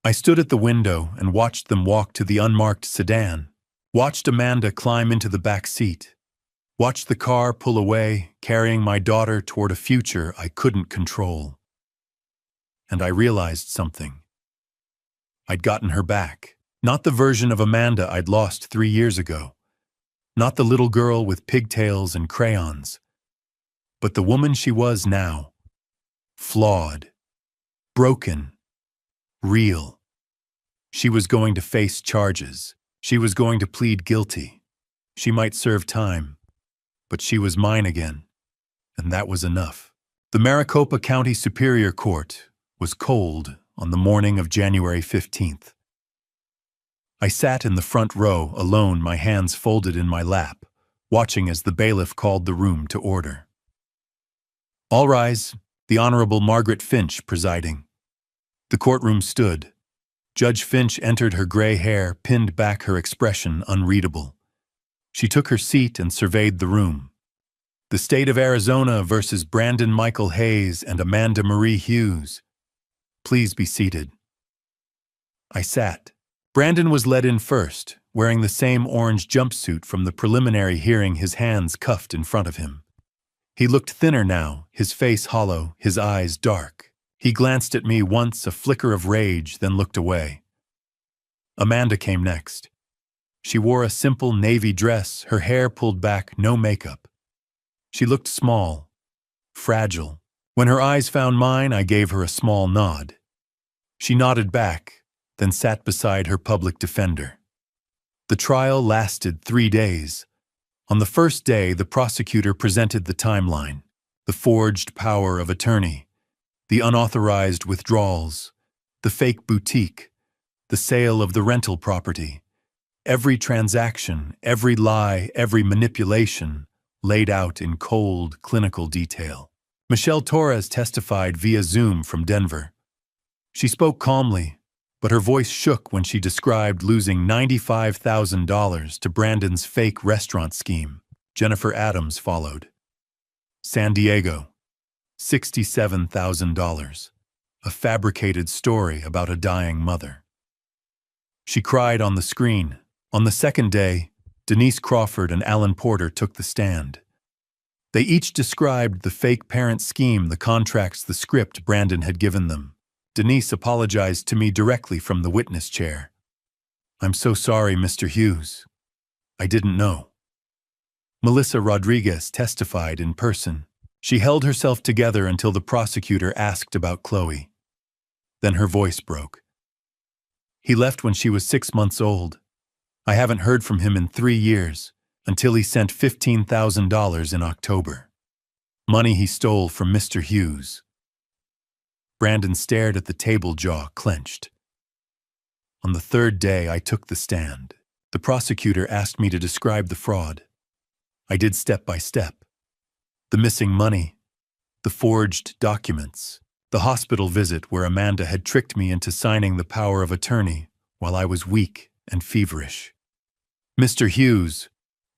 I stood at the window and watched them walk to the unmarked sedan, watched Amanda climb into the back seat, watched the car pull away, carrying my daughter toward a future I couldn't control. And I realized something. I'd gotten her back. Not the version of Amanda I'd lost 3 years ago. Not the little girl with pigtails and crayons. But the woman she was now. Flawed. Broken. Real. She was going to face charges. She was going to plead guilty. She might serve time. But she was mine again. And that was enough. The Maricopa County Superior Court was cold on the morning of January 15th. I sat in the front row, alone, my hands folded in my lap, watching as the bailiff called the room to order. All rise, the Honorable Margaret Finch presiding. The courtroom stood. Judge Finch entered, her gray hair pinned back, her expression unreadable. She took her seat and surveyed the room. The state of Arizona versus Brandon Michael Hayes and Amanda Marie Hughes. Please be seated. I sat. Brandon was led in first, wearing the same orange jumpsuit from the preliminary hearing, his hands cuffed in front of him. He looked thinner now, his face hollow, his eyes dark. He glanced at me once, a flicker of rage, then looked away. Amanda came next. She wore a simple navy dress, her hair pulled back, no makeup. She looked small, fragile. When her eyes found mine, I gave her a small nod. She nodded back, then sat beside her public defender. The trial lasted 3 days. On the first day, the prosecutor presented the timeline, the forged power of attorney, the unauthorized withdrawals, the fake boutique, the sale of the rental property. Every transaction, every lie, every manipulation laid out in cold, clinical detail. Michelle Torres testified via Zoom from Denver. She spoke calmly, but her voice shook when she described losing $95,000 to Brandon's fake restaurant scheme. Jennifer Adams followed. San Diego, $67,000, a fabricated story about a dying mother. She cried on the screen. On the second day, Denise Crawford and Alan Porter took the stand. They each described the fake parent scheme, the contracts, the script Brandon had given them. Denise apologized to me directly from the witness chair. "I'm so sorry, Mr. Hughes. I didn't know." Melissa Rodriguez testified in person. She held herself together until the prosecutor asked about Chloe. Then her voice broke. "He left when she was 6 months old. I haven't heard from him in 3 years, until he sent $15,000 in October. Money he stole from Mr. Hughes." Brandon stared at the table, jaw clenched. On the third day, I took the stand. The prosecutor asked me to describe the fraud. I did step by step. The missing money, the forged documents, the hospital visit where Amanda had tricked me into signing the power of attorney while I was weak and feverish. "Mr. Hughes,"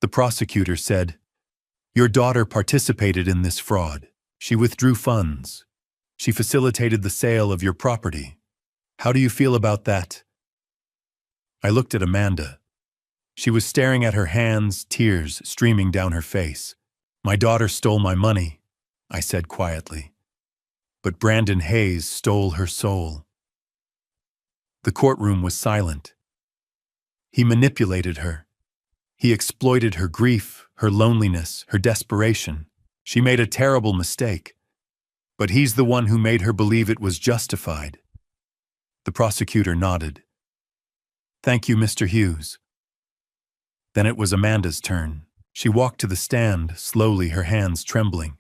the prosecutor said, "your daughter participated in this fraud. She withdrew funds. She facilitated the sale of your property. How do you feel about that?" I looked at Amanda. She was staring at her hands, tears streaming down her face. "My daughter stole my money," I said quietly. "But Brandon Hayes stole her soul." The courtroom was silent. He manipulated her. He exploited her grief, her loneliness, her desperation. She made a terrible mistake. But he's the one who made her believe it was justified. The prosecutor nodded. "Thank you, Mr. Hughes." Then it was Amanda's turn. She walked to the stand, slowly, her hands trembling.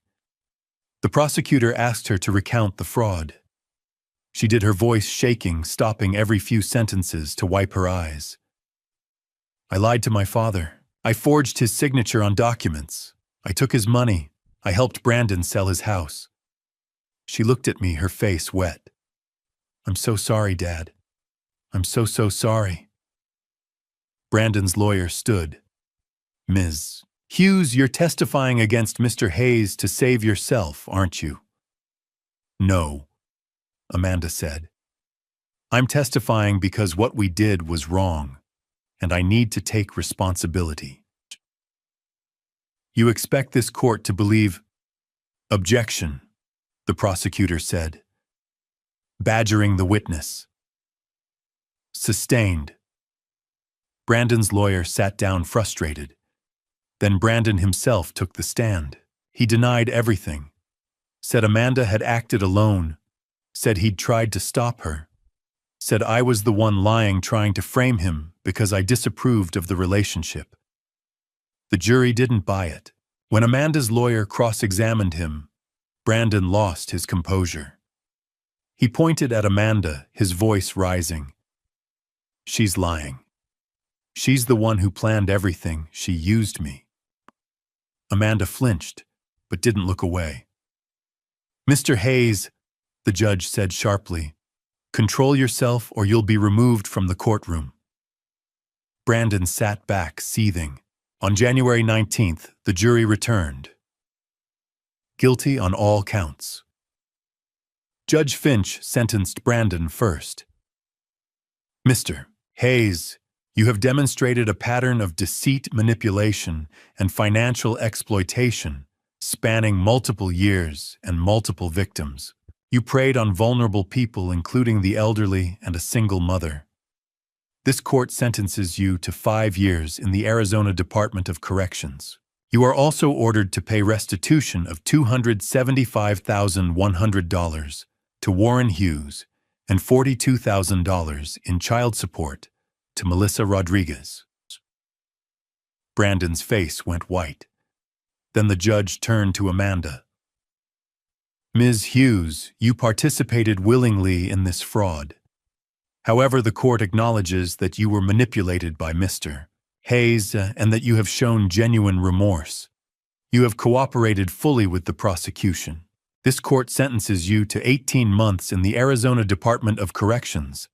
The prosecutor asked her to recount the fraud. She did, her voice shaking, stopping every few sentences to wipe her eyes. "I lied to my father. I forged his signature on documents. I took his money. I helped Brandon sell his house." She looked at me, her face wet. "I'm so sorry, Dad. I'm so sorry." Brandon's lawyer stood. "Ms. Hughes, you're testifying against Mr. Hayes to save yourself, aren't you?" "No," Amanda said. "I'm testifying because what we did was wrong, and I need to take responsibility." "You expect this court to believe—" "Objection," the prosecutor said, badgering the witness. "Sustained." Brandon's lawyer sat down frustrated. Then Brandon himself took the stand. He denied everything. Said Amanda had acted alone. Said he'd tried to stop her. Said I was the one lying, trying to frame him because I disapproved of the relationship. The jury didn't buy it. When Amanda's lawyer cross-examined him, Brandon lost his composure. He pointed at Amanda, his voice rising. She's lying. She's the one who planned everything. She used me. Amanda flinched, but didn't look away. Mr. Hayes, the judge said sharply, control yourself or you'll be removed from the courtroom. Brandon sat back, seething. On January 19th, the jury returned. Guilty on all counts. Judge Finch sentenced Brandon first. Mr. Hayes, you have demonstrated a pattern of deceit, manipulation, and financial exploitation, spanning multiple years and multiple victims. You preyed on vulnerable people, including the elderly and a single mother. This court sentences you to 5 years in the Arizona Department of Corrections. You are also ordered to pay restitution of $275,100 to Warren Hughes and $42,000 in child support to Melissa Rodriguez. Brandon's face went white. Then the judge turned to Amanda. Ms. Hughes, you participated willingly in this fraud. However, the court acknowledges that you were manipulated by Mr. Hayes and that you have shown genuine remorse. You have cooperated fully with the prosecution. This court sentences you to 18 months in the Arizona Department of Corrections,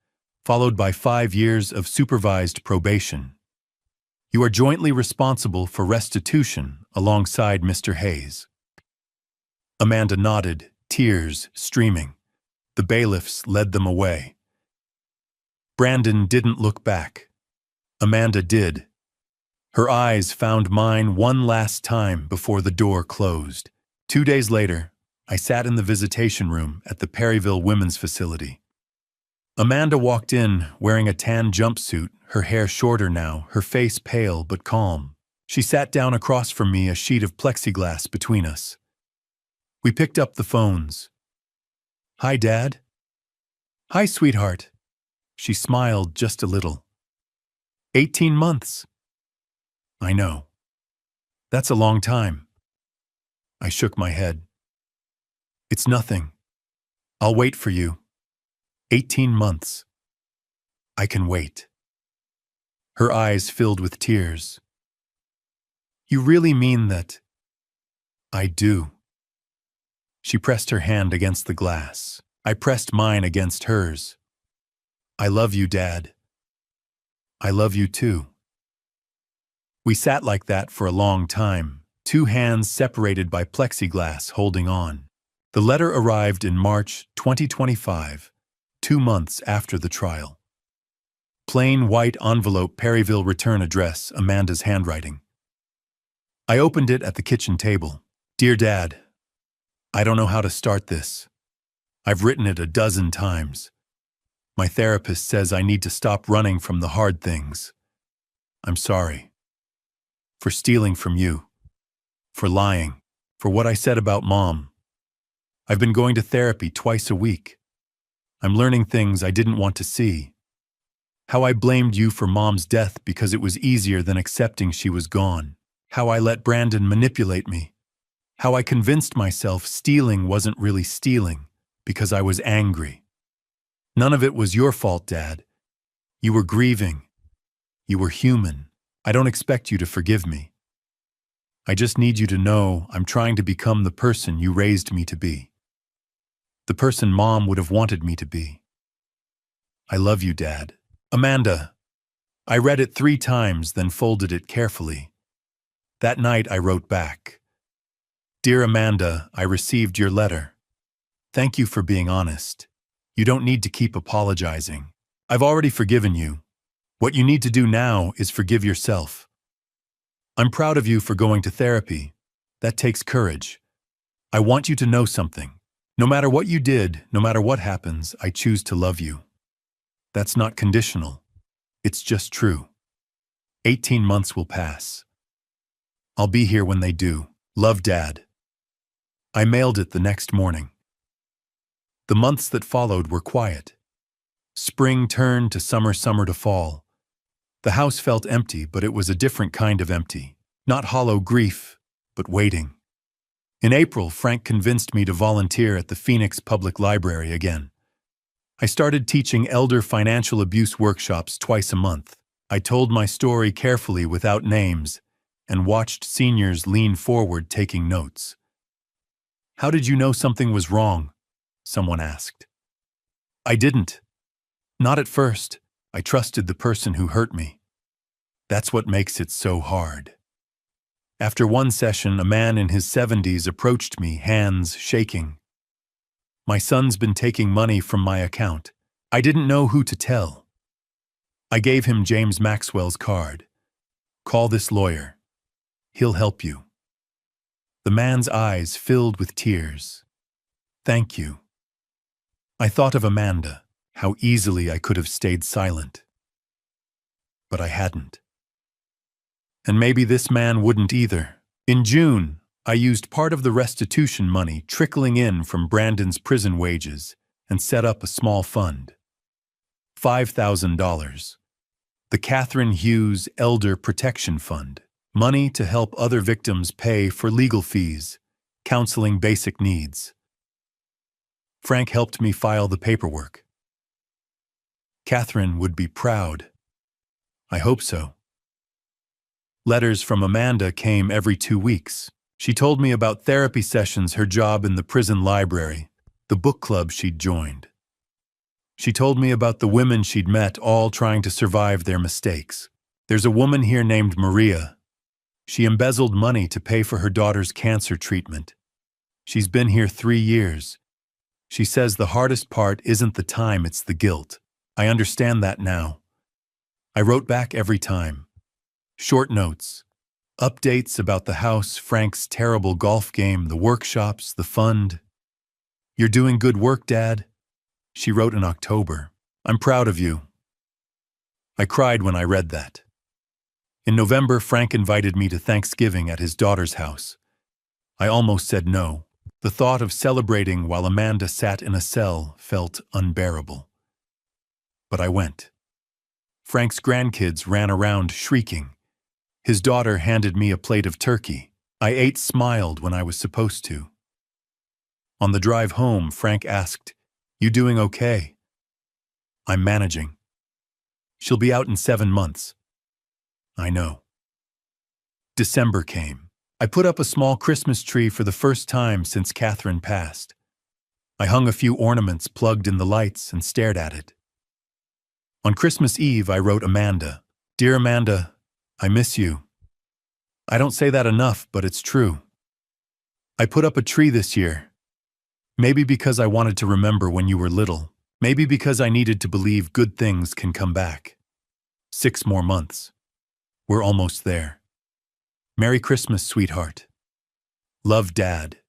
followed by 5 years of supervised probation. You are jointly responsible for restitution alongside Mr. Hayes. Amanda nodded, tears streaming. The bailiffs led them away. Brandon didn't look back. Amanda did. Her eyes found mine one last time before the door closed. 2 days later, I sat in the visitation room at the Perryville Women's Facility. Amanda walked in wearing a tan jumpsuit, her hair shorter now, her face pale but calm. She sat down across from me, a sheet of plexiglass between us. We picked up the phones. Hi, Dad. Hi, sweetheart. She smiled just a little. 18 months. I know. That's a long time. I shook my head. It's nothing. I'll wait for you. 18 months. I can wait. Her eyes filled with tears. You really mean that? I do. She pressed her hand against the glass. I pressed mine against hers. I love you, Dad. I love you too. We sat like that for a long time, 2 hands separated by plexiglass holding on. The letter arrived in March 2025, 2 months after the trial. Plain white envelope, Perryville return address, Amanda's handwriting. I opened it at the kitchen table. Dear Dad, I don't know how to start this. I've written it a dozen times. My therapist says I need to stop running from the hard things. I'm sorry. For stealing from you. For lying. For what I said about Mom. I've been going to therapy twice a week. I'm learning things I didn't want to see. How I blamed you for Mom's death because it was easier than accepting she was gone. How I let Brandon manipulate me. How I convinced myself stealing wasn't really stealing because I was angry. None of it was your fault, Dad. You were grieving. You were human. I don't expect you to forgive me. I just need you to know I'm trying to become the person you raised me to be. The person Mom would have wanted me to be. I love you, Dad. Amanda. I read it 3 times, then folded it carefully. That night I wrote back. Dear Amanda, I received your letter. Thank you for being honest. You don't need to keep apologizing. I've already forgiven you. What you need to do now is forgive yourself. I'm proud of you for going to therapy. That takes courage. I want you to know something. No matter what you did, no matter what happens, I choose to love you. That's not conditional. It's just true. 18 months will pass. I'll be here when they do. Love, Dad. I mailed it the next morning. The months that followed were quiet. Spring turned to summer, summer to fall. The house felt empty, but it was a different kind of empty. Not hollow grief, but waiting. In April, Frank convinced me to volunteer at the Phoenix Public Library again. I started teaching elder financial abuse workshops twice a month. I told my story carefully without names and watched seniors lean forward taking notes. "How did you know something was wrong?" someone asked. "I didn't. Not at first. I trusted the person who hurt me. That's what makes it so hard." After one session, a man in his 70s approached me, hands shaking. "My son's been taking money from my account. I didn't know who to tell." I gave him James Maxwell's card. "Call this lawyer. He'll help you." The man's eyes filled with tears. "Thank you." I thought of Amanda, how easily I could have stayed silent. But I hadn't. And maybe this man wouldn't either. In June, I used part of the restitution money trickling in from Brandon's prison wages and set up a small fund. $5,000. The Catherine Hughes Elder Protection Fund. Money to help other victims pay for legal fees, counseling basic needs. Frank helped me file the paperwork. Catherine would be proud. I hope so. Letters from Amanda came every 2 weeks. She told me about therapy sessions, her job in the prison library, the book club she'd joined. She told me about the women she'd met, all trying to survive their mistakes. "There's a woman here named Maria. She embezzled money to pay for her daughter's cancer treatment. She's been here 3 years. She says the hardest part isn't the time, it's the guilt. I understand that now." I wrote back every time. Short notes, updates about the house, Frank's terrible golf game, the workshops, the fund. "You're doing good work, Dad," she wrote in October. "I'm proud of you." I cried when I read that. In November, Frank invited me to Thanksgiving at his daughter's house. I almost said no. The thought of celebrating while Amanda sat in a cell felt unbearable. But I went. Frank's grandkids ran around shrieking. His daughter handed me a plate of turkey. I ate, smiled when I was supposed to. On the drive home, Frank asked, "You doing okay?" "I'm managing." "She'll be out in 7 months." "I know." December came. I put up a small Christmas tree for the first time since Catherine passed. I hung a few ornaments plugged in the lights and stared at it. On Christmas Eve, I wrote Amanda, "Dear Amanda, I miss you. I don't say that enough, but it's true. I put up a tree this year. Maybe because I wanted to remember when you were little. Maybe because I needed to believe good things can come back. 6 more months. We're almost there. Merry Christmas, sweetheart. Love, Dad."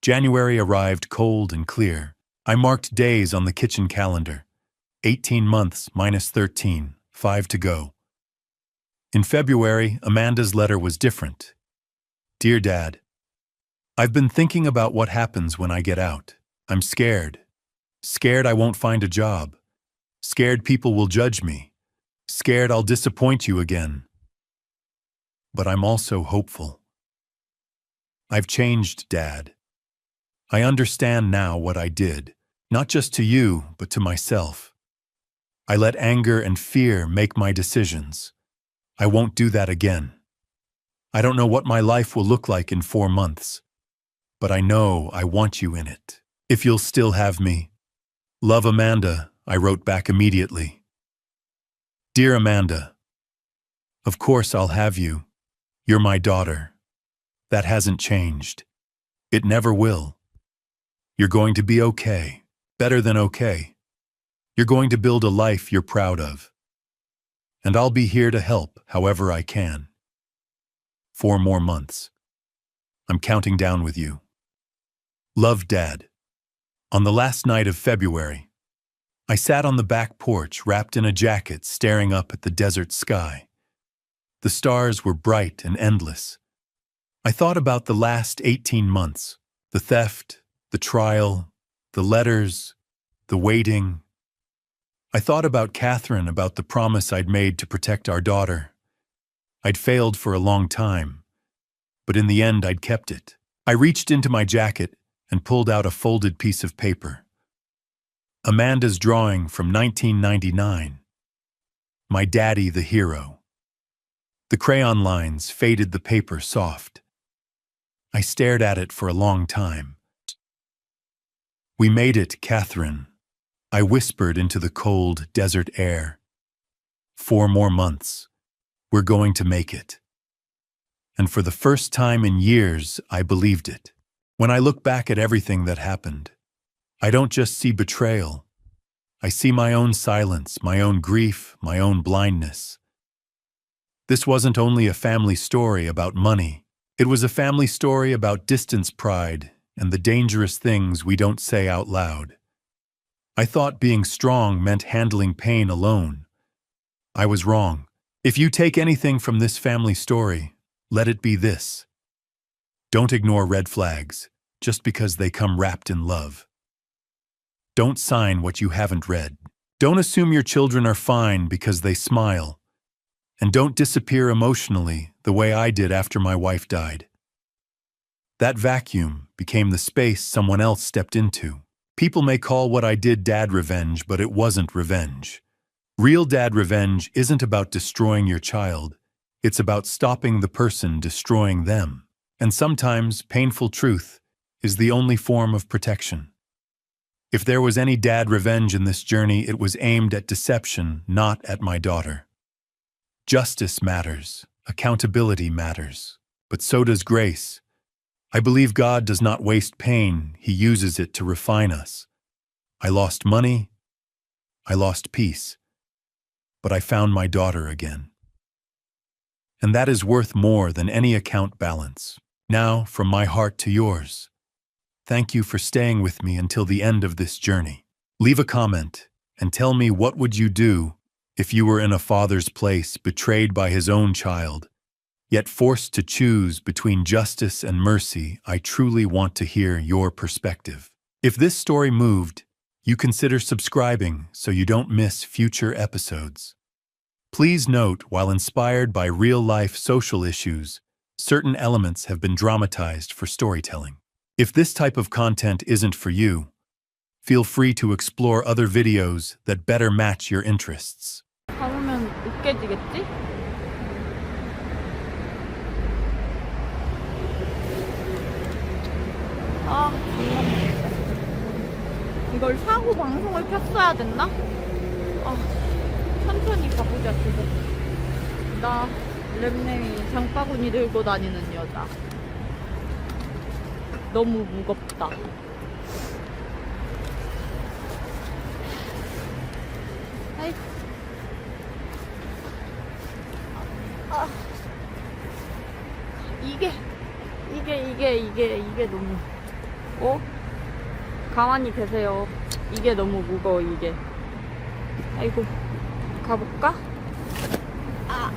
January arrived cold and clear. I marked days on the kitchen calendar. 18 months minus 13, 5 to go. In February, Amanda's letter was different. "Dear Dad, I've been thinking about what happens when I get out. I'm scared. Scared I won't find a job. Scared people will judge me. Scared I'll disappoint you again. But I'm also hopeful. I've changed, Dad. I understand now what I did, not just to you, but to myself. I let anger and fear make my decisions. I won't do that again. I don't know what my life will look like in 4 months, but I know I want you in it. If you'll still have me. Love, Amanda," I wrote back immediately. "Dear Amanda, of course I'll have you. You're my daughter. That hasn't changed. It never will. You're going to be okay, better than okay. You're going to build a life you're proud of. And I'll be here to help however I can. 4 more months. I'm counting down with you. Love, Dad." On the last night of February, I sat on the back porch wrapped in a jacket staring up at the desert sky. The stars were bright and endless. I thought about the last 18 months, the theft, the trial, the letters, the waiting. I thought about Catherine, about the promise I'd made to protect our daughter. I'd failed for a long time, but in the end I'd kept it. I reached into my jacket and pulled out a folded piece of paper. Amanda's drawing from 1999. My daddy the hero. The crayon lines faded the paper soft. I stared at it for a long time. We made it, Catherine. I whispered into the cold desert air. 4 more months. We're going to make it. And for the first time in years, I believed it. When I look back at everything that happened, I don't just see betrayal. I see my own silence, my own grief, my own blindness. This wasn't only a family story about money. It was a family story about distance pride and the dangerous things we don't say out loud. I thought being strong meant handling pain alone. I was wrong. If you take anything from this family story, let it be this. Don't ignore red flags just because they come wrapped in love. Don't sign what you haven't read. Don't assume your children are fine because they smile. And don't disappear emotionally the way I did after my wife died. That vacuum became the space someone else stepped into. People may call what I did dad revenge, but it wasn't revenge. Real dad revenge isn't about destroying your child. It's about stopping the person destroying them. And sometimes painful truth is the only form of protection. If there was any dad revenge in this journey, it was aimed at deception, not at my daughter. Justice matters, accountability matters, but so does grace. I believe God does not waste pain, He uses it to refine us. I lost money, I lost peace, but I found my daughter again. And that is worth more than any account balance. Now, from my heart to yours, thank you for staying with me until the end of this journey. Leave a comment and tell me, what would you do if you were in a father's place, betrayed by his own child, yet forced to choose between justice and mercy? I truly want to hear your perspective. If this story moved, you consider subscribing so you don't miss future episodes. Please note, while inspired by real-life social issues, certain elements have been dramatized for storytelling. If this type of content isn't for you, feel free to explore other videos that better match your interests. 담으면 으깨지겠지? 아, 이걸 사고 방송을 켰어야 됐나? 아, 천천히 가보자, 지금. 나 랩네이 장바구니 들고 다니는 여자. 너무 무겁다. 아이. 아. 이게 너무. 가만히 계세요. 이게 너무 무거워, 이게. 아이고, 가볼까?